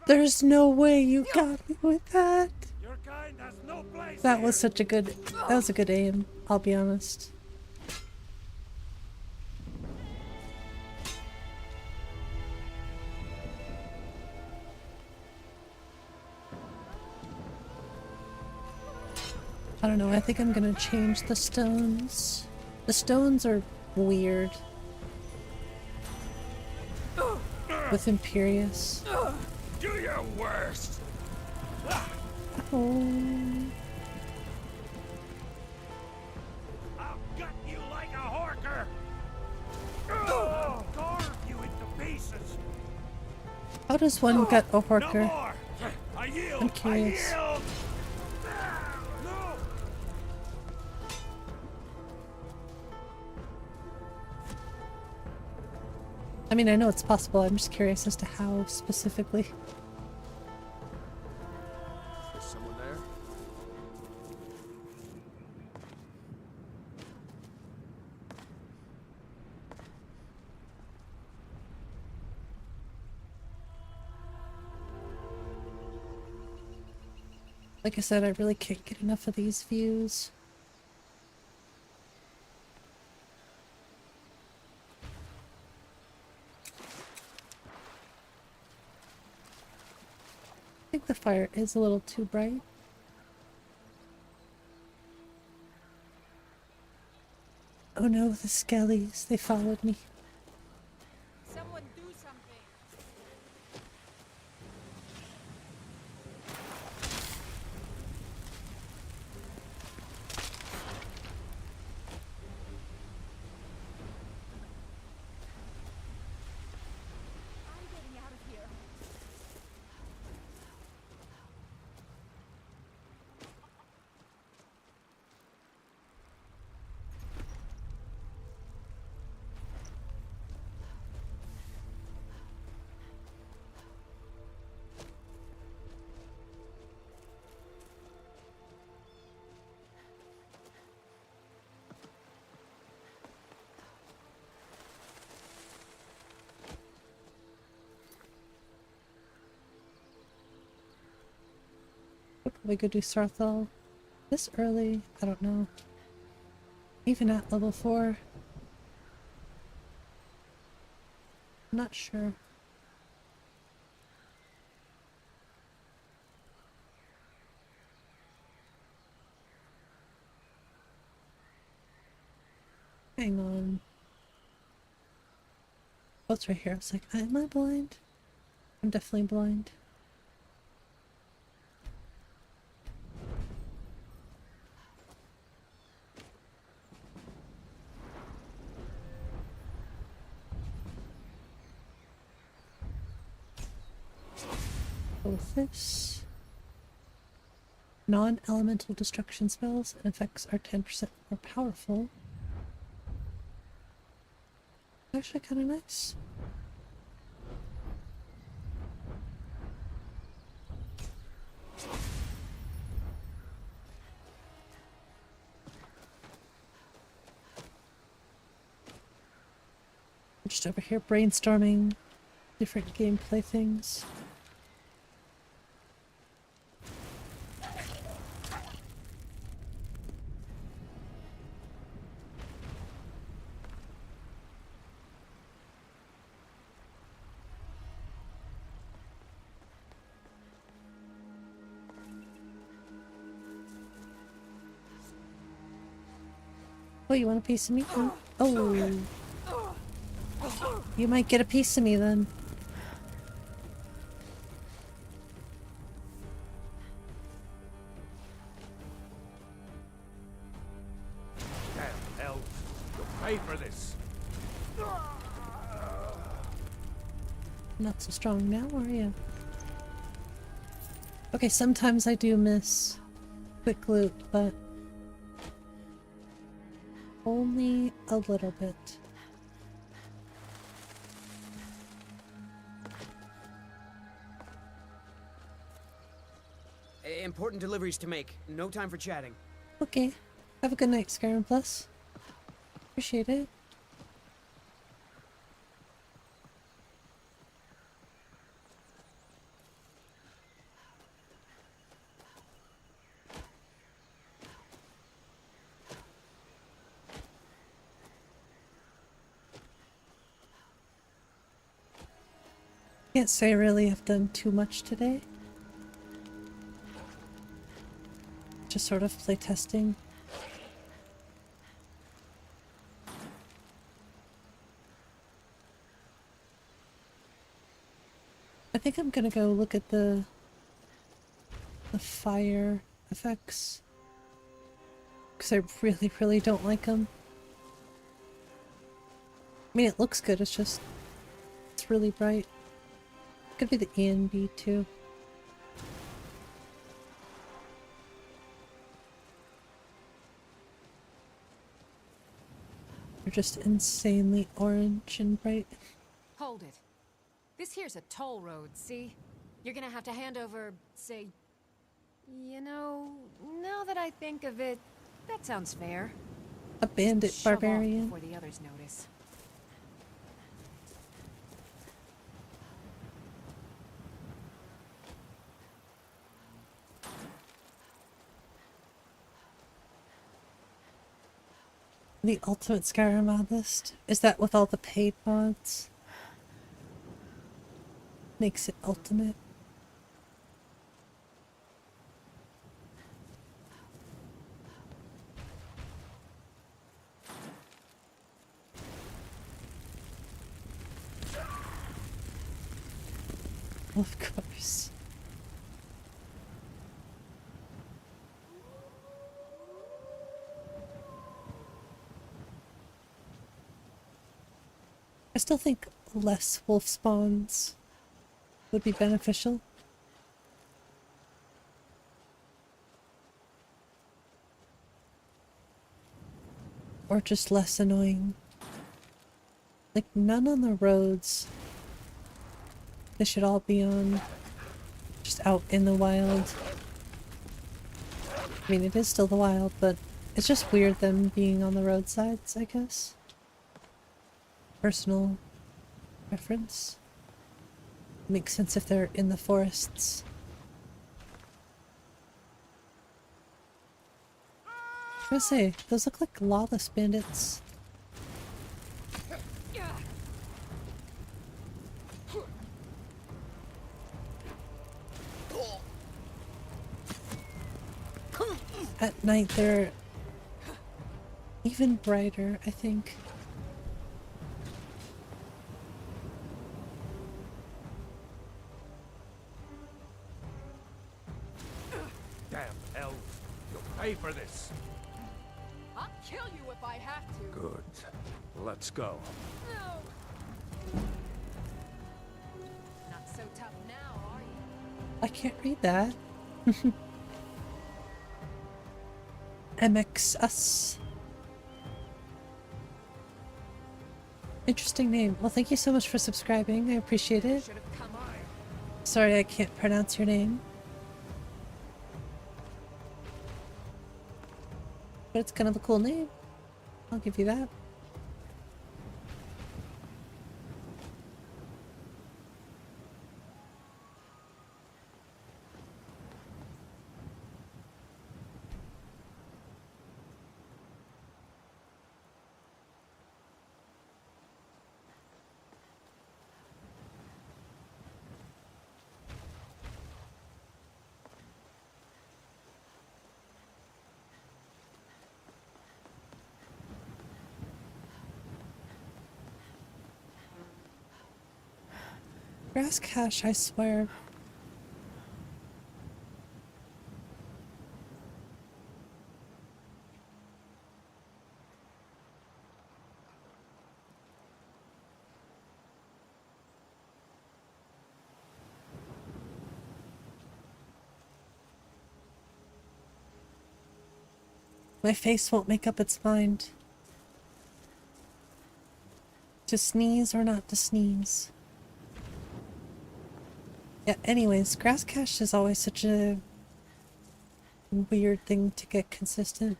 There's no way you got me with that. Your kind has no place That here. was such a good, that was a good aim, I'll be honest. I don't know, I think I'm gonna change the stones. The stones are weird. With Imperious. Do your worst. Oh. I'll gut you like a horker. I'll carve you into pieces. How does one gut a horker? No more. I yield. I'm curious. I yield. No. I mean, I know it's possible, I'm just curious as to how specifically. Is someone there? Like I said, I really can't get enough of these views. I think the fire is a little too bright. Oh no, the skellies, they followed me. Someone do something. I'm getting out of here. I'll probably go do 𝕊𝕤𝕖 this early. I don't know. Even at level 4. I'm not sure. Hang on. Oh, it's right here. I was like, am I blind? I'm definitely blind. With this. Non-elemental destruction spells and effects are 10% more powerful. Actually kind of nice. I'm just over here brainstorming different gameplay things. Oh, you want a piece of me? Oh. You might get a piece of me then. Damn elves. You'll pay for this. Not so strong now, are you? Okay, sometimes I do miss quick loot, but only a little bit. Important deliveries to make. No time for chatting. Okay. Have a good night, Skyrim Plus. Appreciate it. Can't say I really have done too much today. Just sort of play testing. I think I'm gonna go look at the fire effects because I really don't like them. I mean, it looks good. It's just it's really bright. Could be the ENB too. They're just insanely orange and bright. Hold it. This here's a toll road, see? You're gonna have to hand over, say... You know, now that I think of it, that sounds fair. A bandit Shove off barbarian. before the others notice. The ultimate Skyrim mod list? Is that with all the paid mods? Makes it ultimate. Of course. I still think less wolf spawns would be beneficial. Or just less annoying. Like, none on the roads. They should all be on just out in the wild. I mean, it is still the wild, but it's just weird them being on the roadsides, I guess. Personal preference. Makes sense if they're in the forests. I was gonna say, those look like lawless bandits. At night they're even brighter, I think. Damn elves. You'll pay for this. I'll kill you if I have to. Good. Let's go. No. Not so tough now, are you? I can't read that. MX-us. Interesting name. Well, thank you so much for subscribing. I appreciate it. Sorry I can't pronounce your name. But it's kind of a cool name. I'll give you that. Grass cache, I swear. My face won't make up its mind. To sneeze or not to sneeze. Yeah, anyways, grass cache is always such a weird thing to get consistent.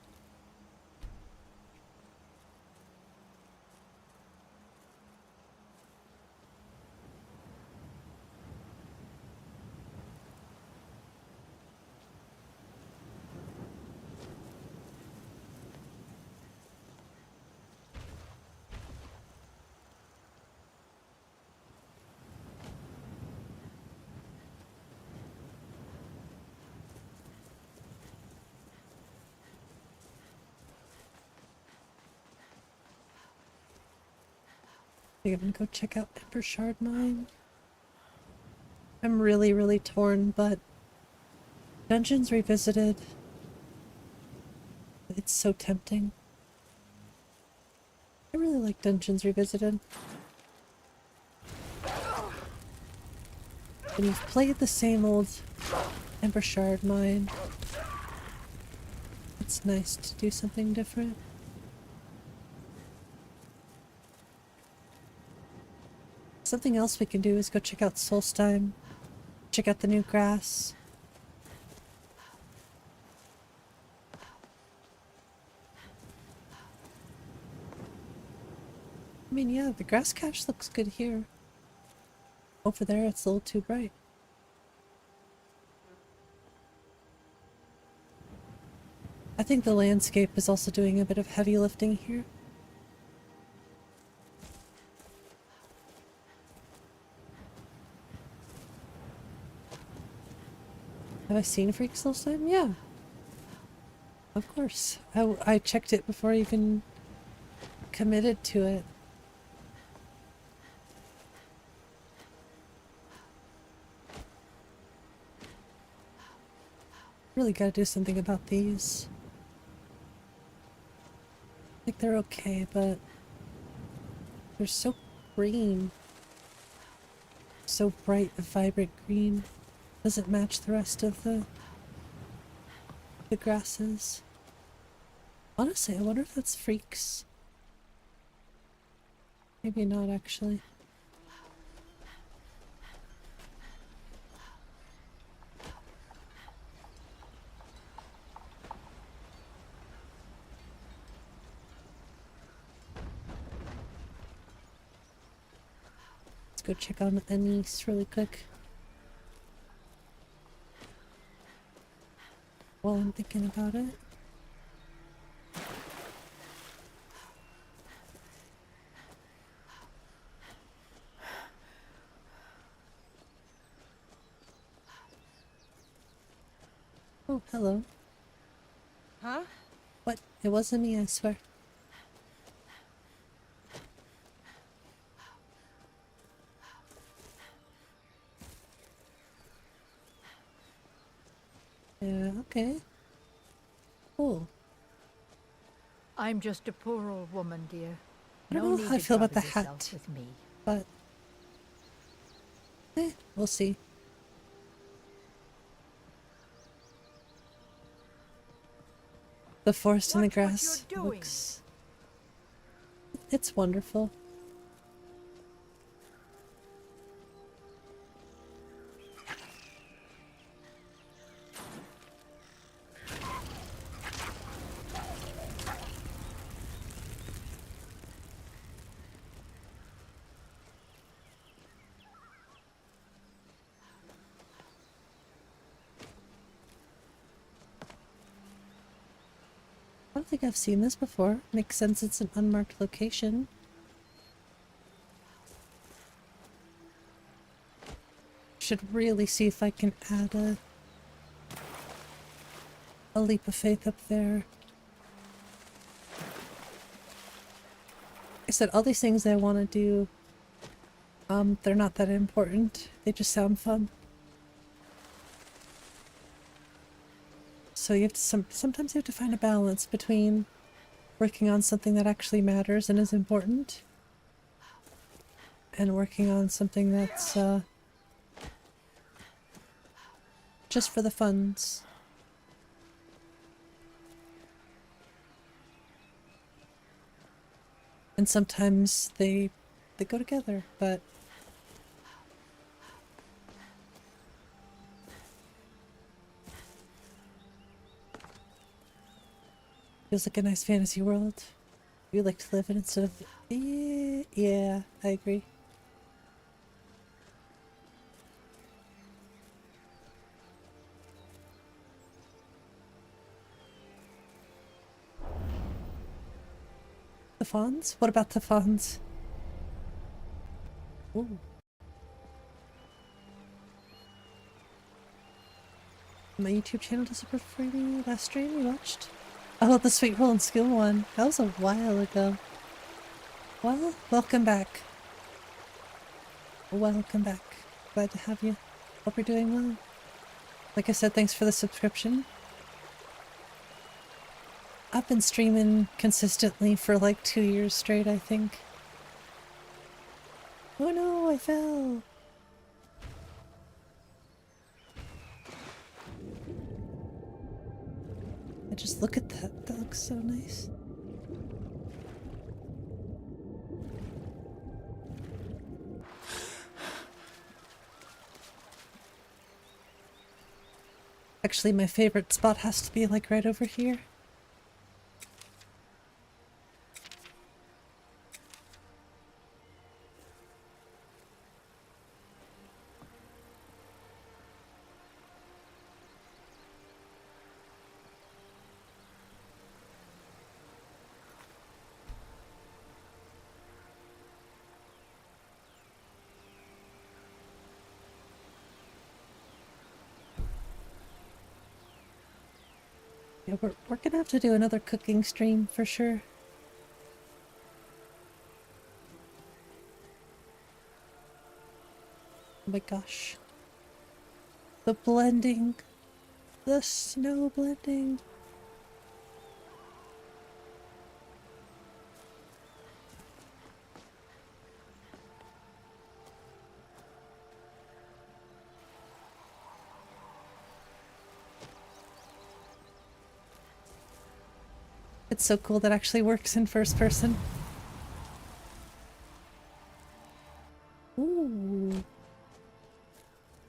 I'm gonna go check out 𝕊𝕦𝕓𝕤𝕗 mine. I'm really torn, but Dungeons Revisited, it's so tempting. I really like Dungeons Revisited. When you've played the same old 𝕊𝕦𝕓𝕤𝕗 mine, it's nice to do something different. Something else we can do is go check out Solstheim, check out the new grass. I mean, yeah, the grass cache looks good here. Over there, it's a little too bright. I think the landscape is also doing a bit of heavy lifting here. Have I seen Freaks Solstheim? Yeah. Of course. I checked it before I even committed to it. Really gotta do something about these. Like they're okay, but they're so green. So bright, vibrant green. Doesn't match the rest of the grasses. Honestly, I wonder if that's freaks. Maybe not, actually. Let's go check on Anise really quick. While I'm thinking about it. Oh, hello. Huh? What? It wasn't me, I swear. Yeah, okay. Cool. I'm just a poor old woman, dear. I don't know how I feel about the hat, with me. but we'll see. The forest and the grass looks... It's wonderful. I don't think I've seen this before. Makes sense, it's an unmarked location. Should really see if I can add a leap of faith up there. I said all these things I want to do, they're not that important. They just sound fun. So you have to sometimes you have to find a balance between working on something that actually matters and is important and working on something that's just for the funds. And sometimes they go together, but feels like a nice fantasy world you like to live in instead of... Yeah, I agree. The fawns? What about the fawns? Ooh. My YouTube channel doesn't work for any last stream you watched? Oh, the Sweet Roll and Skill one. That was a while ago. Well, welcome back. Welcome back. Glad to have you. Hope you're doing well. Like I said, thanks for the subscription. I've been streaming consistently for like 2 years straight, I think. Oh no, I fell! Just look at that. That looks so nice. Actually, my favorite spot has to be like right over here. Yeah, we're gonna have to do another cooking stream for sure. Oh my gosh. The blending The snow blending. It's so cool that actually works in first person. Ooh.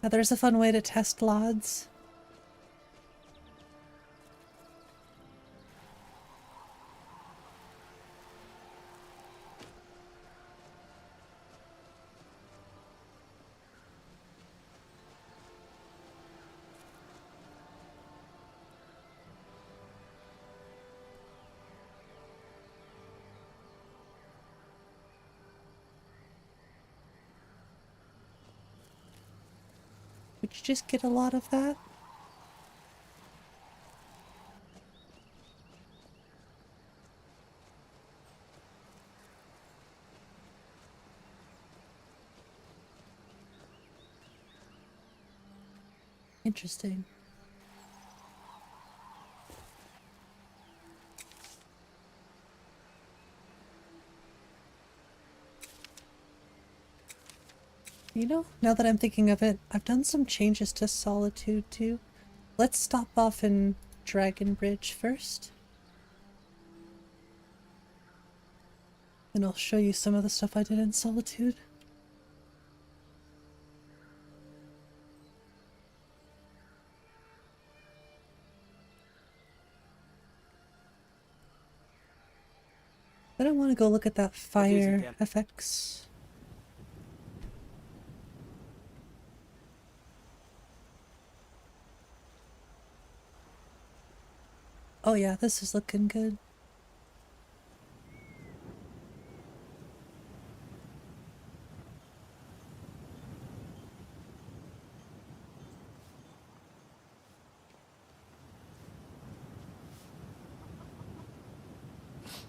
Now there's a fun way to test LODs. Would you just get a lot of that? Interesting. You know, now that I'm thinking of it, I've done some changes to Solitude too. Let's stop off in Dragonbridge first. And I'll show you some of the stuff I did in Solitude. Then I want to go look at that fire effects. Oh yeah, this is looking good.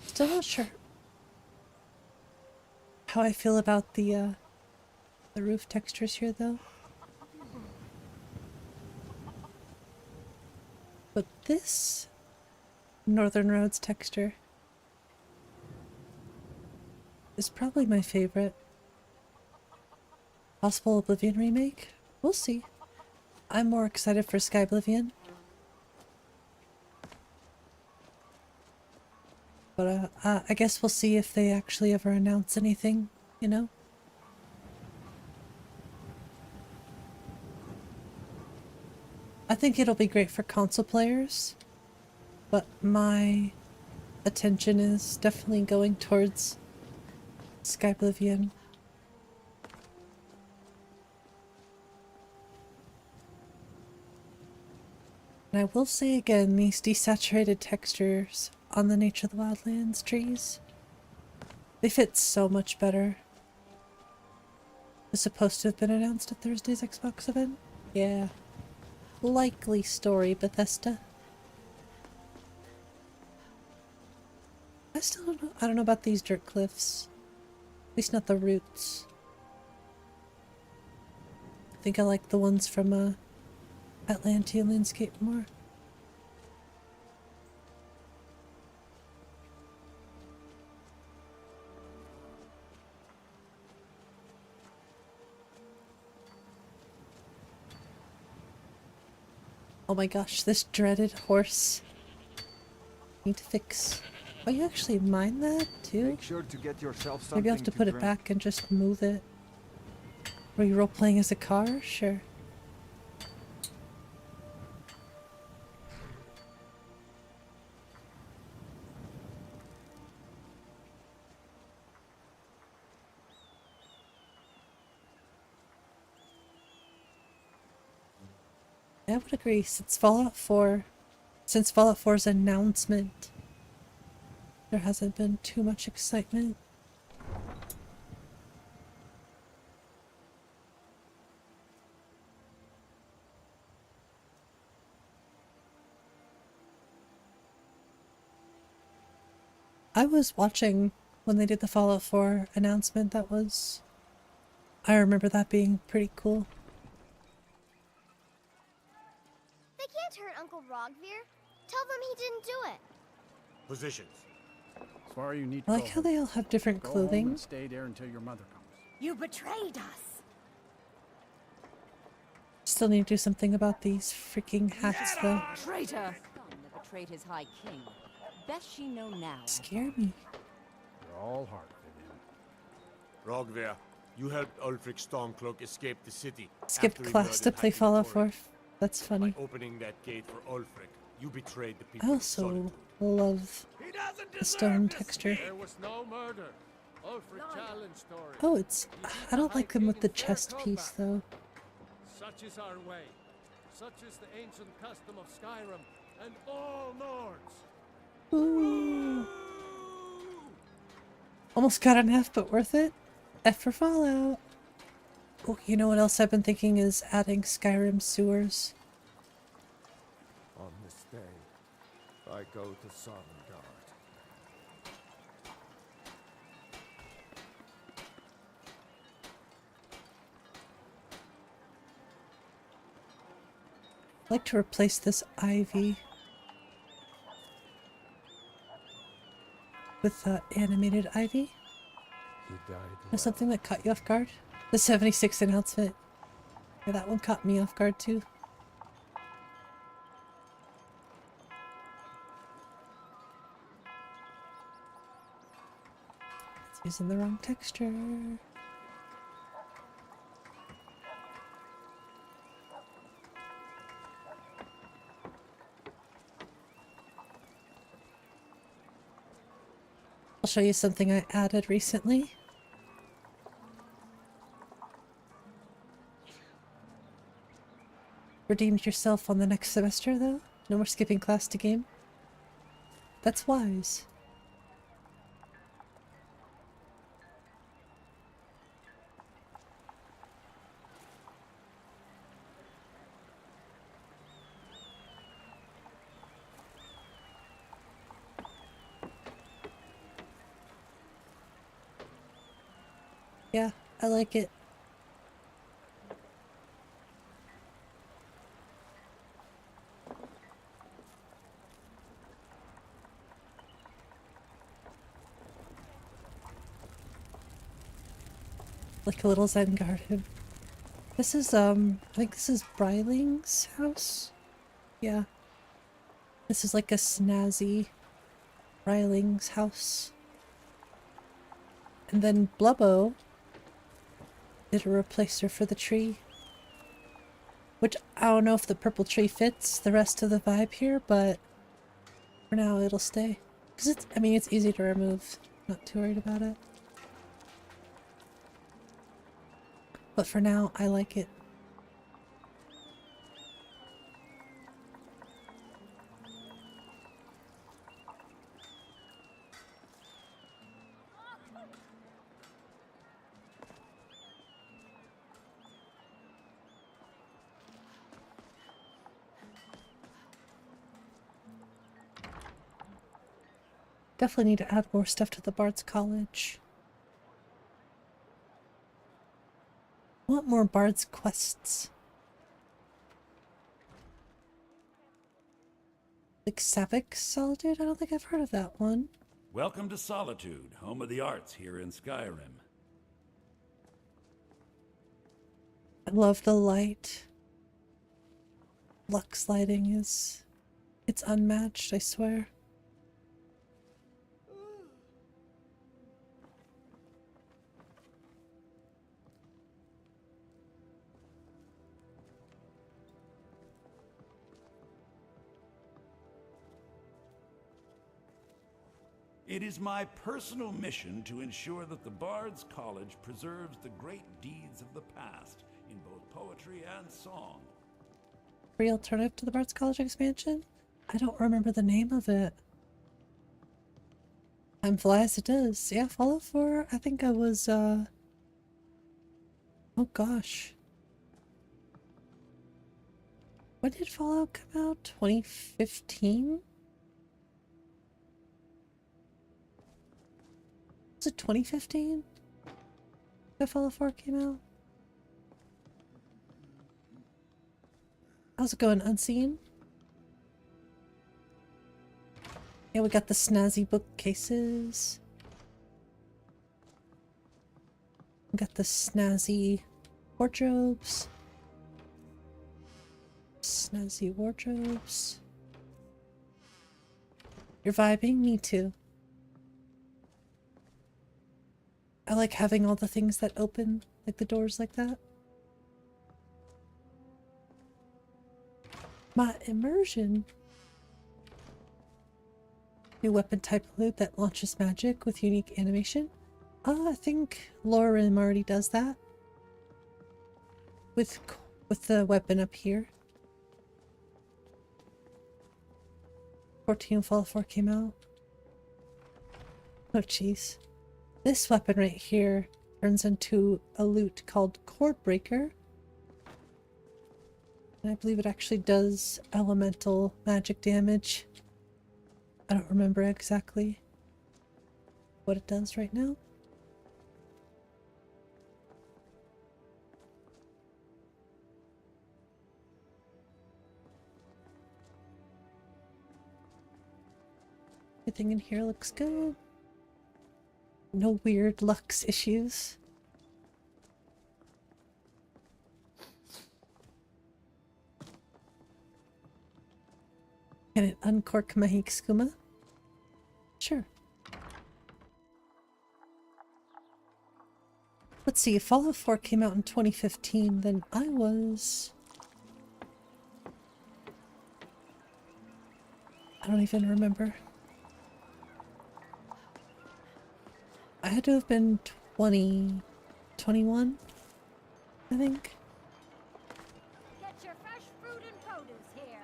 Still not sure how I feel about the roof textures here though. But this Northern Roads texture is probably my favorite. Possible Oblivion remake? We'll see. I'm more excited for Skyblivion. But I guess we'll see if they actually ever announce anything, you know? I think it'll be great for console players. But my attention is definitely going towards Skyblivion. And I will say again, these desaturated textures on the Nature of the Wildlands trees, they fit so much better. Was supposed to have been announced at Thursday's Xbox event? Yeah. Likely story, Bethesda. I still don't know. I don't know about these dirt cliffs. At least not the roots. I think I like the ones from Atlantean Landscape more. Oh my gosh, this dreaded horse. Need to fix. Oh, you actually mine that too? Make sure to get yourself Maybe I'll have to put it back and just move it. Were you role playing as a car? Sure. I would agree, since Fallout 4's announcement, there hasn't been too much excitement. I was watching when they did the Fallout 4 announcement. I remember that being pretty cool. They can't hurt Uncle Rogvir? Tell them he didn't do it. Positions. As far as you need I like how they all have different Go home clothing. and stay there until your mother comes. You betrayed us. Still need to do something about these freaking hats, though. Traitor! That betrayed his high king. Best she know now. Scare me. You're all heart, Vivian. Rogvir, you helped Ulfric Stormcloak escape the city. Skipped after he class to murdered play Hackney Fallout Quarry. 4. That's funny. By opening that gate for Ulfric, you betrayed the I people of also Solitude. love the stone texture. There was no murder. Ulfric challenged Thorin. Oh, it's... I don't like them with the chest piece, though. Such is our way. Such is the ancient custom of Skyrim and all Nords. Ooh. Almost got an F, but worth it. F for Fallout. Oh, you know what else I've been thinking is adding Skyrim sewers. On this day, I go to Sovngarde. I'd like to replace this ivy with animated ivy. He died. Or something that caught you off guard. The 76 announcement. Yeah, that one caught me off guard too. It's using the wrong texture. I'll show you something I added recently. Redeemed yourself on the next semester, though? No more skipping class to game? That's wise. Yeah, I like it. Like a little Zen garden. This is, I think this is Bryling's house? Yeah. This is like a snazzy Bryling's house. And then 𝕊𝕚𝕝 did a replacer for the tree. Which, I don't know if the purple tree fits the rest of the vibe here, but for now it'll stay. Because it's, I mean, it's easy to remove. Not too worried about it. But for now, I like it. Definitely need to add more stuff to the Bard's College. I want more Bard's quests. Like Savick Solitude? I don't think I've heard of that one. Welcome to Solitude, home of the arts here in Skyrim. I love the light. Lux lighting is... it's unmatched, I swear. It is my personal mission to ensure that the Bard's College preserves the great deeds of the past in both poetry and song. Free alternative to the Bard's College expansion? I don't remember the name of it. Time flies, it does. Yeah, Fallout 4, I think I was, oh gosh. When did Fallout come out? 2015? Was it 2015 that Fallout 4 came out? How's it going, Unseen? Yeah, we got the snazzy bookcases. We got the snazzy wardrobes. Snazzy wardrobes. You're vibing? Me too. I like having all the things that open, like the doors like that. My immersion. New weapon type loot that launches magic with unique animation. I think 𝕊𝕤𝕝𝕝 already does that. With the weapon up here. 14 Fall 4 came out. Oh jeez. This weapon right here turns into a loot called Cordbreaker. And I believe it actually does elemental magic damage. I don't remember exactly what it does right now. Everything in here looks good. No weird Lux issues. Can it uncork my 𝕊𝕠𝕞𝕚𝕝? Sure. Let's see, if Fallout 4 came out in 2015, then I was... I don't even remember. I had to have been 21, I think. Get your fresh fruit and produce here.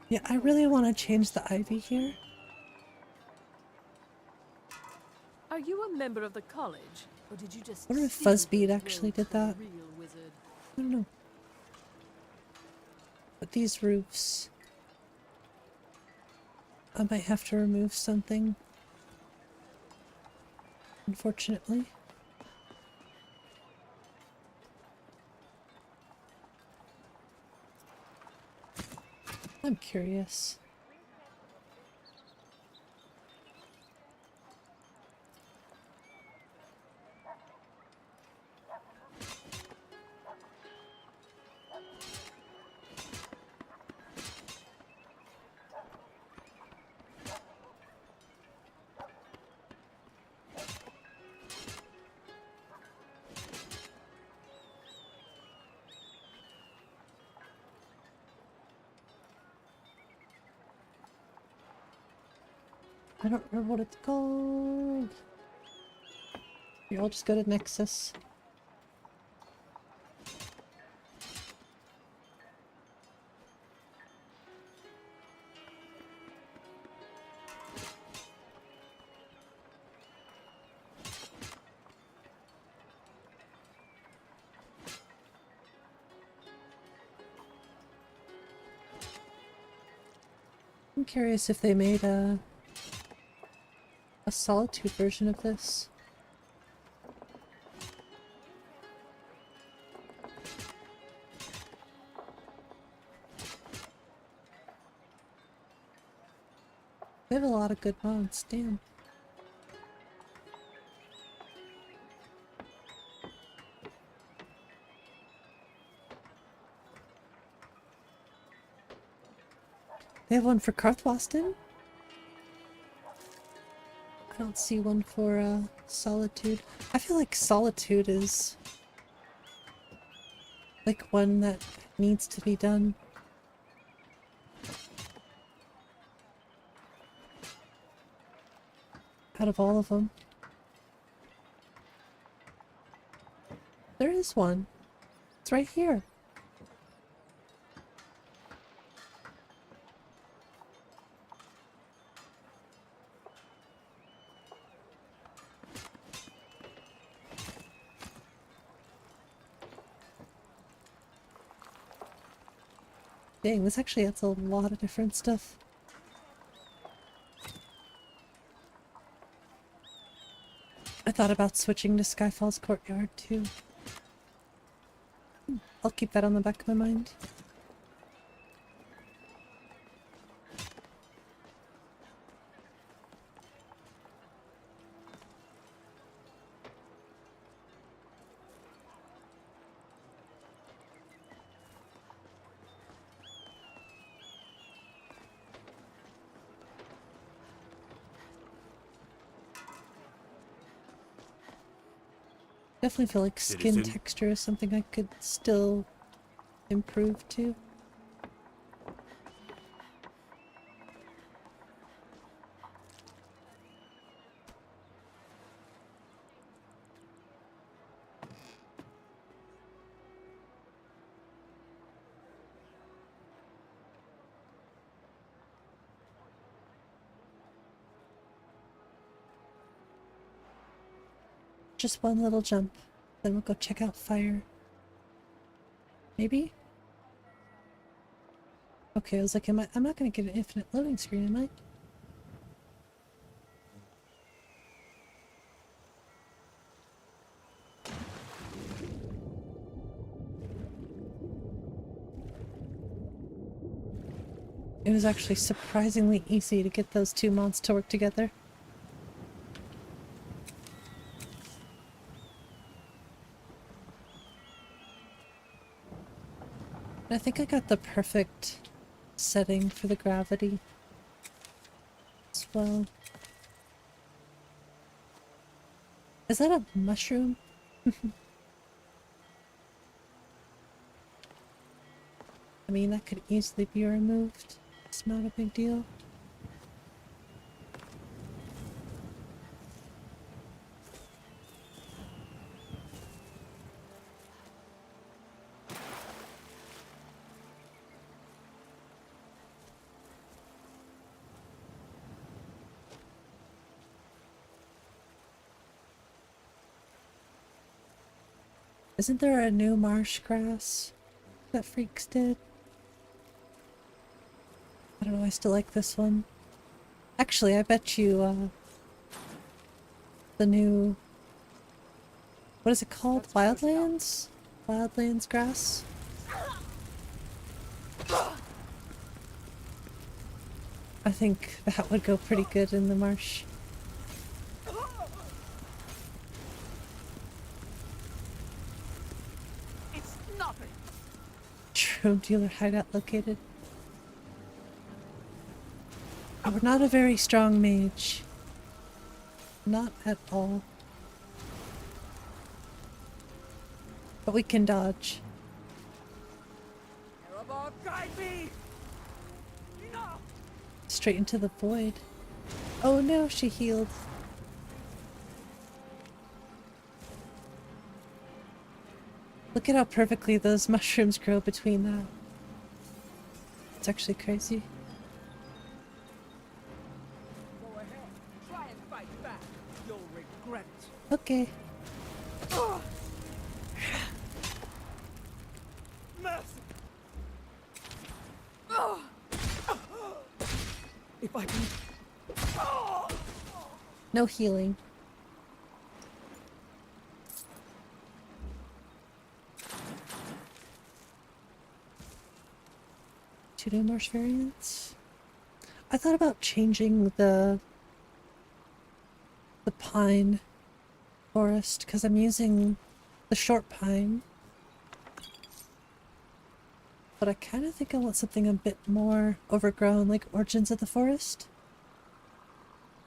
Yeah, I really want to change the ivy here. Are you a member of the college, or did you just? I wonder if steal Fuzzbeat those actually robes did from a that. real wizard? I don't know. But these roofs... I might have to remove something. Unfortunately. I'm curious. I don't remember what it's called. Here, I'll just go to Nexus. I'm curious if they made a Solitude version of this. They have a lot of good mods, damn. They have one for Karthwasten? I don't see one for Solitude. I feel like Solitude is like one that needs to be done. Out of all of them. There is one. It's right here. Dang, this actually adds a lot of different stuff. I thought about switching to Skyfall's Courtyard too. I'll keep that on the back of my mind. Definitely feel like skin Citizen. texture is something I could still improve too. Just one little jump, then we'll go check out fire. Maybe? Okay, I was like, I'm not gonna get an infinite loading screen, am I? It was actually surprisingly easy to get those two mods to work together. I think I got the perfect setting for the gravity as well. Is that a mushroom? I mean, that could easily be removed. It's not a big deal. Isn't there a new marsh grass that Freaks did? I don't know, I still like this one. Actually, I bet you, the new... what is it called? Wildlands? Wildlands grass? I think that would go pretty good in the marsh. 𝕊𝕠𝕞𝕚 hideout located. We're not a very strong mage. Not at all. But we can dodge. Straight into the void. Oh no, she healed. Look at how perfectly those mushrooms grow between that. It's actually crazy. Go ahead. Try and fight back. You'll regret it. Okay. If I can... No healing. Two new marsh variants. I thought about changing the pine forest because I'm using the short pine, but I kind of think I want something a bit more overgrown, like Origins of the Forest.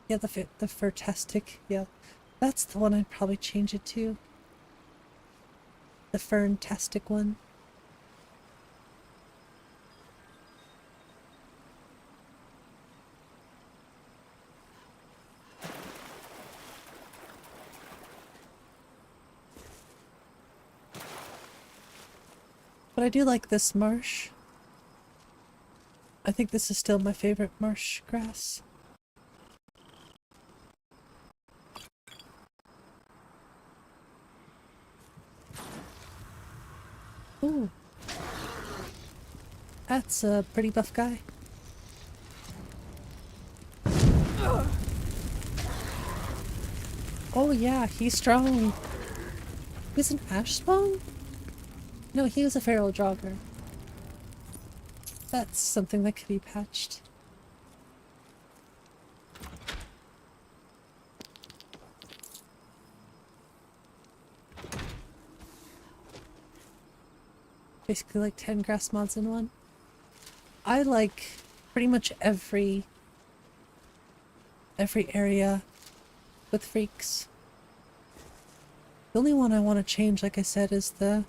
Yeah, the Furtastic. Yeah, that's the one I'd probably change it to. The Ferntastic one. But I do like this marsh. I think this is still my favorite marsh grass. Ooh. That's a pretty buff guy. Oh yeah, he's strong. He's an ash spawn? No, he was a feral jogger. That's something that could be patched. Basically like 10 grass mods in one. I like pretty much every area with freaks. The only one I want to change, like I said, is the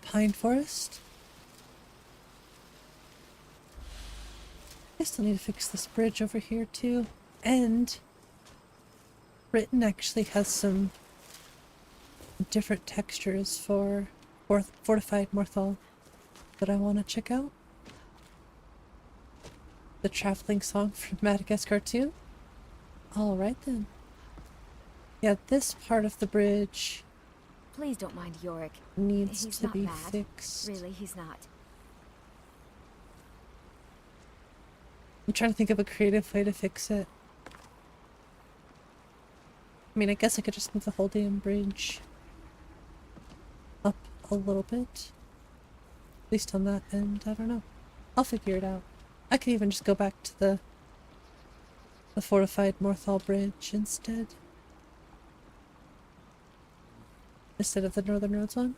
pine forest. I still need to fix this bridge over here too. And Riften actually has some different textures for fortified Morthal that I want to check out. The traveling song from Madagascar too. Alright then. Yeah, this part of the bridge... Please don't mind Yorick. Needs He's to not be bad. fixed. Really, he's not. I'm trying to think of a creative way to fix it. I mean, I guess I could just move the whole damn bridge up a little bit. At least on that end, I don't know. I'll figure it out. I could even just go back to the fortified Morthal bridge instead. Instead of the Northern Roads one.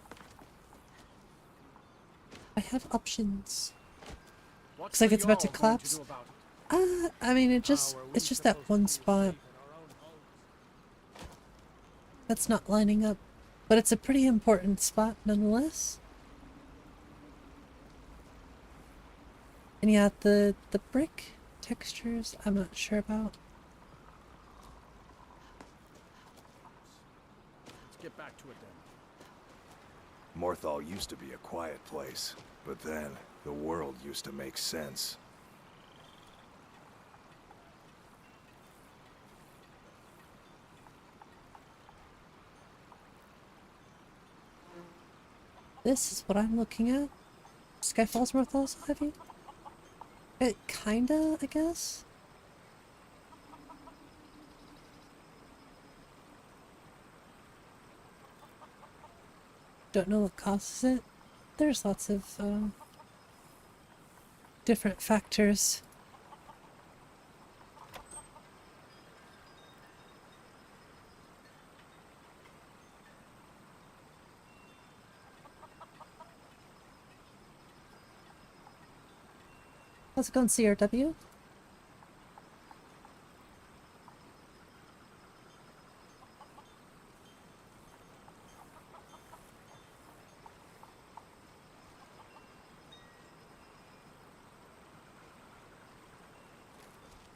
I have options. Looks like it's about to collapse. I mean, it's just that one spot that's not lining up. But it's a pretty important spot nonetheless. And yeah, the brick textures I'm not sure about. Let's get back to it then. Morthal used to be a quiet place, but then the world used to make sense. This is what I'm looking at. Skyfall's Morthal so heavy? It kinda, I guess? Don't know what causes it. There's lots of different factors. How's it going, CRW?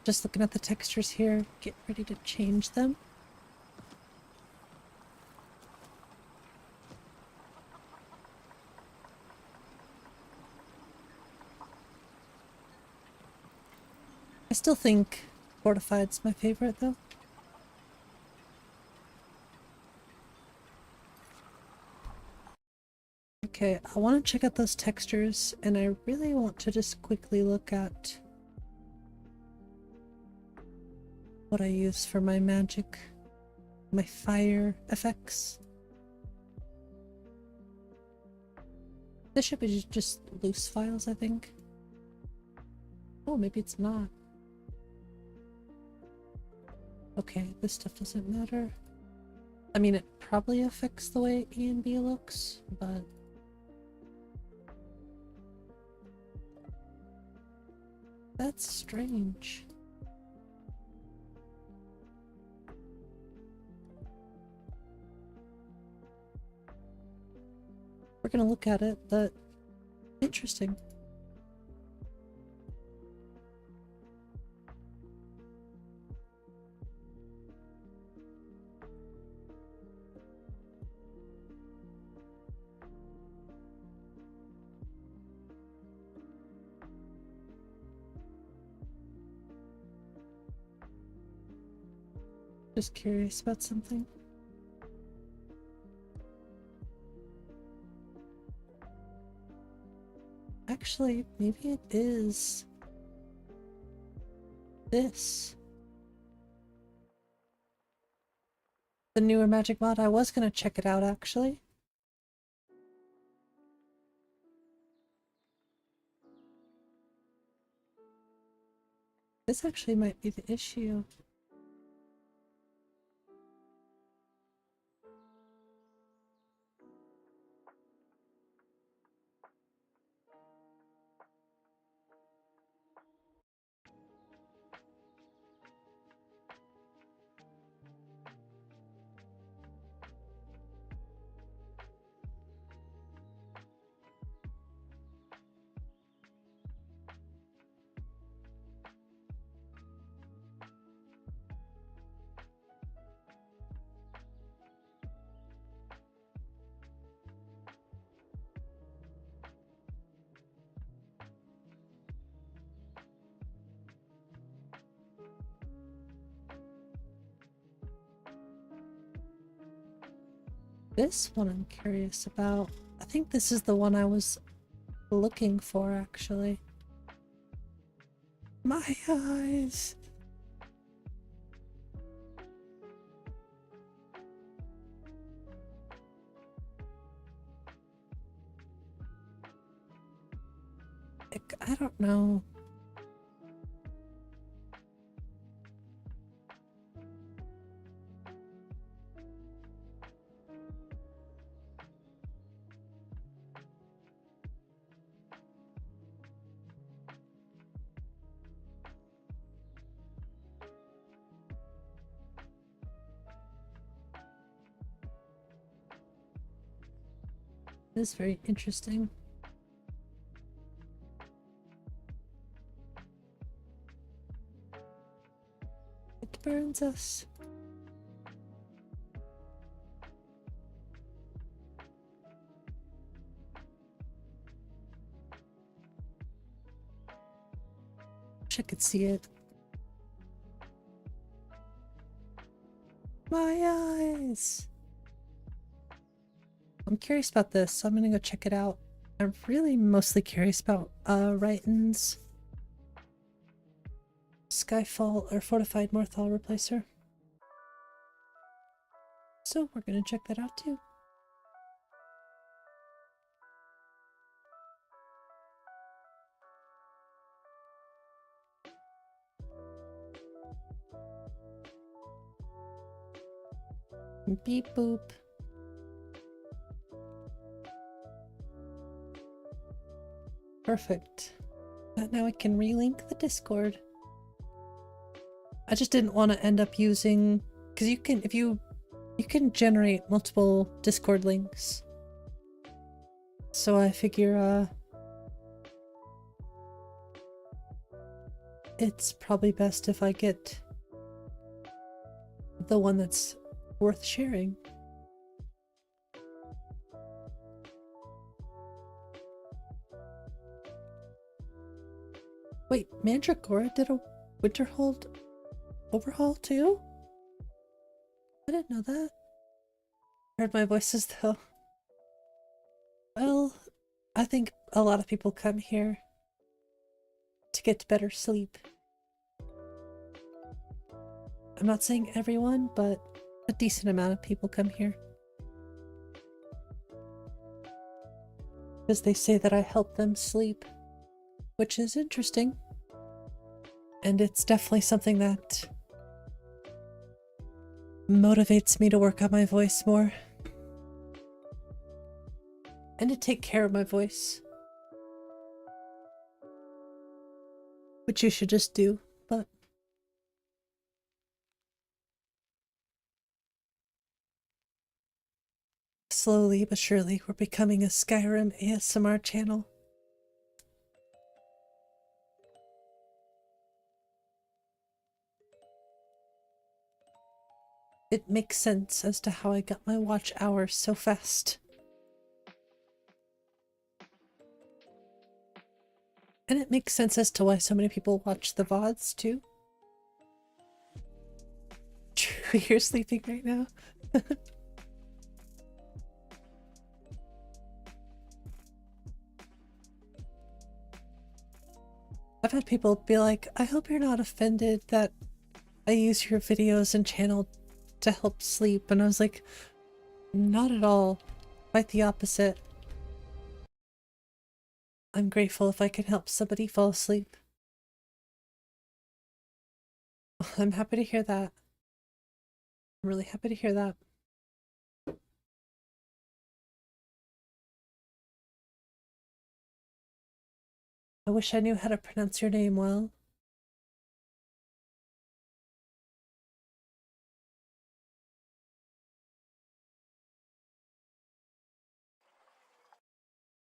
Just looking at the textures here, get ready to change them. I still think Fortified's my favorite though. Okay, I want to check out those textures and I really want to just quickly look at what I use for my magic, my fire effects. This should be just loose files, I think. Oh, maybe it's not. Okay, this stuff doesn't matter. I mean, it probably affects the way E and B looks, but... that's strange. We're gonna look at it, but... interesting. Just curious about something. Actually, maybe it is this. The newer magic mod. I was gonna check it out actually. This actually might be the issue. This one I'm curious about. I think this is the one I was looking for, actually. My eyes! I don't know. This is very interesting. It burns us. Wish I could see it. My eyes! I'm curious about this, so I'm gonna go check it out. I'm really mostly curious about Riften's Skyfall or Fortified Morthal Replacer. So we're gonna check that out too. Beep boop. Perfect. Now I can relink the Discord. I just didn't want to end up using, because you can, if you can generate multiple Discord links. So I figure it's probably best if I get the one that's worth sharing. Wait, 𝕊𝕠𝕚𝕝 did a Winterhold overhaul too? I didn't know that. Heard my voices though. Well, I think a lot of people come here to get better sleep. I'm not saying everyone, but a decent amount of people come here. Because they say that I help them sleep, which is interesting. And it's definitely something that motivates me to work on my voice more. And to take care of my voice. Which you should just do, but slowly but surely we're becoming a Skyrim ASMR channel. It makes sense as to how I got my watch hours so fast. And it makes sense as to why so many people watch the VODs too. True, you're sleeping right now. I've had people be like, I hope you're not offended that I use your videos and channel to help sleep. And I was like, not at all. Quite the opposite. I'm grateful if I can help somebody fall asleep. I'm happy to hear that. I'm really happy to hear that. I wish I knew how to pronounce your name well.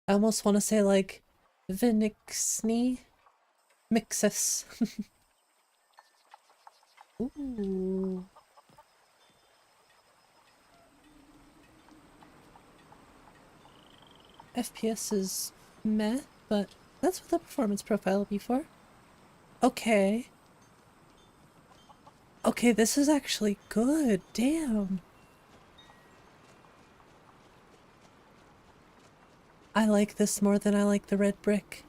I almost want to say like 𝕊𝕤𝕤𝕤𝕤 Mixus. Ooh. FPS is meh, but that's what the performance profile will be for. Okay. Okay, this is actually good. Damn. I like this more than I like the red brick.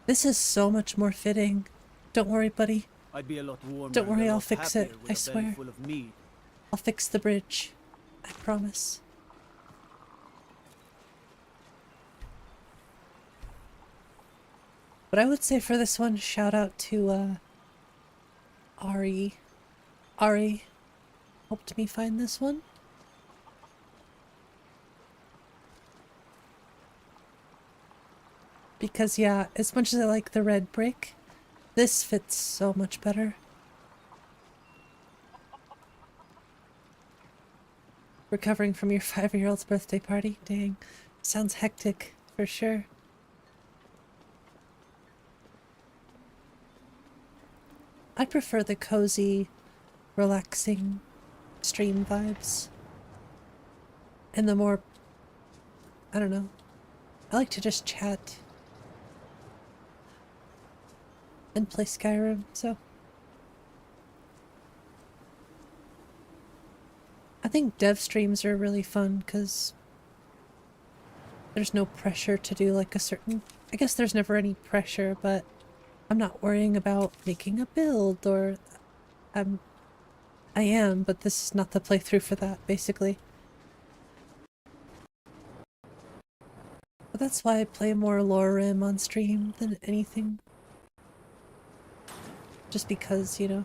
This is so much more fitting. Don't worry, buddy. I'd be a lot warmer. Don't worry, and a I'll lot fix it, happier with I a belly swear. full of mead. I'll fix the bridge. I promise. But I would say for this one, shout out to Ari. Ari helped me find this one. Because yeah, as much as I like the red brick, this fits so much better. Recovering from your 5-year-old's birthday party? Dang. Sounds hectic, for sure. I prefer the cozy, relaxing stream vibes. And the more... I don't know. I like to just chat. And play Skyrim, so... I think dev streams are really fun because there's no pressure to do like a certain... I guess there's never any pressure, but I'm not worrying about making a build or... I am, but this is not the playthrough for that, basically. But that's why I play more 𝕊𝕦𝕓𝕤 on stream than anything. Just because, you know.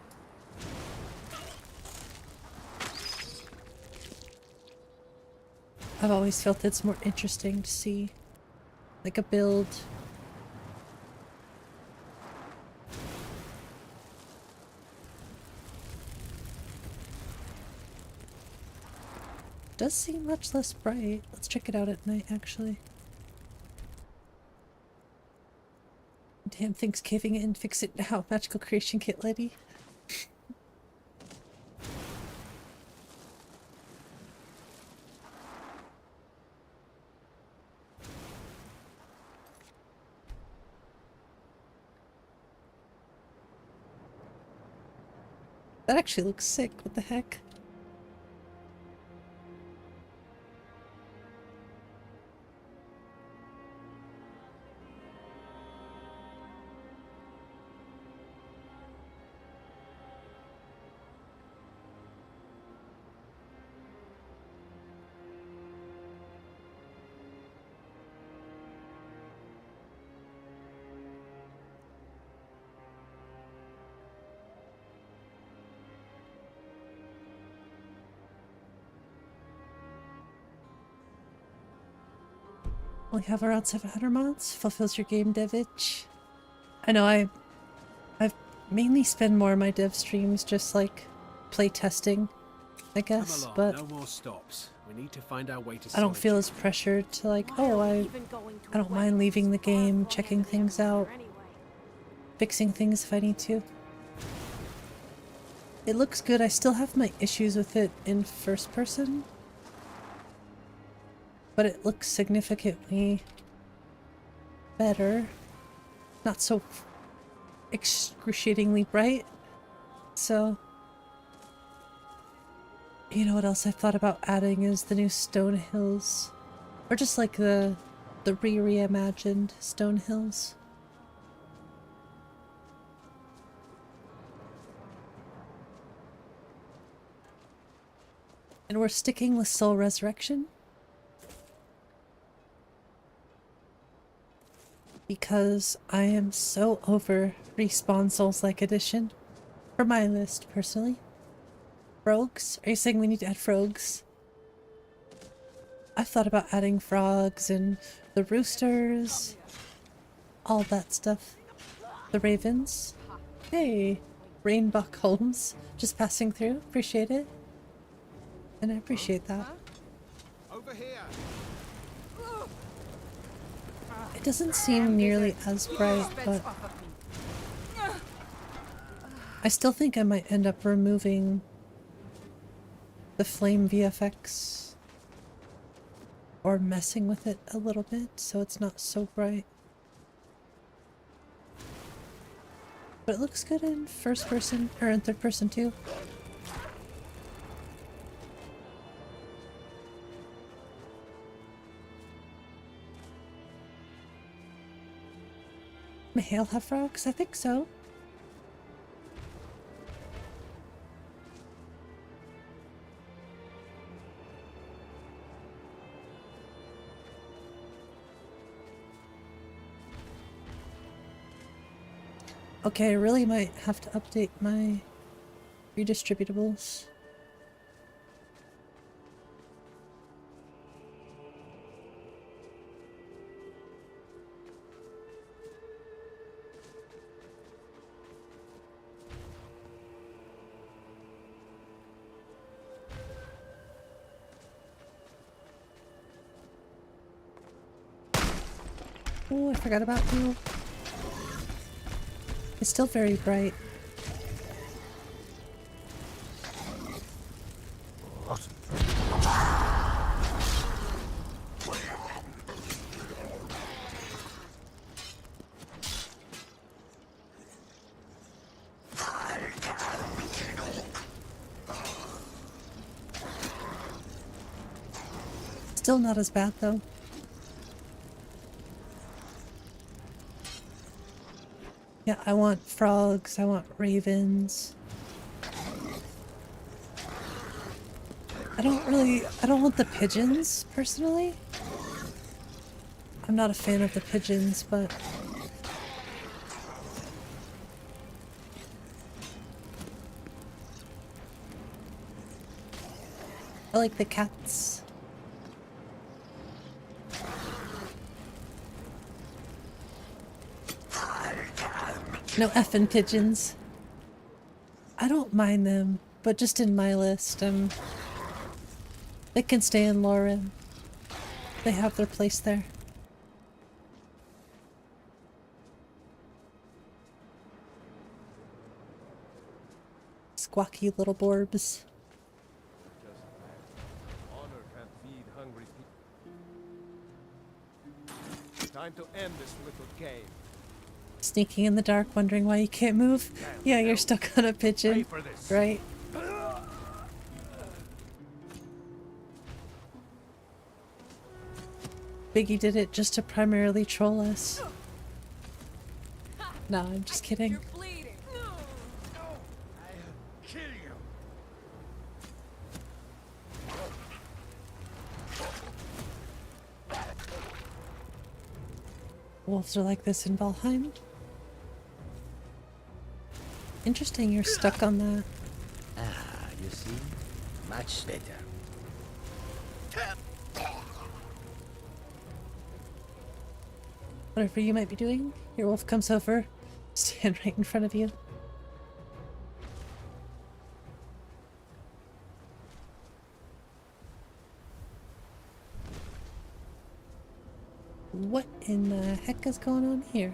I've always felt it's more interesting to see, like, a build. Does seem much less bright. Let's check it out at night, actually. Damn thing's caving in. Fix it now. Magical creation kit lady. That actually looks sick. What the heck? Only have around 700 mods. Fulfills your game dev itch. I know I've mainly spend more of my dev streams just like play testing, I guess, but no more stops. We need to find our way to I don't feel as pressured to like, oh, I don't mind leaving the game, checking things out, fixing things if I need to. It looks good. I still have my issues with it in first person, but it looks significantly better. Not so excruciatingly bright. So, you know what else I thought about adding is the new stone hills. Or just like the reimagined stone hills. And we're sticking with Soul Resurrection. Because I am so over Respawn Souls-like Edition. For my list, personally. Frogs? Are you saying we need to add frogs? I've thought about adding frogs and the roosters. All that stuff. The ravens. Hey, Rainbuck Holmes. Just passing through. Appreciate it. And I appreciate that. Over here. It doesn't seem nearly as bright, but I still think I might end up removing the flame VFX or messing with it a little bit so it's not so bright. But it looks good in first person, or in third person too. Hail have frogs? I think so. Okay, I really might have to update my redistributables. Oh, I forgot about you. It's still very bright. Still not as bad though. Yeah, I want frogs, I want ravens. I don't want the pigeons, personally. I'm not a fan of the pigeons, but... I like the cats. No effing pigeons. I don't mind them, but just in my list, they can stay in 𝕊𝕝𝕝. They have their place there. Squawky little borbs. Honor can't feed hungry people. Time to end this little game. Sneaking in the dark, wondering why you can't move. Yeah, you're stuck on a pigeon, right? Biggie did it just to primarily troll us. No, I'm just kidding. Wolves are like this in Valheim. Interesting, you're stuck on that. Ah, you see? Much better. Whatever you might be doing, your wolf comes over, stand right in front of you. What in the heck is going on here?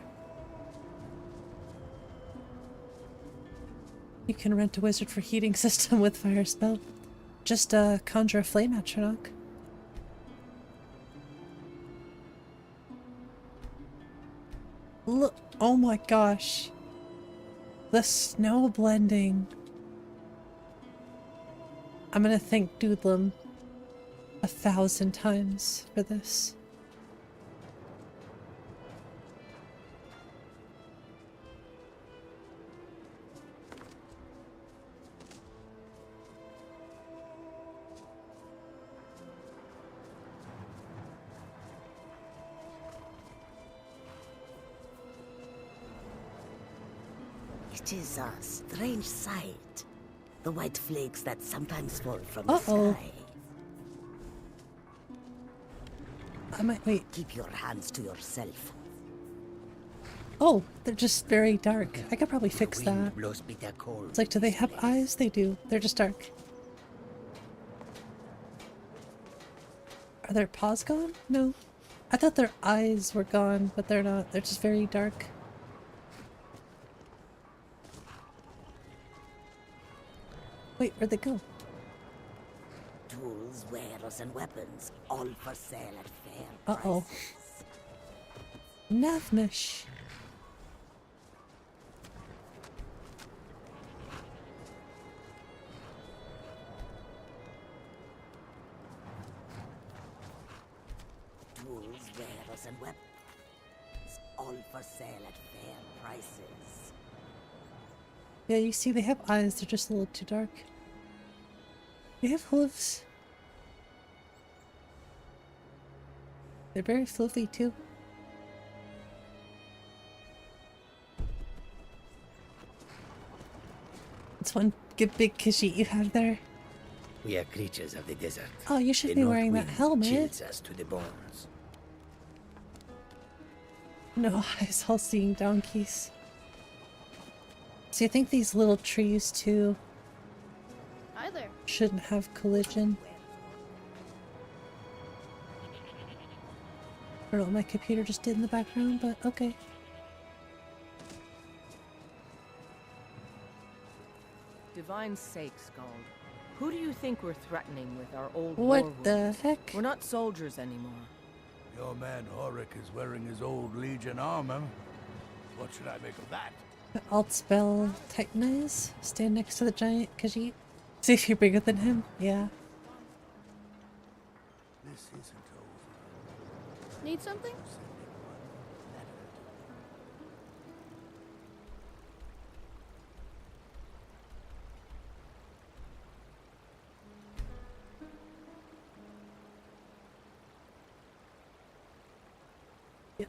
You can rent a wizard for heating system with fire spell. Just conjure a flame atronach. Look, oh my gosh. The snow blending. I'm gonna thank Doodlem 1,000 times for this. It is a strange sight. The white flakes that sometimes fall from the sky. I might wait. Keep your hands to yourself. Oh, they're just very dark. I could probably fix that. Blows bitter cold. It's like, do they have eyes? They do. They're just dark. Are their paws gone? No. I thought their eyes were gone, but they're not. They're just very dark. Wait, where'd they go? Tools, wares, and weapons, all for sale at fair Uh-oh. Navmish. Tools, wares, and weapons, all for sale at fair prices. Yeah, you see they have eyes, they're just a little too dark. They have hooves. They're very fluffy too. It's one good big Khajiit you have there. We are creatures of the desert. Oh, you should The be north wearing that wind helmet. chills us to the bones. No eyes, all seeing donkeys. See, I think these little trees too Hi there. shouldn't have collision. I don't know what my computer just did in the background, but okay. Divine sake, Skald. Who do you think we're threatening with our old What war the wounds? heck? We're not soldiers anymore. Your man Horik is wearing his old Legion armor. What should I make of that? The alt spell Titanize. Stand next to the giant Khajiit. See if you're bigger than him. Yeah. This isn't over. Need something?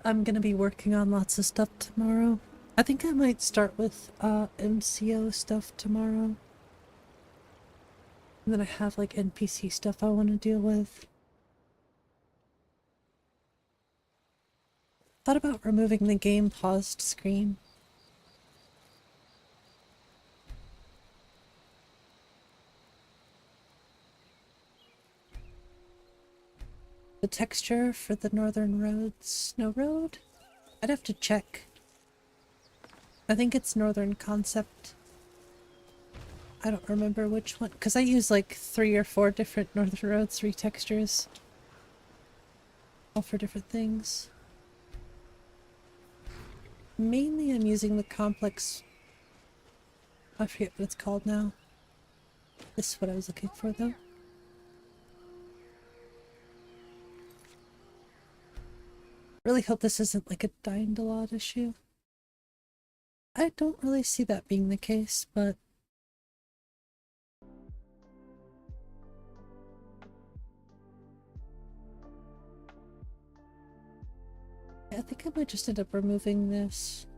I'm gonna be working on lots of stuff tomorrow. I think I might start with MCO stuff tomorrow. And then I have like NPC stuff I want to deal with. Thought about removing the game paused screen. The texture for the Northern Road Snow Road? I'd have to check. I think it's Northern Concept. I don't remember which one, because I use like 3 or 4 different Northern Roads retextures. All for different things. Mainly I'm using the complex... I forget what it's called now. This is what I was looking for though. Really hope this isn't like a 𝕊𝕚𝕚𝕚 issue. I don't really see that being the case, but... I think I might just end up removing this.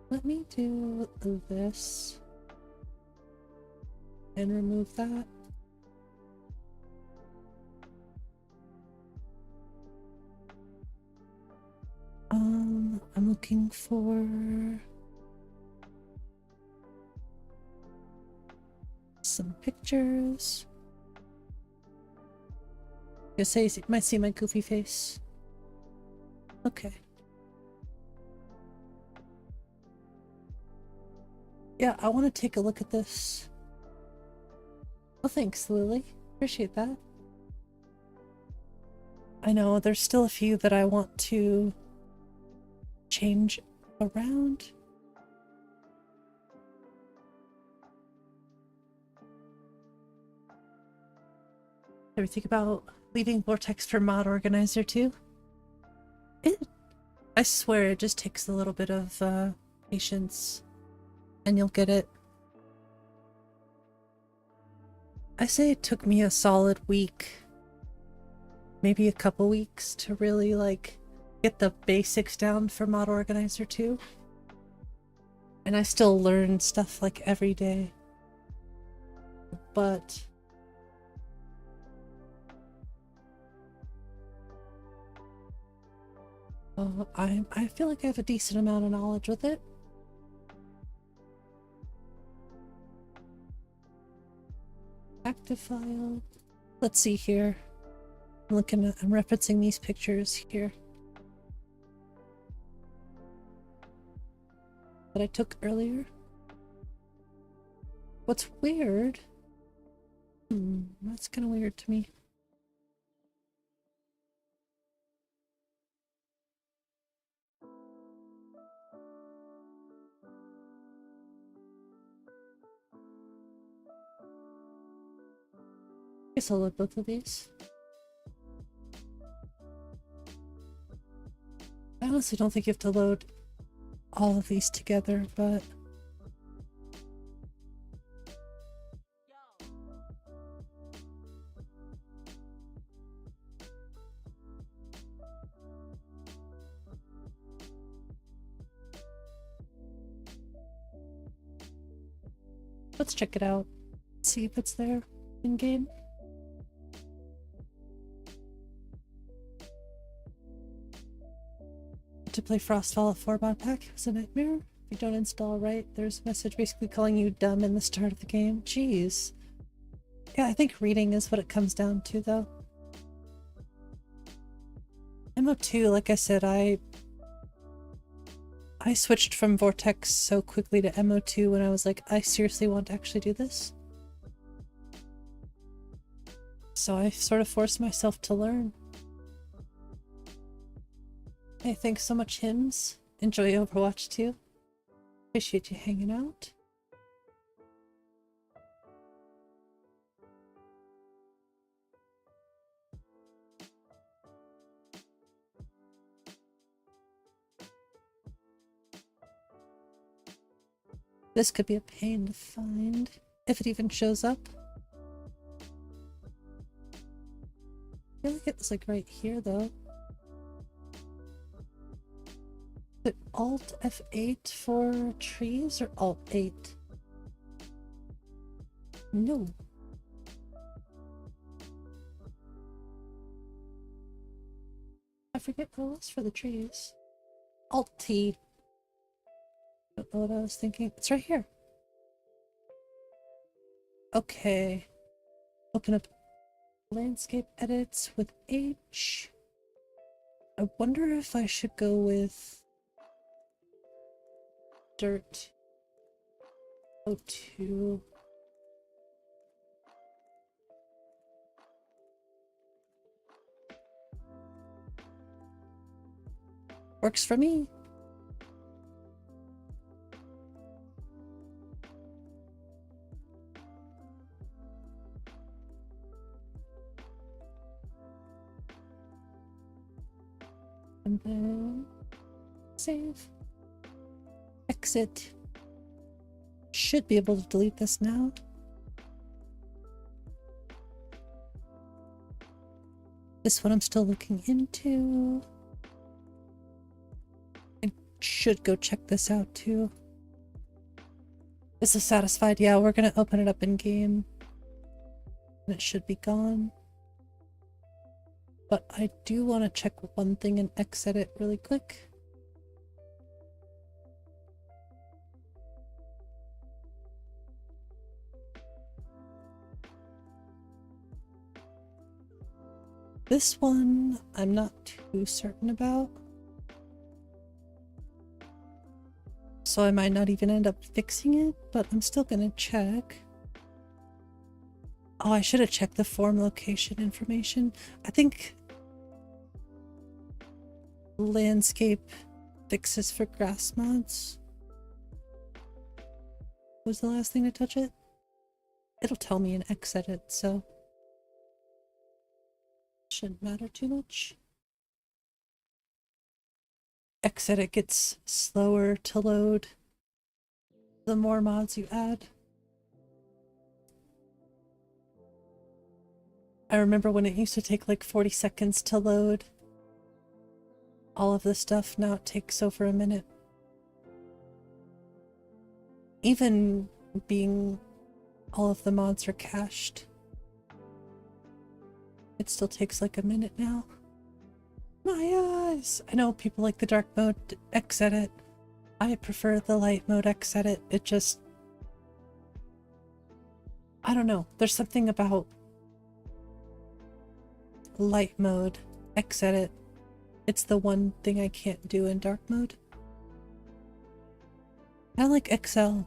Let me do this. And remove that. I'm looking for some pictures. You might see my goofy face. Okay. Yeah, I want to take a look at this. Oh, thanks, Lily. Appreciate that. I know there's still a few that I want to change around. Ever think about leaving Vortex for Mod Organizer too? I swear it just takes a little bit of patience and you'll get it. I say it took me a solid week, maybe a couple weeks to really like get the basics down for Mod Organizer 2. And I still learn stuff like every day. But I feel like I have a decent amount of knowledge with it. Active file. Let's see here. I'm referencing these pictures here that I took earlier. What's weird? That's kind of weird to me. Guess I'll load both of these. honestly don't think you have to load all of these together, but... Let's check it out. See if it's there in game. To play Frostfall at 4 mod pack was a nightmare. If you don't install right, there's a message basically calling you dumb in the start of the game. Jeez. Yeah, I think reading is what it comes down to, though. MO2, like I said, I switched from Vortex so quickly to MO2 when I was like, I seriously want to actually do this. So I sort of forced myself to learn. Hey, thanks so much, Hims. Enjoy Overwatch too. Appreciate you hanging out. This could be a pain to find, if it even shows up. I feel like it's like right here though. Is it Alt F8 for trees or Alt 8? No. I forget what it was for the trees. Alt T. Don't know what I was thinking. It's right here. Okay. Open up landscape edits with H. I wonder if I should go with 𝕓𝕣𝕚𝕚02. Works for me. And then save. Exit. Should be able to delete this now. This one I'm still looking into. I should go check this out too. This is satisfied. Yeah, we're gonna open it up in game. And it should be gone. But I do want to check one thing in Xedit really quick. This one I'm not too certain about. So I might not even end up fixing it, but I'm still gonna check. Oh, I should have checked the form location information. I think landscape fixes for grass mods was the last thing to touch it. It'll tell me in Xedit, so shouldn't matter too much. Xedit gets slower to load the more mods you add. I remember when it used to take like 40 seconds to load all of this stuff. Now it takes over a minute. Even being all of the mods are cached, it still takes like a minute now. My eyes! I know people like the dark mode Xedit. I prefer the light mode Xedit. It just... I don't know. There's something about light mode Xedit. It's the one thing I can't do in dark mode. I like XL.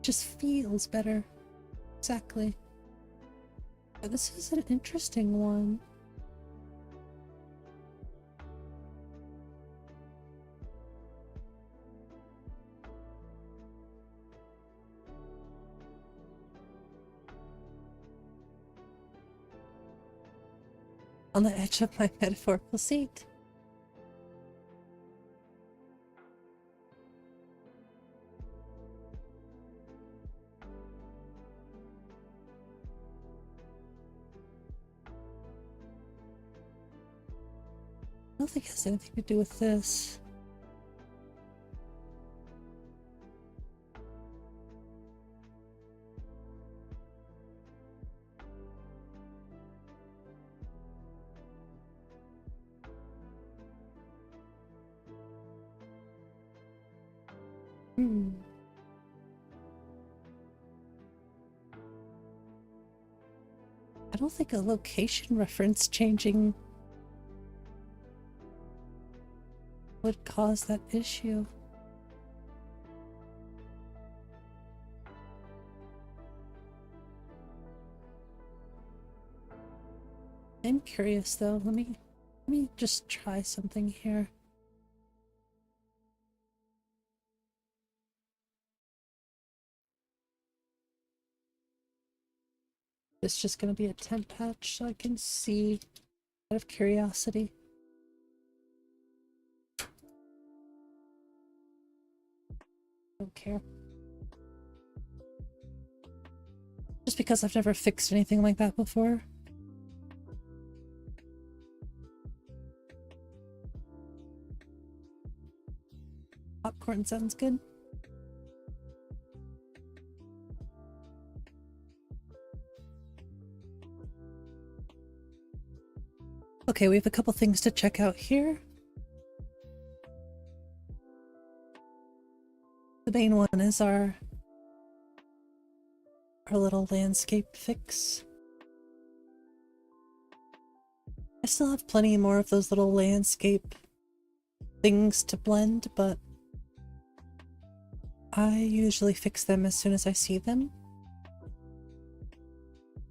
Just feels better. Exactly. But this is an interesting one. On the edge of my metaphorical seat. I don't think it has anything to do with this. I don't think a location reference changing would cause that issue. I'm curious though. Let me just try something here. It's just going to be a temp patch so I can see out of curiosity. Don't care. Just because I've never fixed anything like that before. Popcorn sounds good. Okay, we have a couple things to check out here. The main one is our little landscape fix. I still have plenty more of those little landscape things to blend, but I usually fix them as soon as I see them.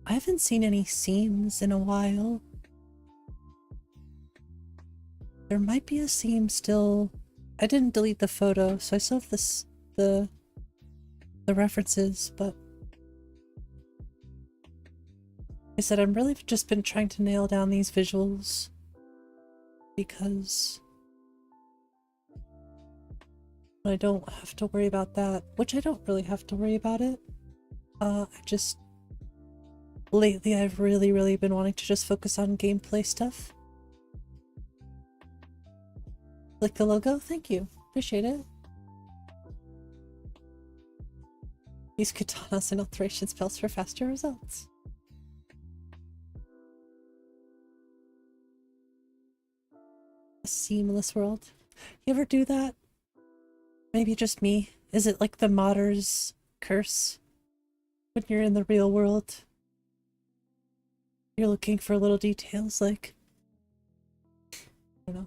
I haven't seen any seams in a while. There might be a seam still. I didn't delete the photo, so I still have this, the references, but I said I've really just been trying to nail down these visuals because I don't have to worry about that, which I don't really have to worry about it. I just lately I've really been wanting to just focus on gameplay stuff. Like the logo? Thank you. Appreciate it. Use katanas and alteration spells for faster results. A seamless world. You ever do that? Maybe just me. Is it like the modder's curse? When you're in the real world, you're looking for little details like, I don't know.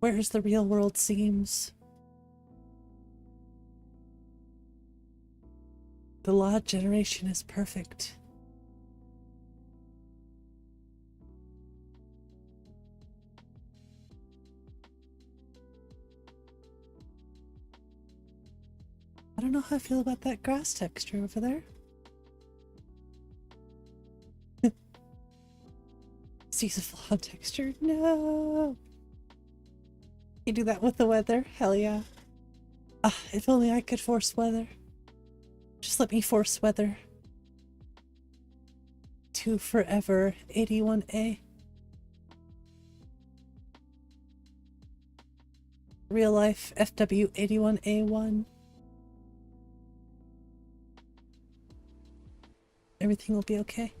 Where's the real world seams? The law generation is perfect. I don't know how I feel about that grass texture over there. Sees a flaw in texture? No! You do that with the weather? Hell yeah. Ah, if only I could force weather. Just let me force weather. To forever 81A. Real life FW 81A1. Everything will be okay.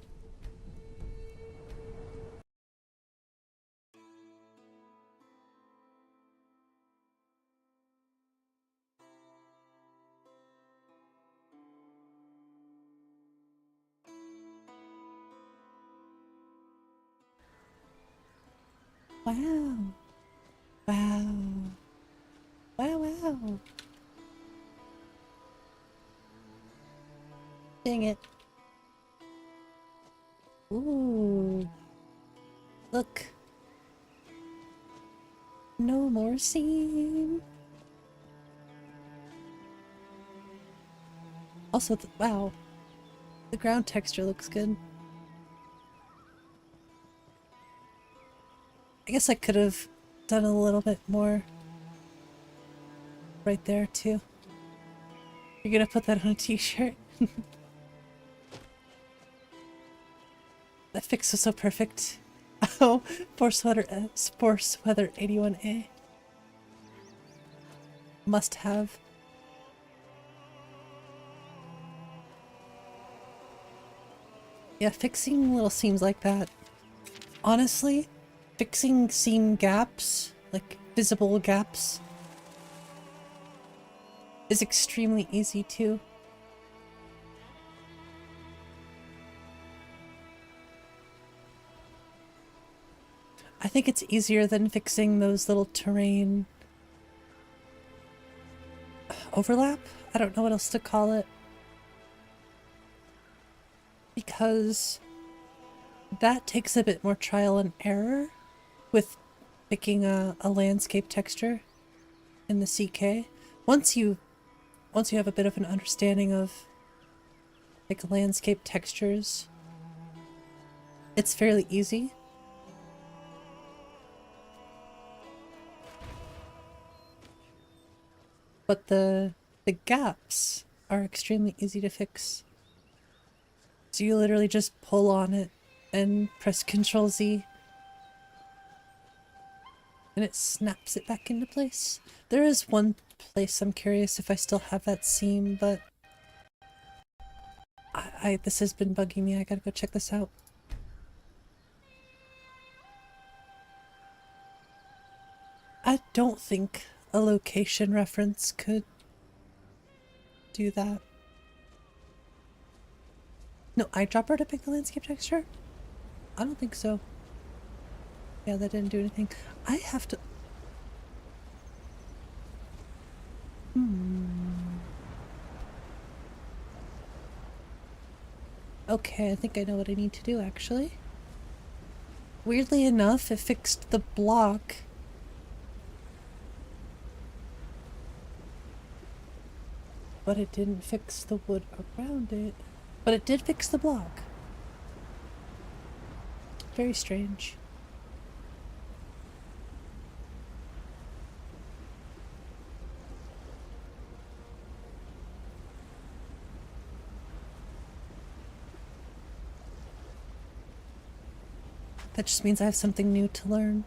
Wow. Wow. Wow, wow. Dang it. Ooh. Look. No more seam. Also, wow. The ground texture looks good. I guess I could have done a little bit more right there too. You're gonna put that on a t-shirt? That fix was so perfect. Oh, Force Weather 81A. Must have. Yeah, fixing little seams like that. Honestly, fixing seam gaps, like visible gaps, is extremely easy too. I think it's easier than fixing those little terrain overlap? I don't know what else to call it. Because that takes a bit more trial and error with picking a landscape texture in the CK. Once you have a bit of an understanding of like landscape textures, it's fairly easy. But the gaps are extremely easy to fix. So you literally just pull on it and press Ctrl Z and it snaps it back into place. There is one place I'm curious if I still have that seam, but this has been bugging me. I gotta go check this out. I don't think a location reference could do that. No, eyedropper to pick the landscape texture? I don't think so. Yeah, that didn't do anything. I have to... Okay, I think I know what I need to do, actually. Weirdly enough, it fixed the block. But it didn't fix the wood around it. But it did fix the block. Very strange. That just means I have something new to learn.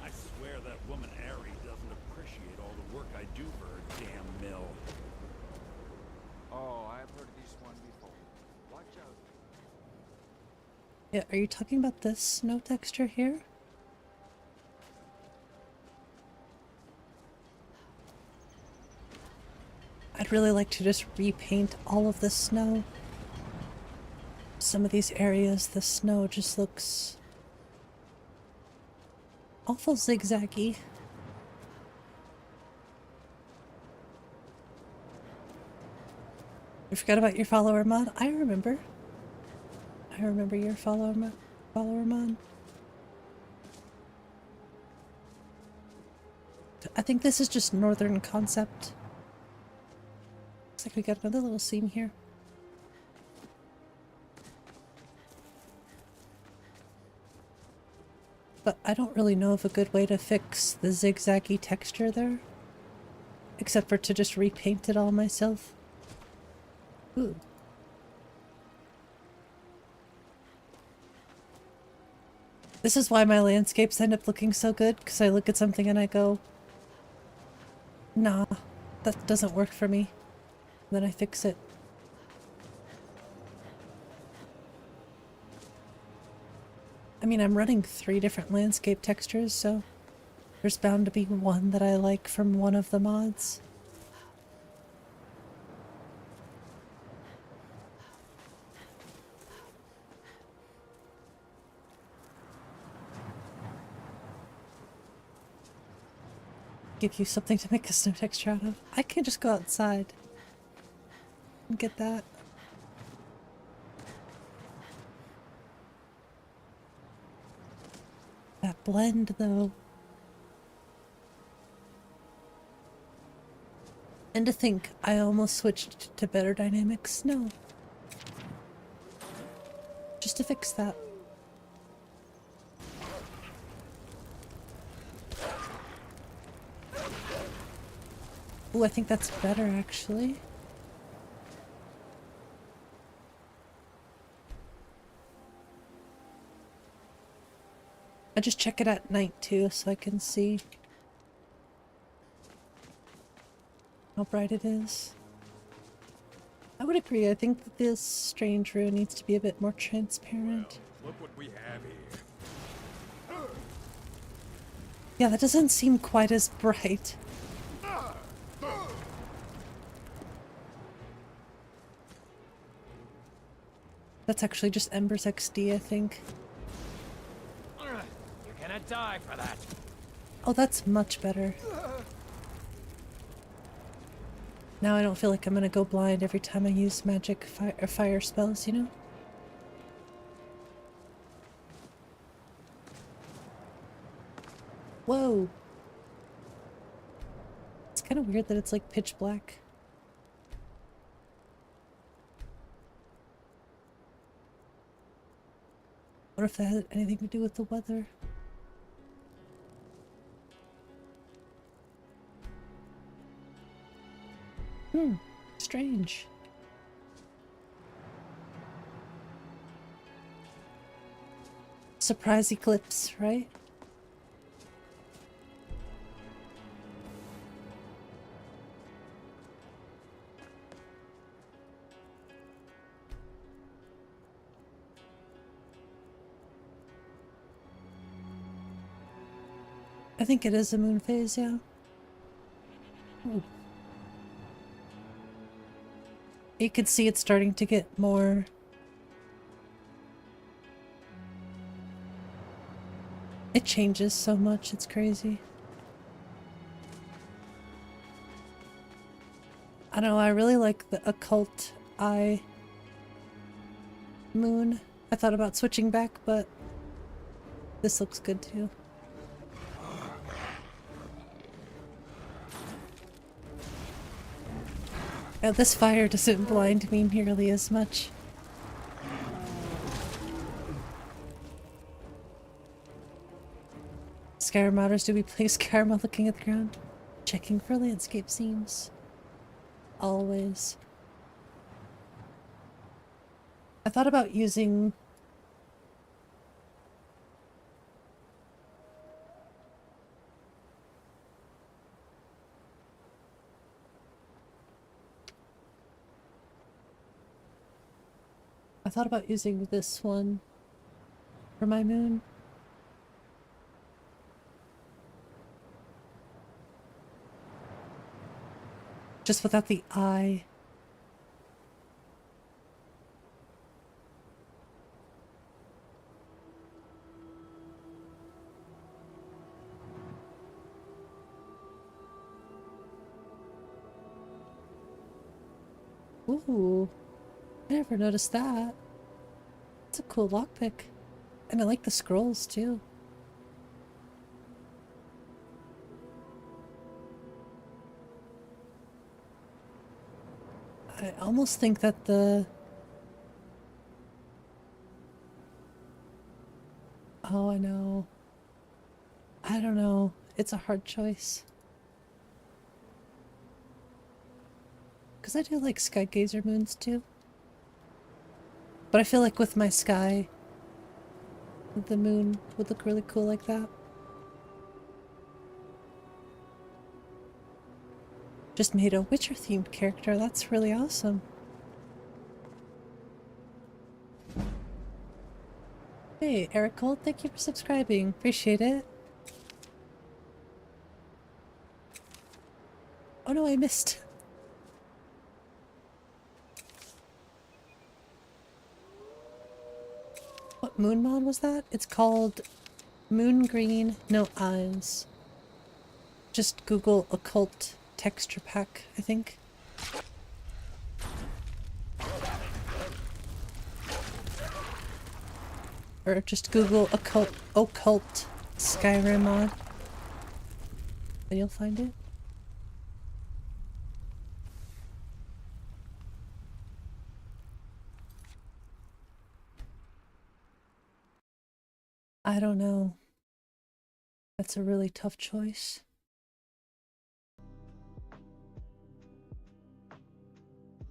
I swear that woman Ari doesn't appreciate all the work I do for her damn mill. Oh, I've heard this one before. Watch out. Yeah, are you talking about this snow texture here? I'd really like to just repaint all of the snow. Some of these areas, the snow just looks awful zigzaggy. You forgot about your follower mod? I remember. I remember your follower mod. I think this is just Northern Concept. Looks like we got another little seam here. But I don't really know of a good way to fix the zigzaggy texture there. Except for to just repaint it all myself. Ooh. This is why my landscapes end up looking so good, because I look at something and I go, nah, that doesn't work for me. Then I fix it. I mean, I'm running 3 different landscape textures, so there's bound to be one that I like from one of the mods. Give you something to make a snow texture out of. I can just go outside and get that. That blend, though. And to think, I almost switched to better dynamics. No. Just to fix that. Ooh, I think that's better actually. I just check it at night too so I can see how bright it is. I would agree, I think that this strange room needs to be a bit more transparent. Well, look what we have here. Yeah, that doesn't seem quite as bright. That's actually just Ember's XD, I think. You're gonna die for that. Oh, that's much better. Now I don't feel like I'm gonna go blind every time I use magic fire spells, you know? Whoa! It's kind of weird that it's like pitch black. I wonder if that had anything to do with the weather. Strange. Surprise eclipse, right? I think it is a moon phase, yeah. Ooh. You can see it's starting to get more... It changes so much, it's crazy. I don't know, I really like the occult eye moon. I thought about switching back, but this looks good too. This fire doesn't blind me nearly as much. Skyrim modders, do we play Skyrim while looking at the ground? Checking for landscape scenes. Always. I thought about using... I thought about using this one for my moon. Just without the eye. Ooh. I never noticed that. It's a cool lockpick. And I like the scrolls too. I almost think that the... Oh, I know. I don't know. It's a hard choice. Because I do like sky gazer moons too. But I feel like with my sky, the moon would look really cool like that. Just made a Witcher themed character. That's really awesome. Hey, Eric Gold, thank you for subscribing. Appreciate it. Oh no, I missed. What moon mod was that? It's called Moon Green No Eyes. Just Google occult texture pack, I think. Or just Google occult Skyrim mod. And you'll find it. I don't know. That's a really tough choice.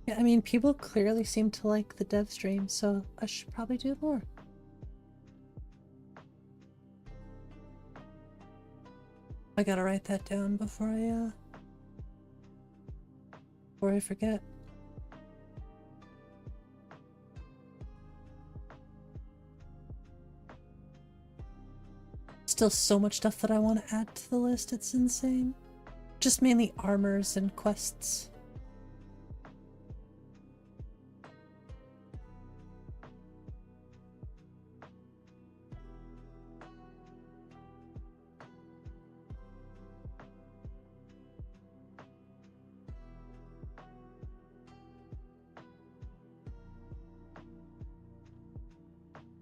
Yeah, I mean, people clearly seem to like the dev stream, so I should probably do more. I gotta write that down before I forget. Still so much stuff that I want to add to the list, it's insane. Just mainly armors and quests.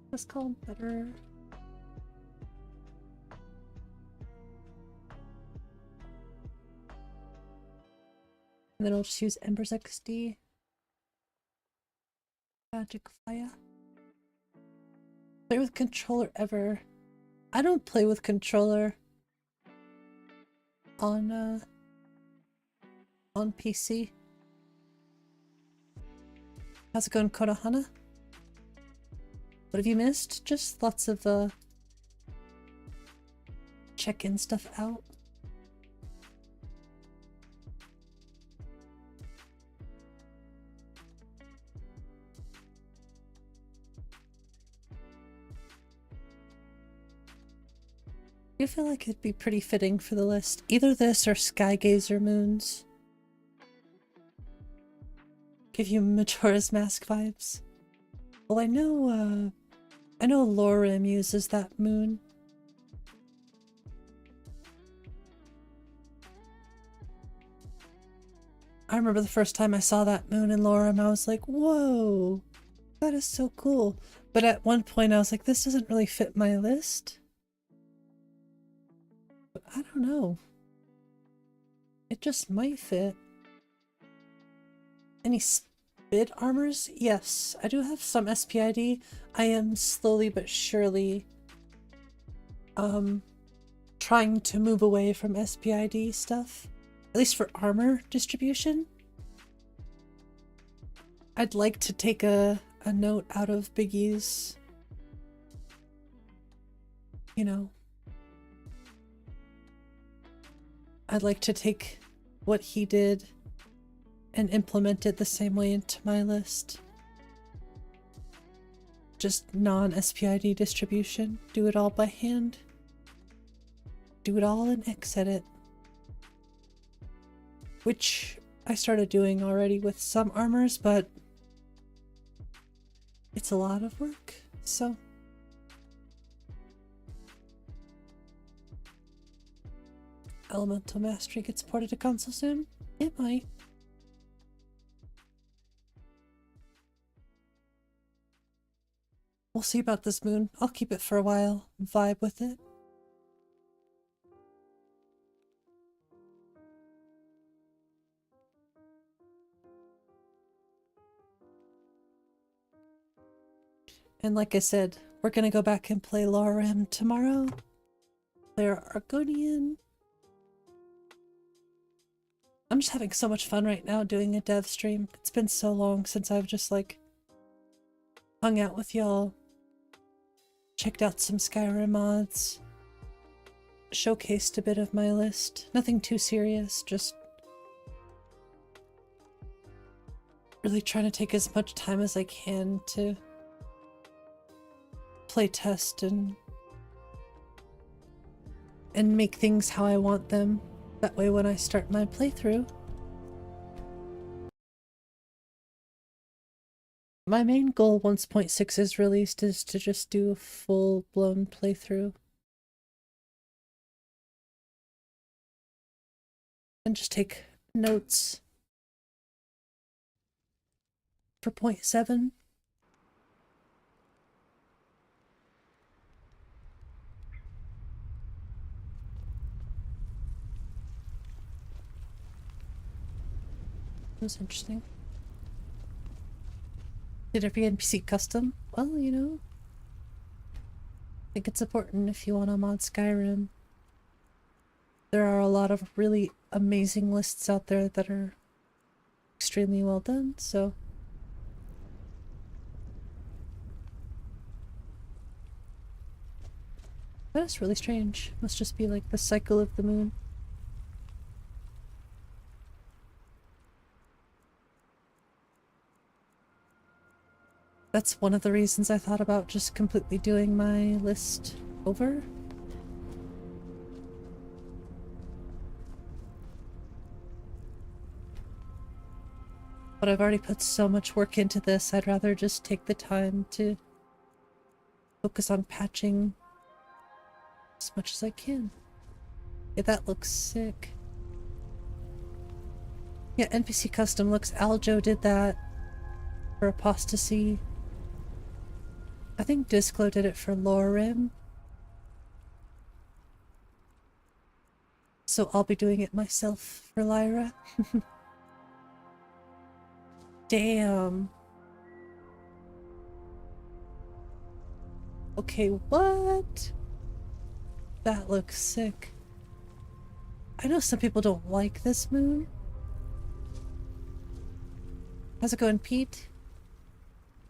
What's called better? And then I'll just use Embers XD. Magic Fire. Play with controller ever. I don't play with controller on PC. How's it going, Konohana? What have you missed? Just lots of check-in stuff out. I feel like it'd be pretty fitting for the list. Either this or Skygazer Moons. Give you Majora's Mask vibes. Well, I know 𝕊𝕦𝕓𝕤𝕝 uses that moon. I remember the first time I saw that moon in 𝕊𝕬𝕝, I was like, whoa, that is so cool. But at one point I was like, this doesn't really fit my list. But I don't know. It just might fit. Any bid armors? Yes, I do have some SPID. I am slowly but surely trying to move away from SPID stuff, at least for armor distribution. I'd like to take a note out of Biggie's, you know, I'd like to take what he did and implement it the same way into my list. Just non-SPID distribution. Do it all by hand. Do it all in Xedit. Which I started doing already with some armors, but it's a lot of work, so. Elemental Mastery gets ported to console soon? It might. We'll see about this moon. I'll keep it for a while, vibe with it. And like I said, we're gonna go back and play 𝕊𝕬𝕝 tomorrow. Play our Argonian. I'm just having so much fun right now doing a dev stream. It's been so long since I've just like hung out with y'all. Checked out some Skyrim mods, showcased a bit of my list. Nothing too serious, just really trying to take as much time as I can to play test and make things how I want them. That way when I start my playthrough, my main goal once 0.6 is released is to just do a full-blown playthrough. And just take notes for 0.7. That was interesting. Did every NPC custom? Well, you know. think it's important if you want to mod Skyrim. There are a lot of really amazing lists out there that are extremely well done, so... That's really strange. Must just be like the cycle of the moon. That's one of the reasons I thought about just completely doing my list over. But I've already put so much work into this, I'd rather just take the time to focus on patching as much as I can. Yeah, that looks sick. Yeah, NPC custom looks. Aljo did that for Apostasy. I think Disclo did it for 𝕊𝕤𝕝𝕝. So I'll be doing it myself for Lyra. Damn. Okay, what? That looks sick. I know some people don't like this moon. How's it going, Pete?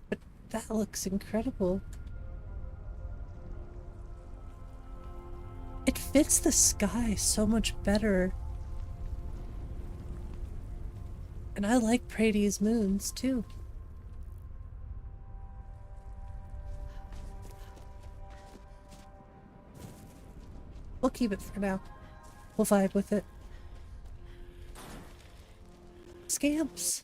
But that looks incredible. It fits the sky so much better. And I like Praedy's moons, too. We'll keep it for now. We'll vibe with it. Scamps!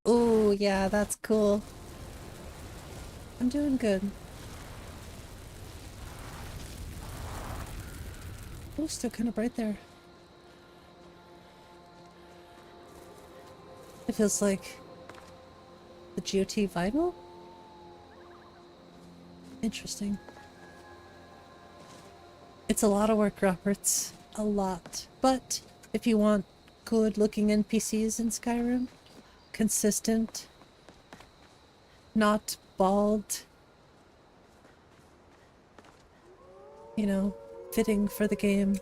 Oh, yeah, that's cool. I'm doing good. Oh, still kind of bright there. It feels like the GOT vinyl? Interesting. It's a lot of work, Roberts. A lot. But if you want good looking NPCs in Skyrim, consistent, not bald, you know, fitting for the game,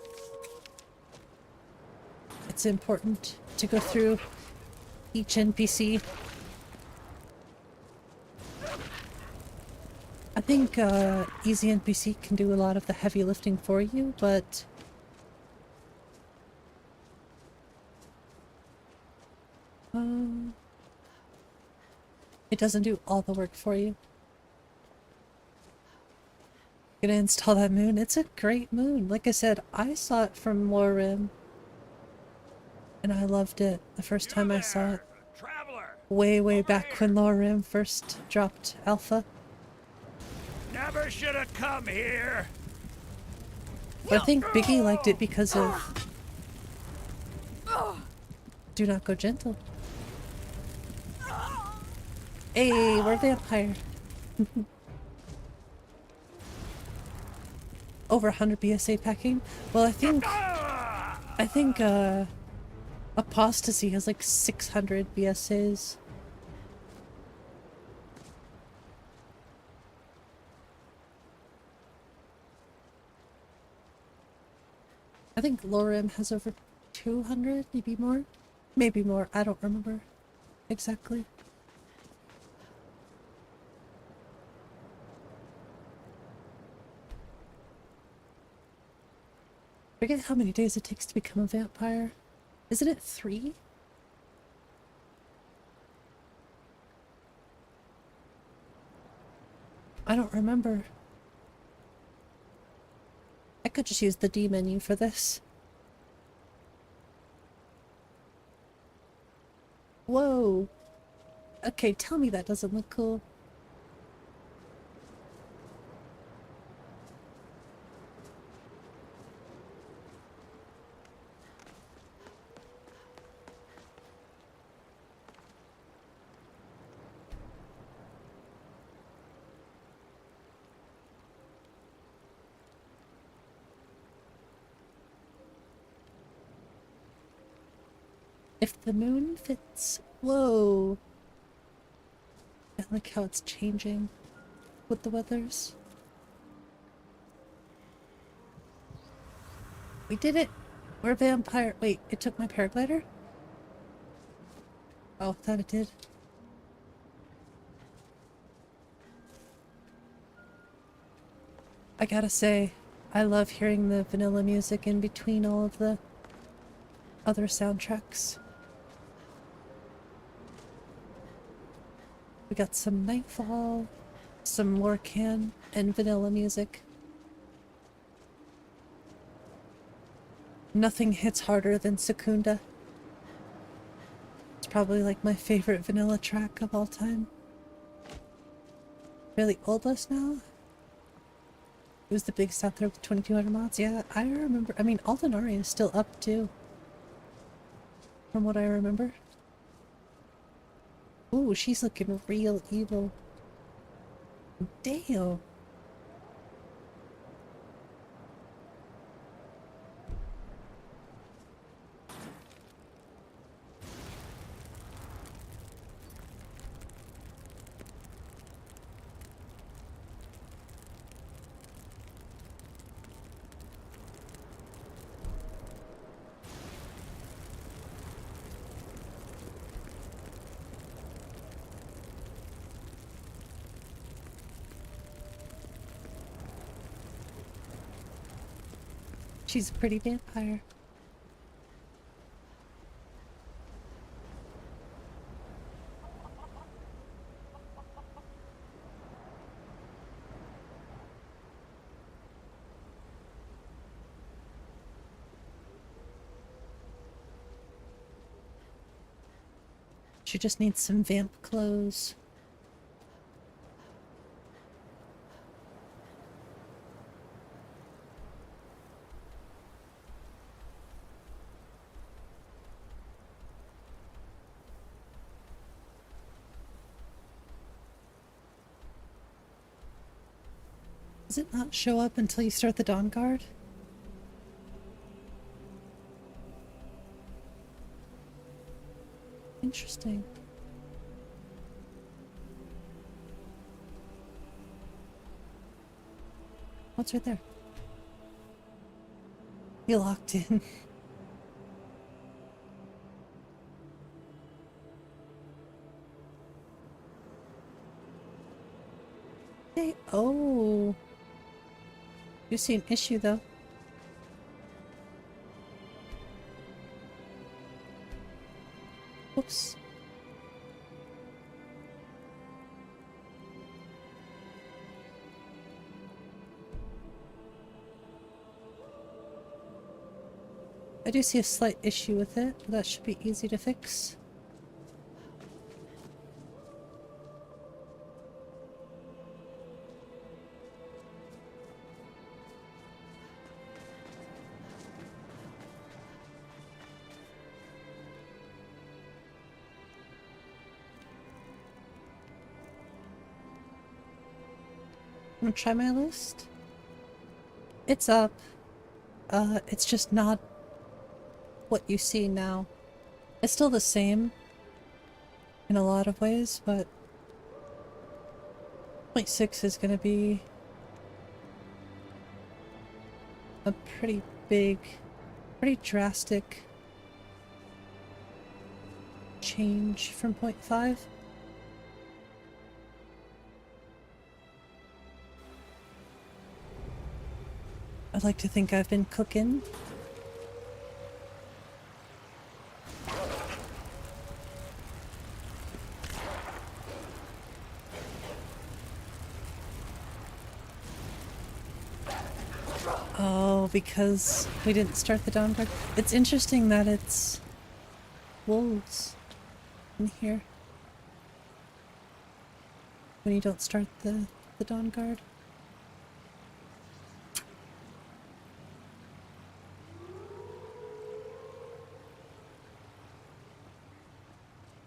it's important to go through each NPC. I think easy NPC can do a lot of the heavy lifting for you, but it doesn't do all the work for you. Gonna install that moon. It's a great moon. Like I said, I saw it from 𝕊𝕤𝕝, and I loved it the first time I saw it. Way back when 𝕊𝕤𝕝 first dropped alpha. Never should have come here. But I think Biggie liked it because of Do Not Go Gentle. Hey, we're vampire. Over 100 BSA packing. Well, I think Apostasy has like 600 BSAs. I think 𝕊𝕝𝕝 has over 200, maybe more. Maybe more, I don't remember exactly. Forget how many days it takes to become a vampire. Isn't it 3? I don't remember. I could just use the D menu for this. Whoa. Okay, tell me that doesn't look cool. If the moon fits... Whoa. That like how it's changing with the weathers. We did it! We're a vampire. Wait, it took my paraglider? Oh, I thought it did. I gotta say, I love hearing the vanilla music in between all of the other soundtracks. We got some Nightfall, some Lorcan, and vanilla music. Nothing hits harder than Secunda. It's probably like my favorite vanilla track of all time. Really old list now? It was the big stuff there with 2200 mods. Yeah, I remember. I mean, 𝕊𝕤𝕗𝕗 is still up too. From what I remember. Ooh, she's looking real evil. Damn. She's a pretty vampire. She just needs some vamp clothes. Does it not show up until you start the Dawn Guard? Interesting. What's right there? You locked in. Hey, oh. You see an issue though. Oops. I do see a slight issue with it, but that should be easy to fix. I'm gonna try my list. It's up. It's just not what you see now. It's still the same in a lot of ways, but 0.6 is gonna be a pretty big, pretty drastic change from 0.5. I'd like to think I've been cooking. Oh, because we didn't start the Dawn Guard. It's interesting that it's wolves in here when you don't start the Dawn Guard.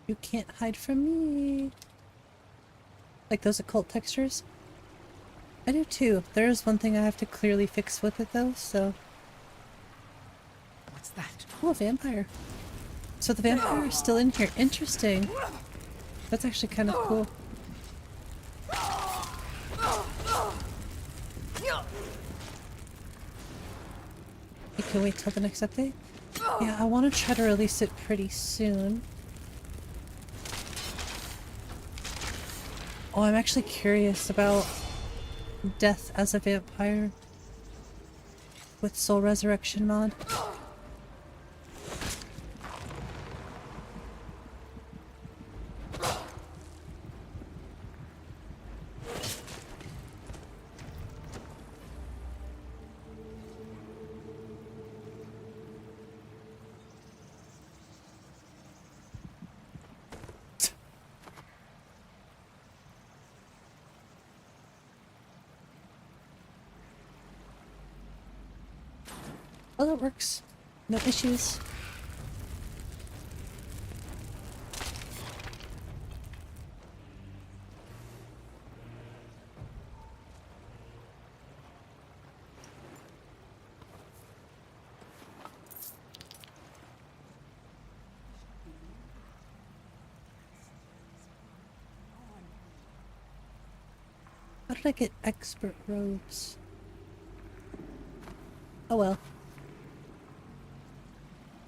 You can't hide from me. Like those occult textures? I do too. There is one thing I have to clearly fix with it though, so... What's that? Oh, a vampire. So the vampire is still in here. Interesting. That's actually kind of cool. You can wait till the next update? Yeah, I want to try to release it pretty soon. Oh, I'm actually curious about death as a vampire with Soul Resurrection mod. Well, it works. No issues. How did I get expert robes? Oh well.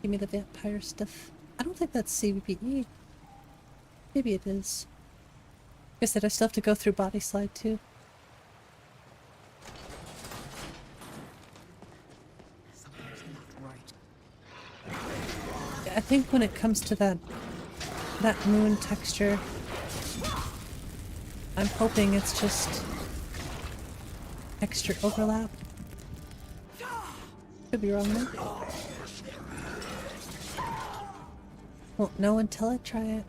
Give me the vampire stuff. I don't think that's CVE. Maybe it is. Like I said, I still have to go through Body Slide too. I think when it comes to that moon texture, I'm hoping it's just texture overlap. Could be wrong though. Won't know until I try it.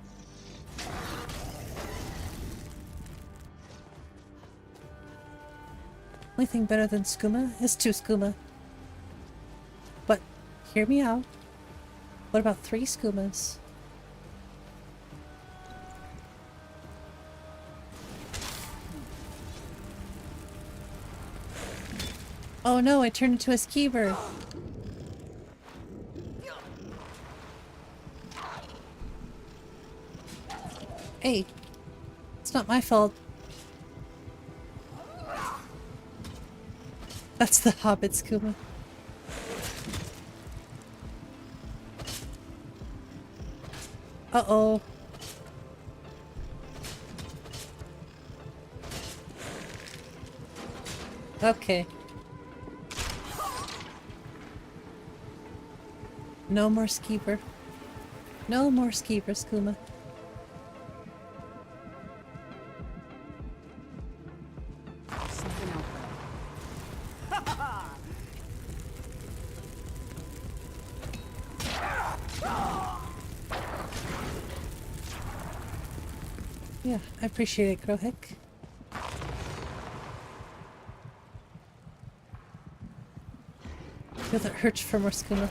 Only thing better than skooma is 2 skooma. But hear me out. What about 3 skoomas? Oh no, I turned into a skeever. Hey, it's not my fault. That's the Hobbit skooma. Uh-oh. Okay. No more skeever. No more skeever, skooma. Yeah, I appreciate it, Grohick. I feel that urge for more skooma.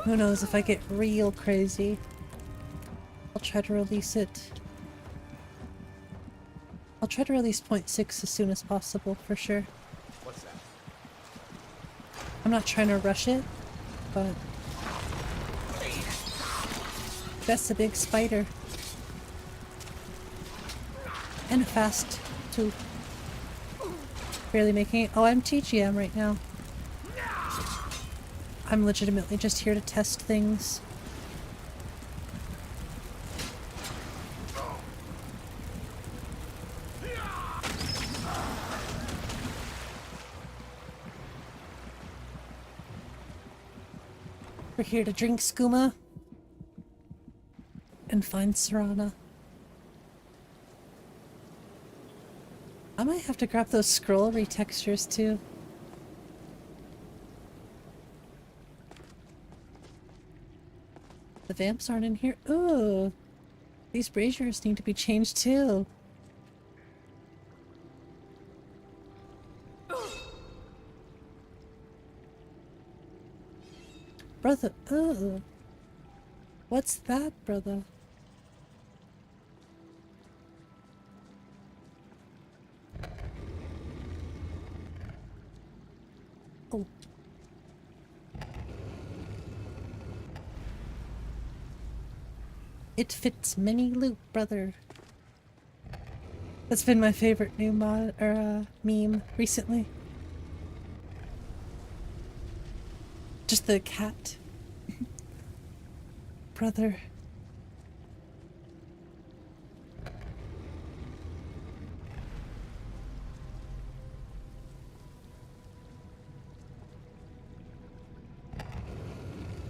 Who knows, if I get real crazy, I'll try to release it. I'll try to release 0.6 as soon as possible, for sure. What's that? I'm not trying to rush it, but that's a big spider. And fast, too. Barely making it. Oh, I'm TGM right now. I'm legitimately just here to test things. We're here to drink skooma and find Serana. I might have to grab those scroll retextures too. The vamps aren't in here. Ooh, these braziers need to be changed too. Brother, oh. What's that, brother? Oh. It fits many loot, brother. That's been my favorite new mod or meme recently. Just the cat. Brother.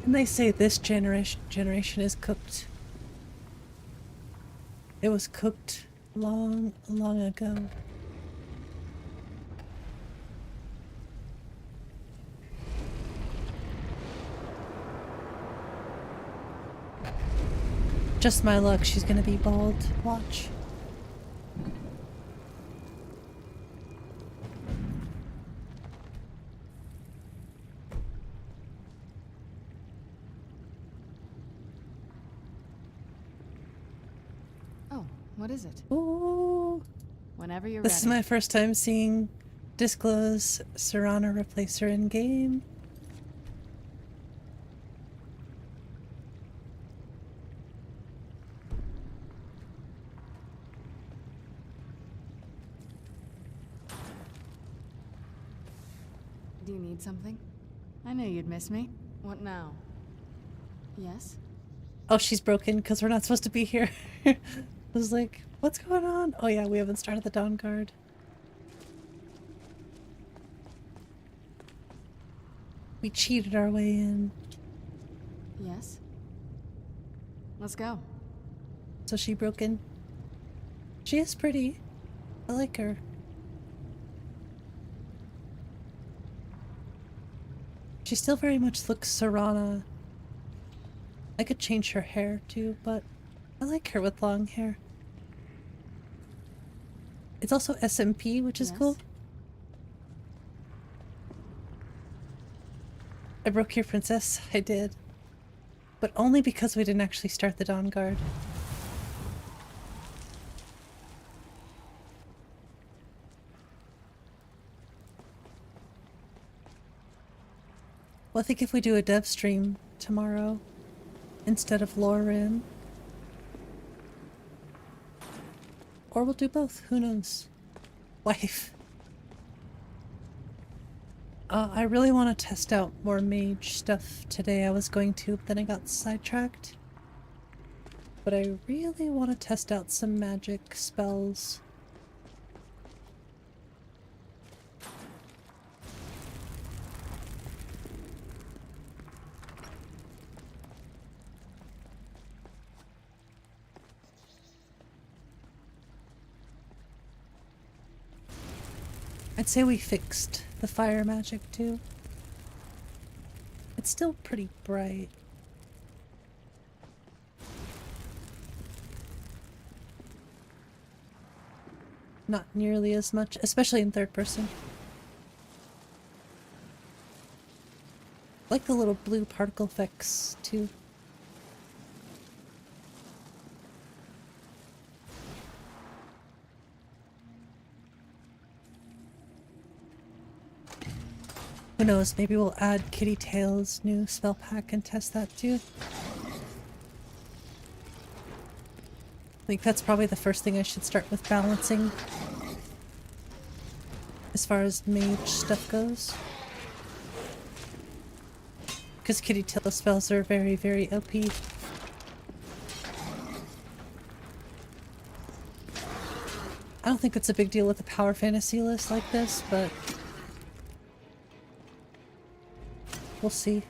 And they say this generation is cooked. It was cooked long, long ago. Just my luck, she's gonna be bald. Watch. Oh, what is it? Ooh. Whenever you're This ready. is my first time seeing Disclose Serrano Replacer in game. Do you need something? I knew you'd miss me. What now? Yes? Oh, she's broken because we're not supposed to be here. I was like, what's going on? Oh yeah, we haven't started the Dawn Guard. We cheated our way in. Yes? Let's go. So she broken. She is pretty. I like her. She still very much looks Serrana. I could change her hair too, but I like her with long hair. It's also SMP, which is cool. I broke your princess. I did. But only because we didn't actually start the Dawn Guard. Well, I think if we do a dev stream tomorrow instead of 𝕊𝕤𝕝, or we'll do both, who knows? Wife. I really want to test out more mage stuff today. I was going to, but then I got sidetracked. But I really want to test out some magic spells. I'd say we fixed the fire magic too. It's still pretty bright. Not nearly as much, especially in third person. I like the little blue particle effects too. Who knows, maybe we'll add Kitty Tail's new spell pack and test that too. I think that's probably the first thing I should start with balancing as far as mage stuff goes. Because Kitty Tail spells are very, very OP. I don't think it's a big deal with a power fantasy list like this, but we'll see.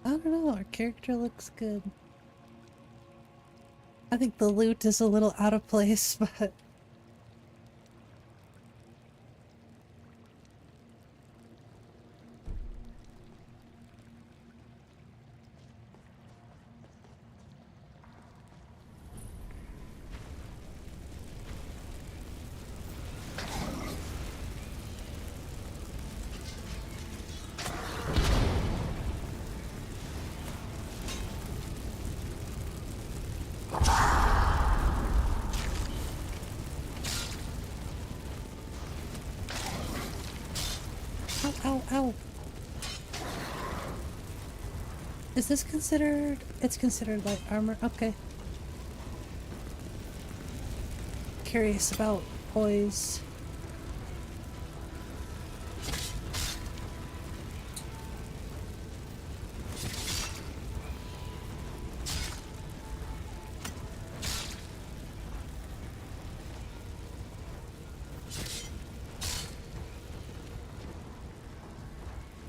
I don't know, our character looks good. I think the loot is a little out of place, but Ow. Is this considered... It's considered light armor. Okay. Curious about poise.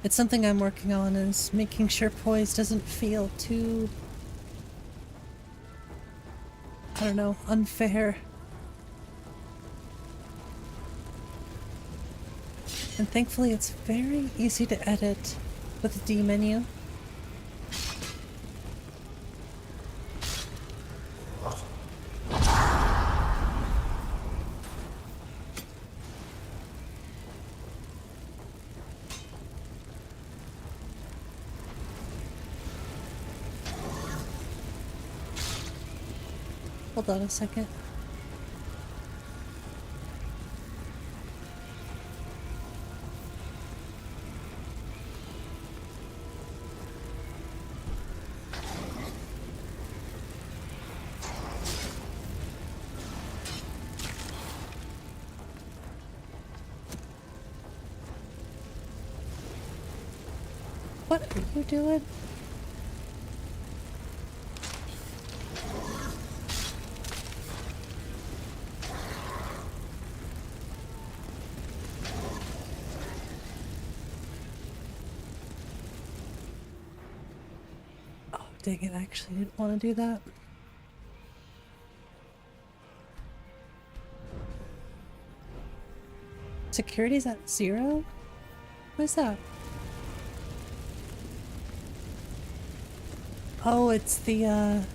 It's something I'm working on, is making sure poise doesn't feel too, I don't know, unfair. And thankfully it's very easy to edit with the D menu. Hold on a second. What are you doing? Dang it, I actually didn't want to do that. Security's at 0? What's that? Oh, it's the,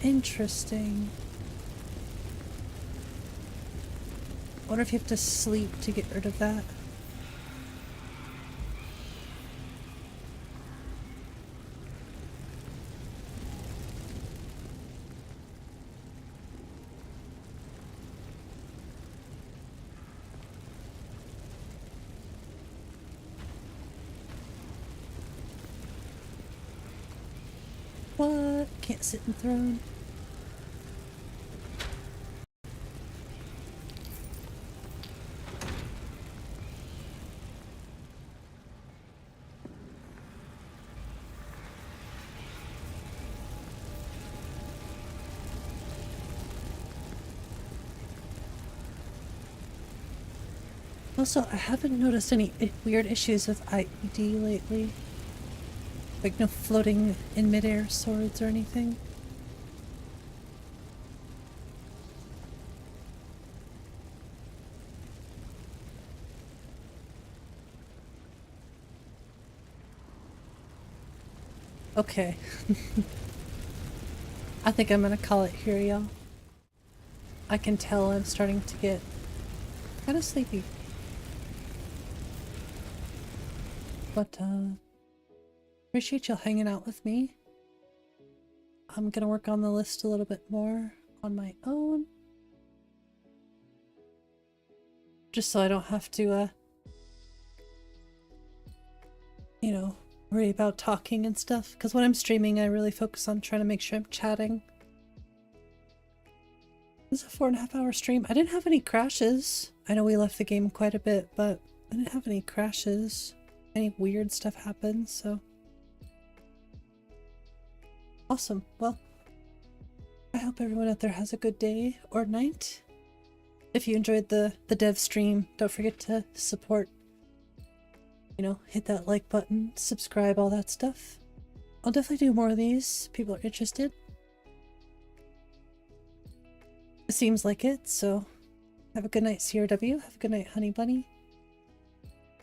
interesting. I wonder if you have to sleep to get rid of that. What? Can't sit in throne. Also, I haven't noticed any weird issues with IED lately. Like no floating in midair swords or anything. Okay. I think I'm gonna call it here, y'all. I can tell I'm starting to get kind of sleepy. But, appreciate y'all hanging out with me. I'm gonna work on the list a little bit more on my own. Just so I don't have to, you know, worry about talking and stuff. Because when I'm streaming, I really focus on trying to make sure I'm chatting. This is a 4.5-hour stream. I didn't have any crashes. I know we left the game quite a bit, but I didn't have any crashes. Any weird stuff happened, so... Awesome. Well, I hope everyone out there has a good day or night. If you enjoyed the dev stream, don't forget to support. You know, hit that like button, subscribe, all that stuff. I'll definitely do more of these. People are interested. It seems like it, so have a good night, CRW. Have a good night, Honey Bunny.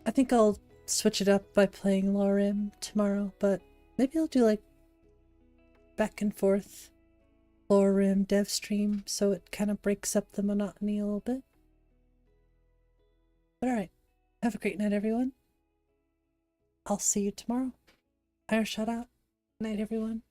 I think I'll switch it up by playing 𝕊𝕬𝕓𝕤𝕗 tomorrow, but maybe I'll do like back and forth 𝕊𝕬𝕓𝕤 dev stream so it kind of breaks up the monotony a little bit. But alright, have a great night, everyone. I'll see you tomorrow. Fire shut out. Good night, everyone.